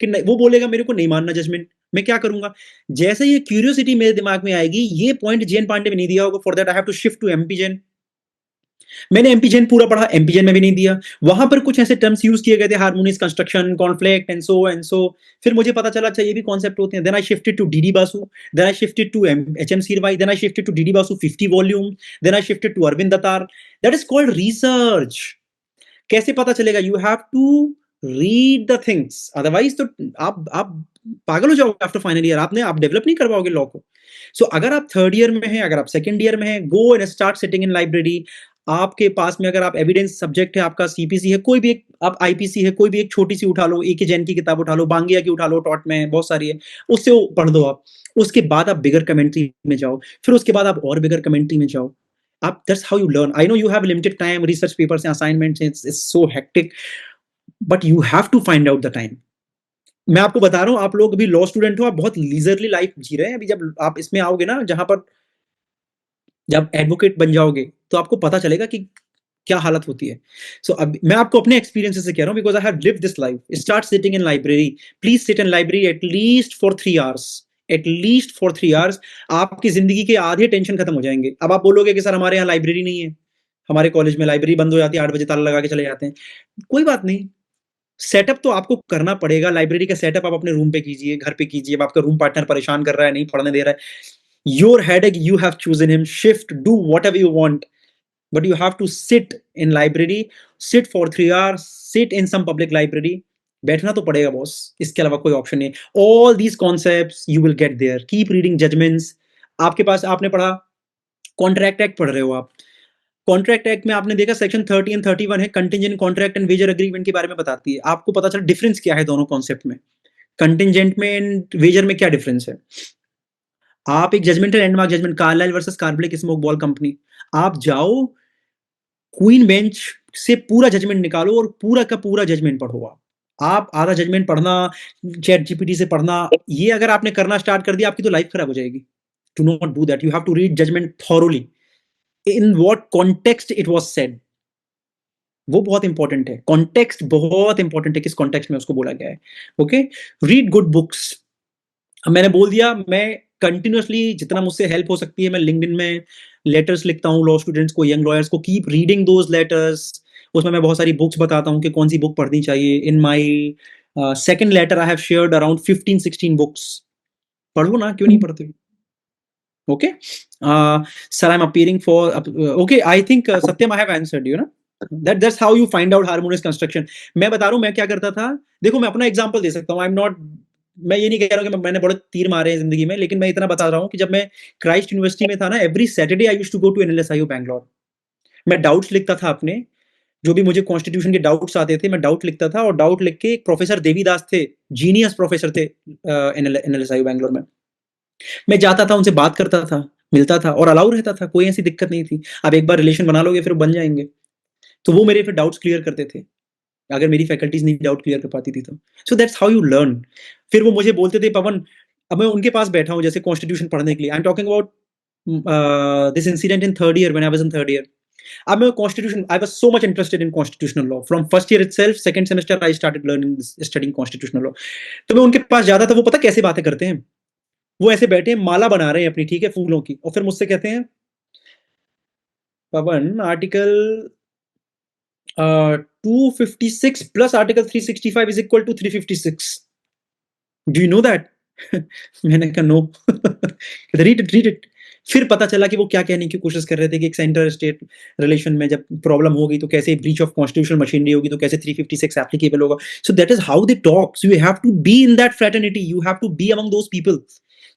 कि नहीं, वो बोलेगा मेरे को नहीं मानना जजमेंट, मैं क्या करूंगा? जैसे ये क्यूरियोसिटी मेरे दिमाग में आएगी, ये पॉइंट जेएन पांडे में नहीं दिया होगा, for that I have to shift to MP Jain. मैंने एमपी जैन पूरा पढ़ा, एमपी जैन में भी नहीं दिया। वहां पर कुछ ऐसे टर्म्स यूज किए गए थे, harmonious construction, conflict and so. फिर मुझे पता चला अच्छा ये भी कॉन्सेप्ट होते हैं। Then I shifted to D D Basu, then I shifted to H M Seervai, then I shifted to D D Basu 50 volume, then I shifted to Arvind Datar. That is called research. कैसे पता चलेगा? You have to read the things, otherwise तो आप पागल हो जाओगे after final year. आप develop नहीं कर पाओगे लॉ को। सो अगर आप थर्ड ईयर में हैं, अगर आप सेकंड ईयर में हैं, go and start sitting in library. आपके पास में अगर आप एविडेंस सब्जेक्ट है, आपका सीपीसी है, कोई भी एक, आप आईपीसी है, कोई भी एक छोटी सी उठा लो, एक जैन की किताब उठा लो, बांगिया की उठा लो, टॉट में बहुत सारी है, उससे वो पढ़ दो आप। उसके बाद आप बिगर कमेंट्री में जाओ, फिर उसके बाद आप और बिगर कमेंट्री में जाओ। आप, that's how you learn. I know you have limited time, research papers हैं, असाइनमेंट्स हैं, it's so hectic, but you have to find out the time. मैं आपको बता रहा हूं, आप लोग अभी लॉ स्टूडेंट हो, आप बहुत लीजरली लाइफ जी रहे हैं। अभी जब आप इसमें आओगे ना, जहां पर जब एडवोकेट बन जाओगे, तो आपको पता चलेगा कि क्या हालत होती है। सो अब मैं आपको अपने एक्सपीरियंस से कह रहा हूं, because I have lived this life. Start sitting in library, please sit in library at least for 3 hours, at least for 3 hours. आपकी जिंदगी के आधे टेंशन खत्म हो जाएंगे। अब आप बोलोगे कि सर हमारे यहाँ लाइब्रेरी नहीं है, हमारे कॉलेज में लाइब्रेरी बंद हो जाती है, 8 बजे ताला लगा के चले जाते हैं। कोई बात नहीं, सेटअप तो आपको करना पड़ेगा। लाइब्रेरी का सेटअप आप अपने रूम पे कीजिए, घर पे कीजिए। अब आपका रूम पार्टनर परेशान कर रहा है, नहीं पढ़ने दे रहा है, your headache, you have chosen him, shift, do whatever you want, but you have to sit in library, sit for 3 hours, sit in some public library। बैठना तो पड़ेगा बॉस, इसके अलावा कोई ऑप्शन नहीं। all these concepts you will get there, keep reading judgments। आपके पास, आपने पढ़ा कॉन्ट्रैक्ट एक्ट, पढ़ रहे हो आप, कॉन्ट्रैक्ट एक्ट में आपने देखा सेक्शन 30 एंड 31 है, contingent contract and wager agreement के बारे में बताती है। आपको पता चला डिफरेंस क्या है दोनों कॉन्सेप्ट में, कंटिजेंट में एंड वेजर में क्या डिफरेंस है। आप एक judgemental landmark judgement, Carlill versus Carbolic smoke ball company, आप जाओ क्वीन बेंच से पूरा जजमेंट निकालो और पूरा का पूरा जजमेंट पढ़ो। आप आधा जजमेंट पढ़ना, चैट जीपीटी से पढ़ना, ये अगर आपने करना स्टार्ट कर दिया, आपकी तो लाइफ खराब हो जाएगी। Do not do that. You have to read judgment thoroughly, in what context it was said. वो बहुत इंपॉर्टेंट है, कॉन्टेक्स्ट बहुत इंपॉर्टेंट है, किस कॉन्टेक्स्ट में उसको बोला गया है। Okay, read good books. मैंने बोल दिया, मैं कंटिन्यूअसली जितना मुझसे हेल्प हो सकती है, मैं लिंक्डइन में लेटर्स लिखता हूँ लॉ स्टूडेंट्स को, यंग लॉयर्स को। Keep reading those letters. उसमें मैं बहुत सारी बुक्स बताता हूँ कि कौन सी बुक पढ़नी चाहिए। In my second letter I have shared around 15-16 books. पढ़ लो ना, क्यों नहीं पढ़ते? Okay sir, I am appearing for, okay I think Satyam I have answered you ना, that's how you find out harmonious construction. मैं बता रहा हूँ मैं क्या करता था। देखो, मैं अपना एग्जांपल दे सकता हूँ। आई एम नॉट, मैं ये नहीं कह रहा हूँ कि मैंने बड़े तीर मारे हैं जिंदगी में, लेकिन मैं इतना बता रहा हूँ कि जब मैं क्राइस्ट यूनिवर्सिटी में था ना, every Saturday I used to go to NLSIU Bangalore. मैं डाउट्स लिखता था अपने, जो भी मुझे कॉन्स्टिट्यूशन के डाउट्स आते थे, मैं डाउट लिखता था। और डाउट लिख के, एक प्रोफेसर देवीदास थे, जीनियस प्रोफेसर थे एनएलएसआईयू बैंगलोर में। मैं जाता था, उनसे बात करता था, मिलता था, और अलाउ रहता था, कोई ऐसी दिक्कत नहीं थी। अब एक बार रिलेशन बना लोगे फिर बन जाएंगे। तो वो मेरे फिर डाउट्स क्लियर करते थे, अगर मेरी फैकल्टीज नहीं डाउट क्लियर कर पाती थी तो। So that's how you learn. फिर वो मुझे बोलते थे, पवन, अब मैं उनके पास बैठा हूँ जैसे कॉन्स्टिट्यूशन पढ़ने के लिए। I am talking about this incident in third year, when I was in third year. अब मैं constitution, I was so much interested in constitutional law from first year itself. Second semester I started learning, studying constitutional law. तो मैं उनके पास जाता था। वो पता कैसे बातें करते हैं, वो ऐसे बैठे हैं, माला बना रहे हैं अपनी, ठीक है, फूलों की, और फिर मुझसे कहते हैं, Pawan, article 256 plus article 365 is equal to 356। Do you know that? मैंने कहा no. Read it, read it. फिर पता चला कि वो क्या कहने की कोशिश कर रहे थे कि एक सेंटर स्टेट रिलेशन में जब प्रॉब्लम होगी तो कैसे ब्रीच ऑफ कॉन्स्टिट्यूशनल मशीनरी होगी, तो कैसे 356 एप्लीकेबल होगा। So that is how they talk. So you have to be in that fraternity, you have to be among those people.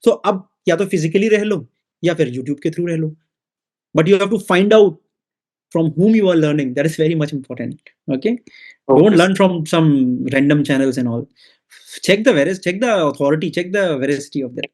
So अब या तो फिजिकली रह लो या फिर यूट्यूब के थ्रू रह लो, but you have to find out from whom you are learning. That is very much important. Okay, don't learn from some random channels and all. Check the authority, check the veracity of that.